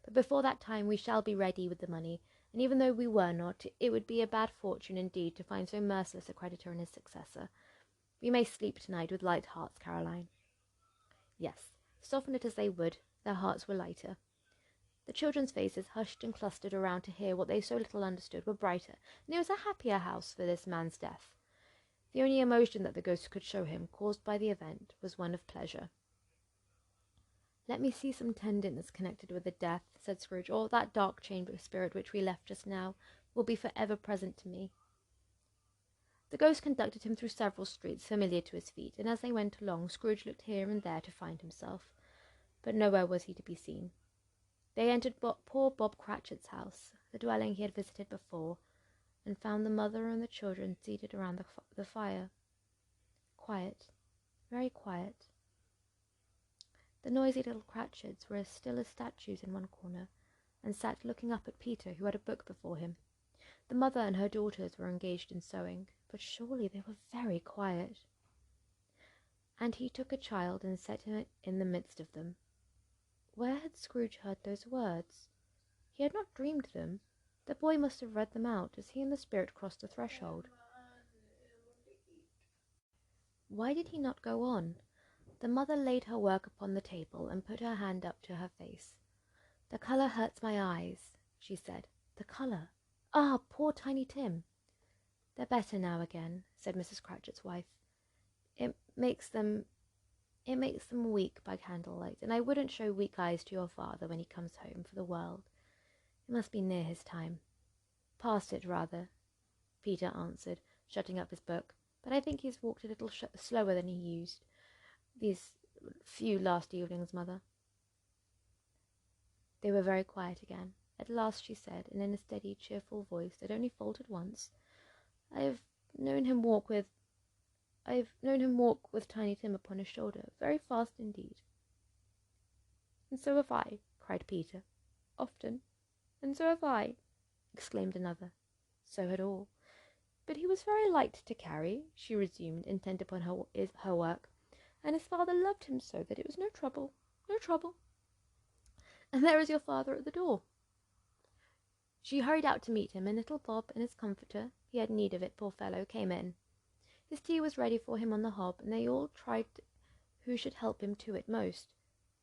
[SPEAKER 1] But before that time we shall be ready with the money, and even though we were not, it would be a bad fortune indeed to find so merciless a creditor in his successor. We may sleep tonight with light hearts, Caroline. Yes, soften it as they would, their hearts were lighter. The children's faces, hushed and clustered around to hear what they so little understood, were brighter, and it was a happier house for this man's death. The only emotion that the ghost could show him, caused by the event, was one of pleasure. "Let me see some tenderness connected with the death," said Scrooge, "or that dark chamber spirit which we left just now will be for ever present to me." The ghost conducted him through several streets familiar to his feet, and as they went along, Scrooge looked here and there to find himself, but nowhere was he to be seen. They entered poor Bob Cratchit's house, the dwelling he had visited before, and found the mother and the children seated around the fire. Quiet, very quiet. The noisy little Cratchits were as still as statues in one corner, and sat looking up at Peter, who had a book before him. The mother and her daughters were engaged in sewing, but surely they were very quiet. And he took a child and set him in the midst of them. Where had Scrooge heard those words? He had not dreamed them. The boy must have read them out as he and the spirit crossed the threshold. Why did he not go on? The mother laid her work upon the table and put her hand up to her face. "The colour hurts my eyes," she said. "The colour! Ah, poor Tiny Tim!" "They're better now again," said Mrs. Cratchit's wife. It makes them weak by candlelight, and I wouldn't show weak eyes to your father when he comes home for the world. It must be near his time." "Past it, rather," Peter answered, shutting up his book. "But I think he's walked a little slower than he used these few last evenings, mother." They were very quiet again. At last she said, and in a steady, cheerful voice that only faltered once, I've known him walk with Tiny Tim upon his shoulder, very fast indeed." "And so have I," cried Peter. "Often. And so have I," exclaimed another. So had all. "But he was very light to carry," she resumed, intent upon her work, "and his father loved him so that it was no trouble. And there is your father at the door." She hurried out to meet him, and little Bob and his comforter, he had need of it, poor fellow, came in. His tea was ready for him on the hob, and they all tried who should help him to it most.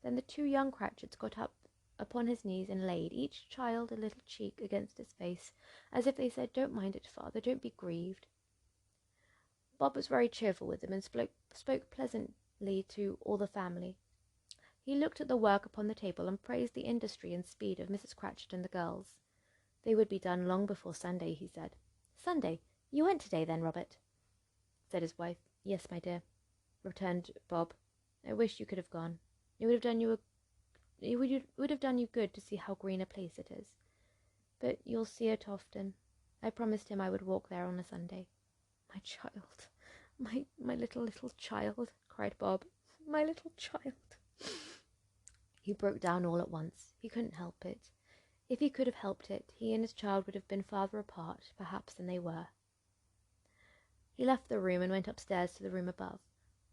[SPEAKER 1] Then the two young Cratchits got up upon his knees and laid, each child a little cheek against his face, as if they said, "Don't mind it, father, don't be grieved." Bob was very cheerful with them, and spoke pleasantly to all the family. He looked at the work upon the table, and praised the industry and speed of Mrs. Cratchit and the girls. They would be done long before Sunday, he said. "Sunday! You went today, then, Robert?" said his wife. "Yes, my dear," returned Bob. "I wish you could have gone. It would have done you good to see how green a place it is. But you'll see it often. I promised him I would walk there on a Sunday." "My child, my little child," cried Bob. "My little child." He broke down all at once. He couldn't help it. If he could have helped it, he and his child would have been farther apart, perhaps, than they were. He left the room and went upstairs to the room above,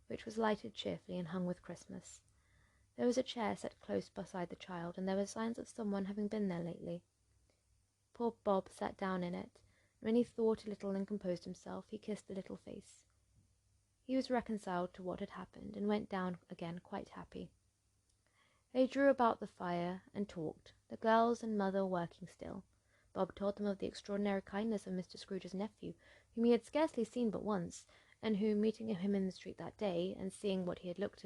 [SPEAKER 1] which was lighted cheerfully and hung with Christmas. There was a chair set close beside the child, and there were signs of someone having been there lately. Poor Bob sat down in it, and when he thought a little and composed himself, he kissed the little face. He was reconciled to what had happened, and went down again quite happy. They drew about the fire and talked, the girls and mother working still. Bob told them of the extraordinary kindness of Mr. Scrooge's nephew, whom he had scarcely seen but once, and who, meeting him in the street that day, and seeing what he had looked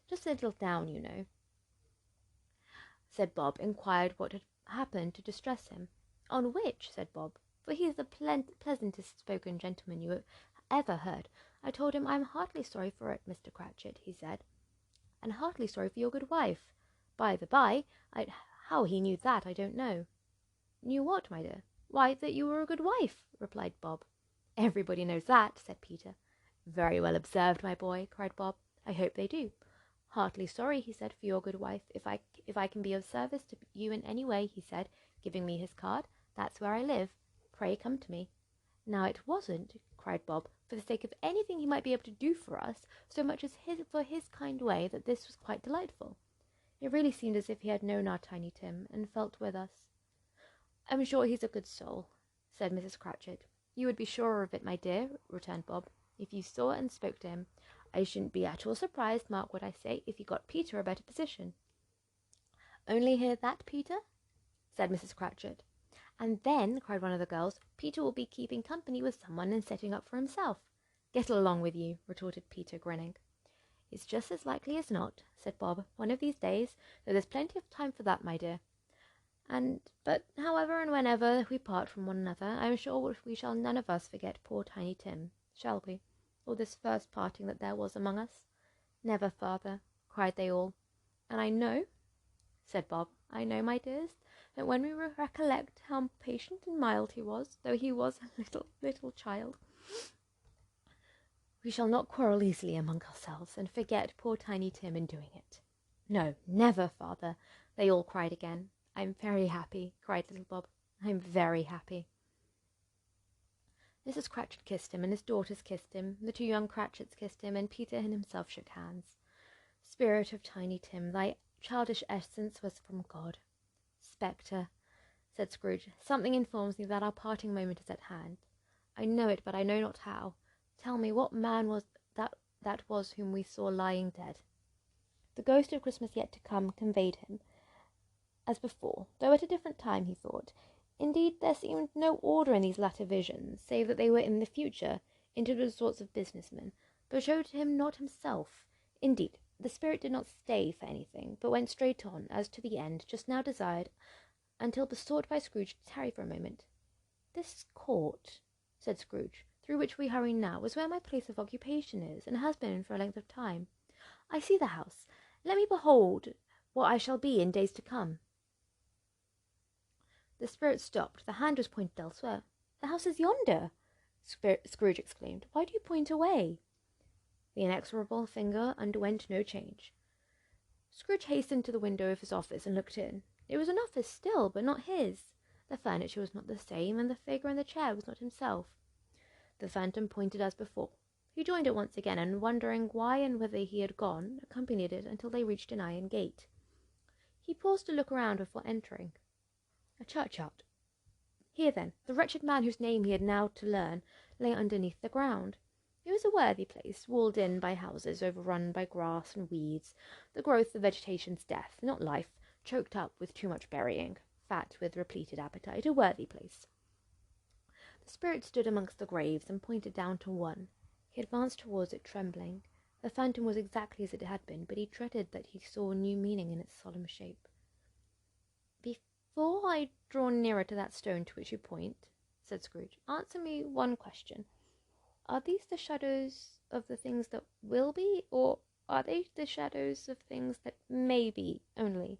[SPEAKER 1] just a little down, you know, said Bob, inquired what had happened to distress him. On which, said Bob, for he is the pleasantest spoken gentleman you ever heard, I told him I am heartily sorry for it, Mr. Cratchit, he said, and heartily sorry for your good wife. By the by, how he knew that I don't know. Knew what, my dear? Why, that you were a good wife, replied Bob. Everybody knows that, said Peter. Very well observed, my boy, cried Bob. I hope they do. Heartily sorry, he said, for your good wife. If I can be of service to you in any way, he said, giving me his card, that's where I live. Pray come to me. Now it wasn't, cried Bob, for the sake of anything he might be able to do for us, so much as for his kind way, that this was quite delightful. It really seemed as if he had known our Tiny Tim, and felt with us. I'm sure he's a good soul, said Mrs. Cratchit. You would be surer of it, my dear, returned Bob, if you saw and spoke to him. I shouldn't be at all surprised, mark what I say, if he got Peter a better position. Only hear that, Peter? said Mrs. Cratchit. And then, cried one of the girls, Peter will be keeping company with someone and setting up for himself. Get along with you, retorted Peter, grinning. It's just as likely as not, said Bob, one of these days, though there's plenty of time for that, my dear. But however and whenever we part from one another, I am sure we shall none of us forget poor Tiny Tim, shall we? Or this first parting that there was among us? Never, father, cried they all. And I know, said Bob, I know, my dears, that when we recollect how patient and mild he was, though he was a little child, we shall not quarrel easily among ourselves, and forget poor Tiny Tim in doing it. No, never, father, they all cried again. I'm very happy, cried little Bob. I'm very happy. Mrs. Cratchit kissed him, and his daughters kissed him, the two young Cratchits kissed him, and Peter and himself shook hands. Spirit of Tiny Tim, thy childish essence was from God. Spectre, said Scrooge, something informs me that our parting moment is at hand. I know it, but I know not how. Tell me, what man was that was whom we saw lying dead? The ghost of Christmas yet to come conveyed him, as before, though at a different time, he thought. Indeed, there seemed no order in these latter visions, save that they were in the future, into the sorts of businessmen, but showed him not himself. Indeed, the spirit did not stay for anything, but went straight on, as to the end just now desired, until besought by Scrooge to tarry for a moment. This court, said Scrooge, through which we hurry now, is where my place of occupation is, and has been for a length of time. I see the house. Let me behold what I shall be in days to come. The spirit stopped. The hand was pointed elsewhere. The house is yonder, Scrooge exclaimed. Why do you point away? The inexorable finger underwent no change. Scrooge hastened to the window of his office and looked in. It was an office still, but not his. The furniture was not the same, and the figure in the chair was not himself. The phantom pointed as before. He joined it once again, and wondering why and whither he had gone, accompanied it until they reached an iron gate. He paused to look around before entering. A churchyard. Here, then, the wretched man whose name he had now to learn lay underneath the ground. It was a worthy place, walled in by houses, overrun by grass and weeds, the growth of vegetation's death, not life, choked up with too much burying, fat with repleted appetite, a worthy place. The spirit stood amongst the graves and pointed down to one. He advanced towards it, trembling. The phantom was exactly as it had been, but he dreaded that he saw new meaning in its solemn shape. Before I draw nearer to that stone to which you point, said Scrooge, answer me one question. Are these the shadows of the things that will be, or are they the shadows of things that may be only?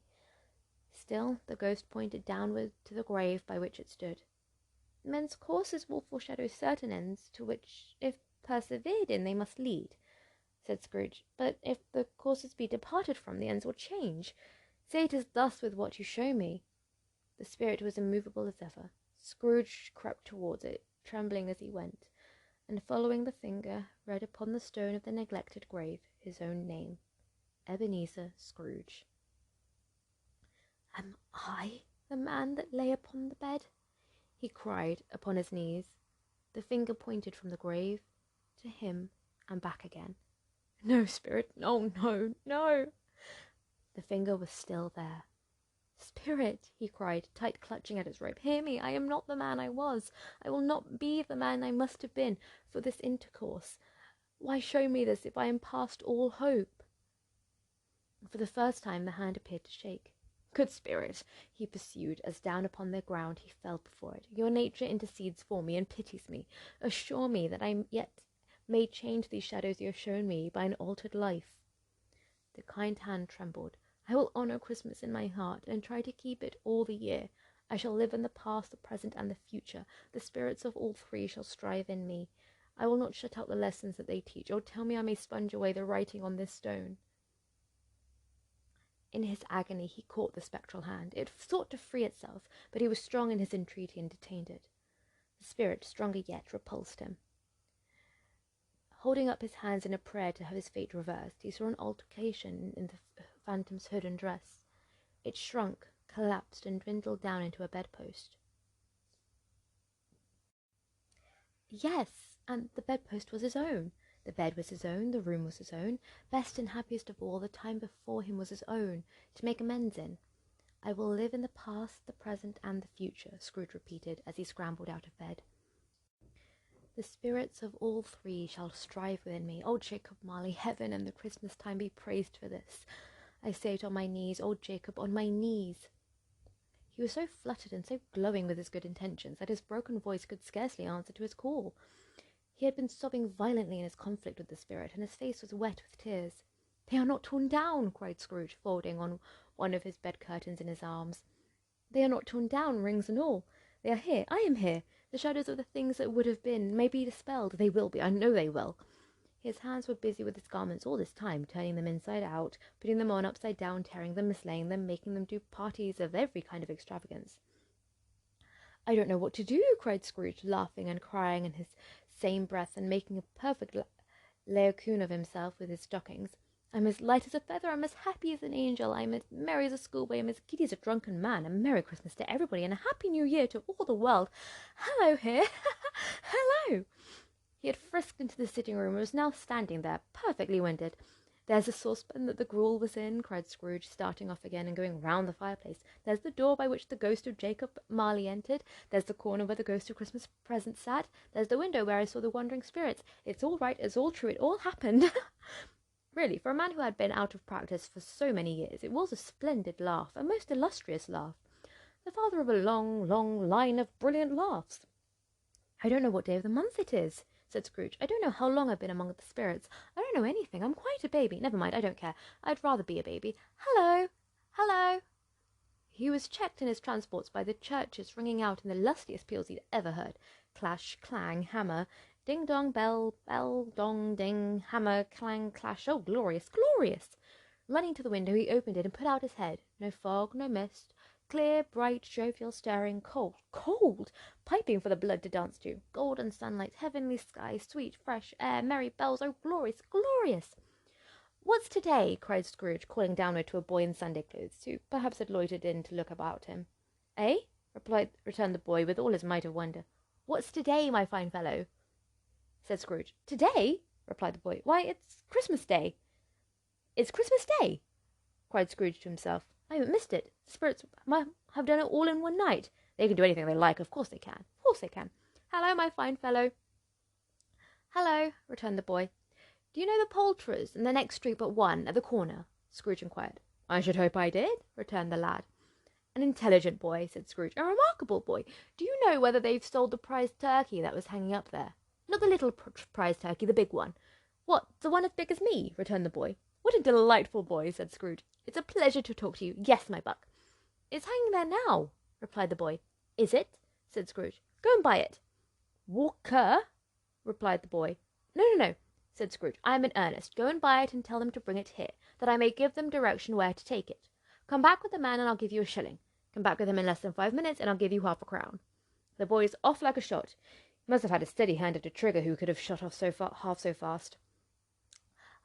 [SPEAKER 1] Still the ghost pointed downward to the grave by which it stood. Men's courses will foreshadow certain ends, to which, if persevered in, they must lead, said Scrooge. But if the courses be departed from, the ends will change. Say it is thus with what you show me. The spirit was immovable as ever. Scrooge crept towards it, trembling as he went, and following the finger, read upon the stone of the neglected grave his own name, Ebenezer Scrooge. Am I the man that lay upon the bed? He cried upon his knees. The finger pointed from the grave to him and back again. No, spirit, no, no, no. The finger was still there. "Spirit," he cried, tight clutching at his rope, "hear me! I am not the man I was. I will not be the man I must have been for this intercourse. Why show me this if I am past all hope?" For the first time the hand appeared to shake. "Good spirit," he pursued, as down upon the ground he fell before it, "your nature intercedes for me and pities me. Assure me that I yet may change these shadows you have shown me by an altered life." The kind hand trembled. "I will honour Christmas in my heart, and try to keep it all the year. I shall live in the past, the present, and the future. The spirits of all three shall strive in me. I will not shut out the lessons that they teach, or tell me I may sponge away the writing on this stone." In his agony he caught the spectral hand. It sought to free itself, but he was strong in his entreaty and detained it. The spirit, stronger yet, repulsed him. Holding up his hands in a prayer to have his fate reversed, he saw an altercation in the phantom's hood and dress. It shrunk, collapsed, and dwindled down into a bedpost. Yes, and the bedpost was his own. The bed was his own, the room was his own. Best and happiest of all, the time before him was his own, to make amends in. "I will live in the past, the present, and the future," Scrooge repeated, as he scrambled out of bed. "The spirits of all three shall strive within me. Old Jacob Marley, heaven and the Christmas time be praised for this. I say it on my knees, old Jacob, on my knees." He was so fluttered and so glowing with his good intentions that his broken voice could scarcely answer to his call. He had been sobbing violently in his conflict with the spirit, and his face was wet with tears. "They are not torn down," cried Scrooge, folding on one of his bed curtains in his arms. "They are not torn down, rings and all. They are here. I am here. The shadows of the things that would have been may be dispelled. They will be. I know they will." His hands were busy with his garments all this time, turning them inside out, putting them on upside down, tearing them, mislaying them, making them do parties of every kind of extravagance. "I don't know what to do," cried Scrooge, laughing and crying in his same breath, and making a perfect Laocoon of himself with his stockings. "I'm as light as a feather. I'm as happy as an angel. I'm as merry as a schoolboy. I'm as giddy as a drunken man. A Merry Christmas to everybody, and a Happy New Year to all the world. Hello here! Hello!" He had frisked into the sitting room and was now standing there, perfectly winded. "There's the saucepan that the gruel was in," cried Scrooge, starting off again and going round the fireplace. "There's the door by which the ghost of Jacob Marley entered. There's the corner where the ghost of Christmas present sat. There's the window where I saw the wandering spirits. It's all right. It's all true. It all happened." Really, for a man who had been out of practice for so many years, it was a splendid laugh, a most illustrious laugh. The father of a long, long line of brilliant laughs. "I don't know what day of the month it is," said Scrooge. "I don't know how long I've been among the spirits. I don't know anything. I'm quite a baby. Never mind, I don't care. I'd rather be a baby. Hello! Hello!" He was checked in his transports by the churches ringing out in the lustiest peals he'd ever heard. Clash, clang, hammer, ding dong, bell, bell, dong, ding, hammer, clang, clash. Oh, glorious, glorious! Running to the window, he opened it and put out his head. No fog, no mist. Clear, bright, jovial, stirring, cold, cold, piping for the blood to dance to. Golden sunlight, heavenly sky, sweet, fresh air, merry bells. Oh, glorious, glorious! "What's today?" cried Scrooge, calling downward to a boy in Sunday clothes, who perhaps had loitered in to look about him. "Eh?" returned the boy, with all his might of wonder. "What's today, my fine fellow?" said Scrooge. "Today?" replied the boy. "Why, it's Christmas Day." "It's Christmas Day!" cried Scrooge to himself. "I haven't missed it. The spirits have done it all in one night. They can do anything they like. Of course they can. Of course they can. Hello, my fine fellow." "Hello," returned the boy. "Do you know the poulterers in the next street but one, at the corner?" Scrooge inquired. "I should hope I did," returned the lad. "An intelligent boy," said Scrooge. "A remarkable boy. Do you know whether they've sold the prize turkey that was hanging up there? Not the little prize turkey, the big one." "What, the one as big as me?" returned the boy. "What a delightful boy," said Scrooge. "It's a pleasure to talk to you. Yes, my buck." "It's hanging there now," replied the boy. "Is it?" said Scrooge. "Go and buy it." "Walker," replied the boy. No, said Scrooge. "I am in earnest. Go and buy it and tell them to bring it here, that I may give them direction where to take it. Come back with the man and I'll give you a shilling. Come back with him in less than 5 minutes and I'll give you half a crown." The boy is off like a shot. He must have had a steady hand at a trigger who could have shot off half so fast.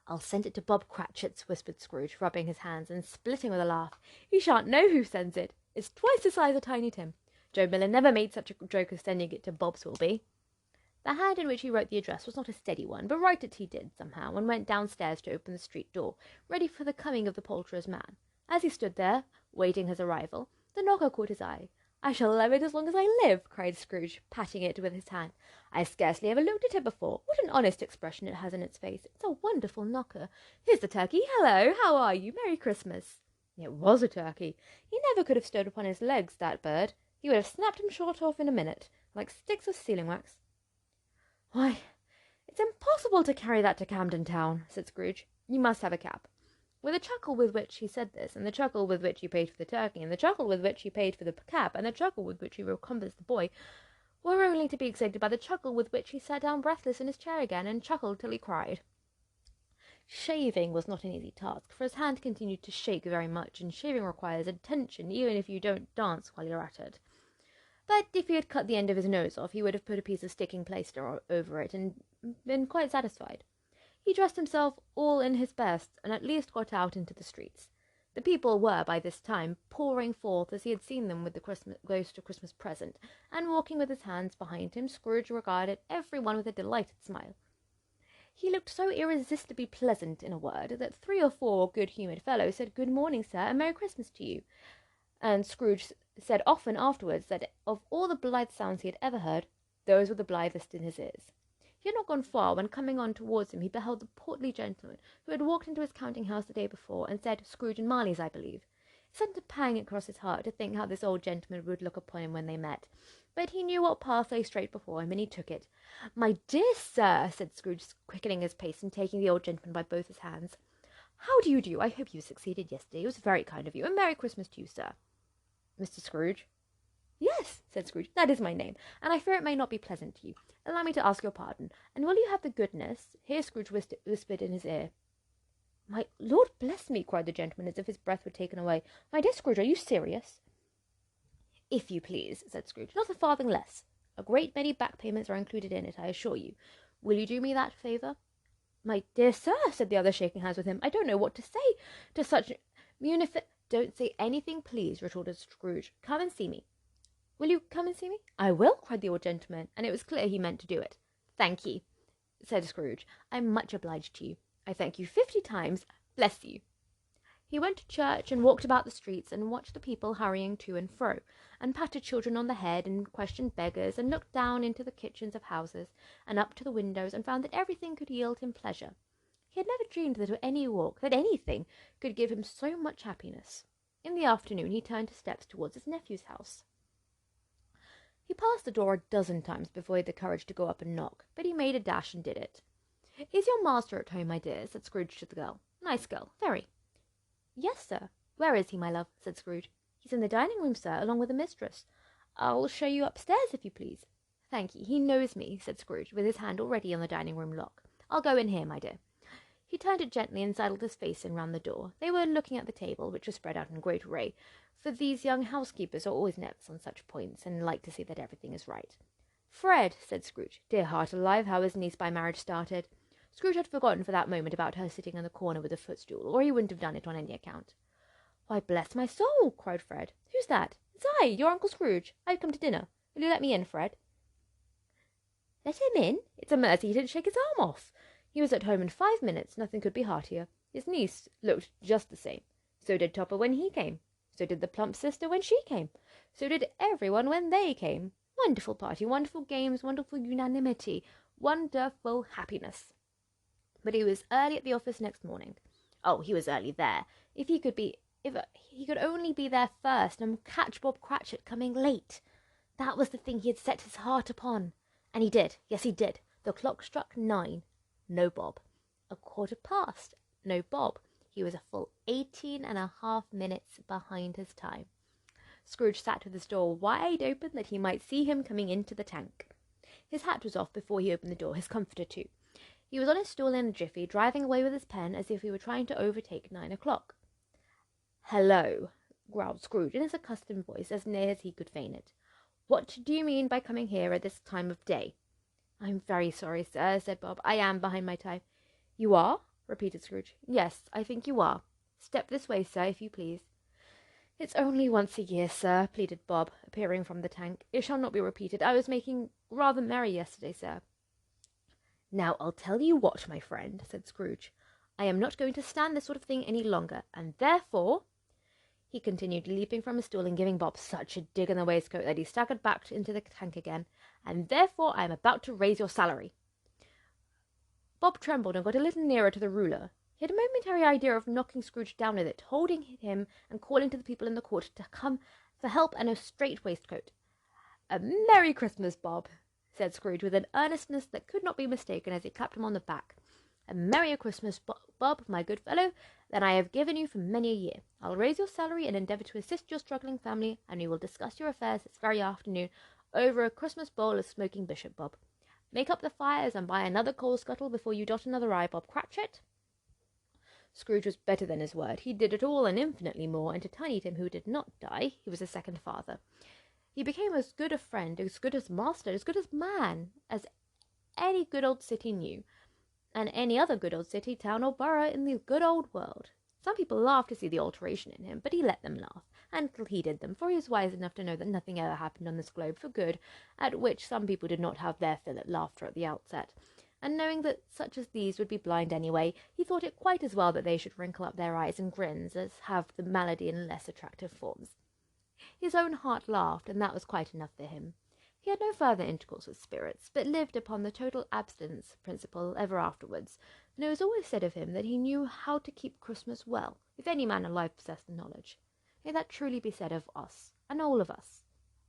[SPEAKER 1] "I'll send it to Bob Cratchit's," whispered Scrooge, rubbing his hands and splitting with a laugh. "He shan't know who sends it. It's twice the size of Tiny Tim. Joe Miller never made such a joke as sending it to Bob's will be." The hand in which he wrote the address was not a steady one, but write it he did somehow, and went downstairs to open the street door, ready for the coming of the poulterer's man. As he stood there, waiting his arrival, the knocker caught his eye. "I shall love it as long as I live," cried Scrooge, patting it with his hand. "I scarcely ever looked at it before. What an honest expression it has in its face. It's a wonderful knocker. Here's the turkey. Hello, how are you? Merry Christmas." It was a turkey. He never could have stood upon his legs, that bird. He would have snapped him short off in a minute, like sticks of sealing wax. "Why, it's impossible to carry that to Camden Town," said Scrooge. "You must have a cab." With the chuckle with which he said this, and the chuckle with which he paid for the turkey, and the chuckle with which he paid for the cab, and the chuckle with which he recompensed the boy, were only to be exceeded by the chuckle with which he sat down breathless in his chair again, and chuckled till he cried. Shaving was not an easy task, for his hand continued to shake very much, and shaving requires attention even if you don't dance while you're at it. But if he had cut the end of his nose off, he would have put a piece of sticking plaster over it, and been quite satisfied. He dressed himself all in his best, and at least got out into the streets. The people were, by this time, pouring forth as he had seen them with the ghost of Christmas present, and walking with his hands behind him, Scrooge regarded every one with a delighted smile. He looked so irresistibly pleasant, in a word, that 3 or 4 good-humoured fellows said, "Good morning, sir, and Merry Christmas to you." And Scrooge said often afterwards that of all the blithe sounds he had ever heard, those were the blithest in his ears. He had not gone far when, coming on towards him, he beheld the portly gentleman who had walked into his counting-house the day before, and said, "Scrooge and Marley's, I believe." It sent a pang across his heart to think how this old gentleman would look upon him when they met. But he knew what path lay straight before him, and he took it. "My dear sir," said Scrooge, quickening his pace and taking the old gentleman by both his hands, "how do you do? I hope you succeeded yesterday. It was very kind of you, and Merry Christmas to you, sir." "Mr. Scrooge?" "Yes," said Scrooge, "that is my name, and I fear it may not be pleasant to you. Allow me to ask your pardon, and will you have the goodness—" Here Scrooge whispered in his ear. "My Lord bless me!" cried the gentleman, as if his breath were taken away. "My dear Scrooge, are you serious?" "If you please," said Scrooge, "not a farthing less. A great many back payments are included in it, I assure you. Will you do me that favour?" "My dear sir," said the other, shaking hands with him, "I don't know what to say to such "Don't say anything, please," retorted Scrooge. "Come and see me." "Will you come and see me?" "I will," cried the old gentleman, and it was clear he meant to do it. "Thank ye," said Scrooge. "I'm much obliged to you. I thank you 50 times. Bless you." He went to church, and walked about the streets, and watched the people hurrying to and fro, and patted children on the head, and questioned beggars, and looked down into the kitchens of houses, and up to the windows, and found that everything could yield him pleasure. He had never dreamed that any walk, that anything, could give him so much happiness. In the afternoon he turned his steps towards his nephew's house. He passed the door a dozen times before he had the courage to go up and knock, but he made a dash and did it. "Is your master at home, my dear?" said Scrooge to the girl. "Nice girl, very." "Yes, sir." "Where is he, my love?" said Scrooge. "He's in the dining-room, sir, along with the mistress." "I'll show you upstairs, if you please." "Thank ye. He knows me," said Scrooge, with his hand already on the dining-room lock. "I'll go in here, my dear." He turned it gently and sidled his face in round the door. They were looking at the table, which was spread out in great array, for these young housekeepers are always nervous on such points, and like to see that everything is right. "Fred," said Scrooge. "Dear heart alive, how his niece by marriage started?" Scrooge had forgotten for that moment about her sitting in the corner with a footstool, or he wouldn't have done it on any account. "Why, bless my soul!" cried Fred. "Who's that?" "It's I, your Uncle Scrooge. I've come to dinner. Will you let me in, Fred?" "Let him in? It's a mercy he didn't shake his arm off. He was at home in 5 minutes. Nothing could be heartier. His niece looked just the same. So did Topper when he came. So did the plump sister when she came. So did everyone when they came. Wonderful party, wonderful games, wonderful unanimity, wonderful happiness." But he was early at the office next morning. Oh, he was early there. If he could only be there first and catch Bob Cratchit coming late. That was the thing he had set his heart upon. And he did. Yes, he did. The clock struck 9. No Bob. 1:15. No Bob. He was a full 18.5 minutes behind his time. Scrooge sat with his door wide open that he might see him coming into the tank. His hat was off before he opened the door, his comforter too. He was on his stool in a jiffy, driving away with his pen as if he were trying to overtake 9 o'clock. "Hello," growled Scrooge in his accustomed voice, as near as he could feign it. "What do you mean by coming here at this time of day?" "I'm very sorry, sir," said Bob. "I am behind my time." "You are?" repeated Scrooge. "Yes, I think you are. Step this way, sir, if you please." "It's only once a year, sir," pleaded Bob, appearing from the tank. "It shall not be repeated. I was making rather merry yesterday, sir." "Now, I'll tell you what, my friend," said Scrooge. "I am not going to stand this sort of thing any longer, and therefore—" he continued, leaping from his stool and giving Bob such a dig in the waistcoat that he staggered back into the tank again. "And therefore I am about to raise your salary." Bob trembled and got a little nearer to the ruler. He had a momentary idea of knocking Scrooge down with it, holding him and calling to the people in the court to come for help and a straight waistcoat. "A Merry Christmas, Bob," said Scrooge, with an earnestness that could not be mistaken, as he clapped him on the back. "A merry Christmas, Bob, my good fellow, than I have given you for many a year. I'll raise your salary and endeavour to assist your struggling family, and we will discuss your affairs this very afternoon over a Christmas bowl of smoking bishop, Bob. Make up the fires and buy another coal scuttle before you dot another I, Bob Cratchit." Scrooge was better than his word. He did it all and infinitely more, and to Tiny Tim, who did not die, he was a second father. He became as good a friend, as good as master, as good as man, as any good old city knew, and any other good old city, town, or borough in the good old world. Some people laughed to see the alteration in him, but he let them laugh, and heeded them, for he was wise enough to know that nothing ever happened on this globe for good, at which some people did not have their fill at laughter at the outset. And knowing that such as these would be blind anyway, he thought it quite as well that they should wrinkle up their eyes and grins as have the malady in less attractive forms. His own heart laughed, and that was quite enough for him. He had no further intercourse with spirits, but lived upon the total abstinence principle ever afterwards, and it was always said of him that he knew how to keep Christmas well, if any man alive possessed the knowledge. May that truly be said of us, and all of us.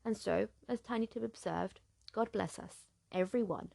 [SPEAKER 1] And so, as Tiny Tim observed, God bless us, every one.